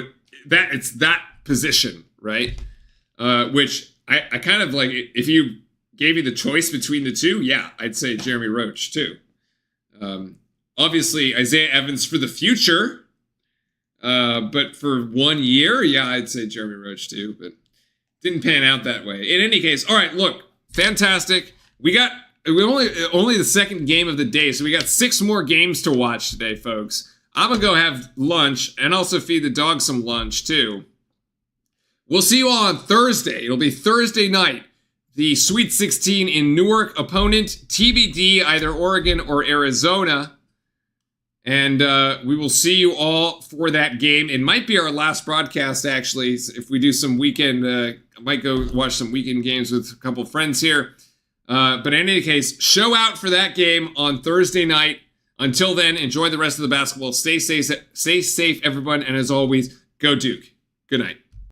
it's that position, right? Which I kind of like, if you gave you the choice between the two, yeah, I'd say Jeremy Roach too. Obviously, Isaiah Evans for the future. But for 1 year, yeah, I'd say Jeremy Roach too, but didn't pan out that way. In any case, all right, look, fantastic. We only the second game of the day, so we got 6 more games to watch today, folks. I'm gonna go have lunch and also feed the dog some lunch too. We'll see you all on Thursday. It'll be Thursday night. The Sweet 16 in Newark, opponent TBD, either Oregon or Arizona. And we will see you all for that game. It might be our last broadcast, actually, if we do some weekend. I might go watch some weekend games with a couple friends here. But in any case, show out for that game on Thursday night. Until then, enjoy the rest of the basketball. Stay safe, everyone. And as always, go Duke. Good night.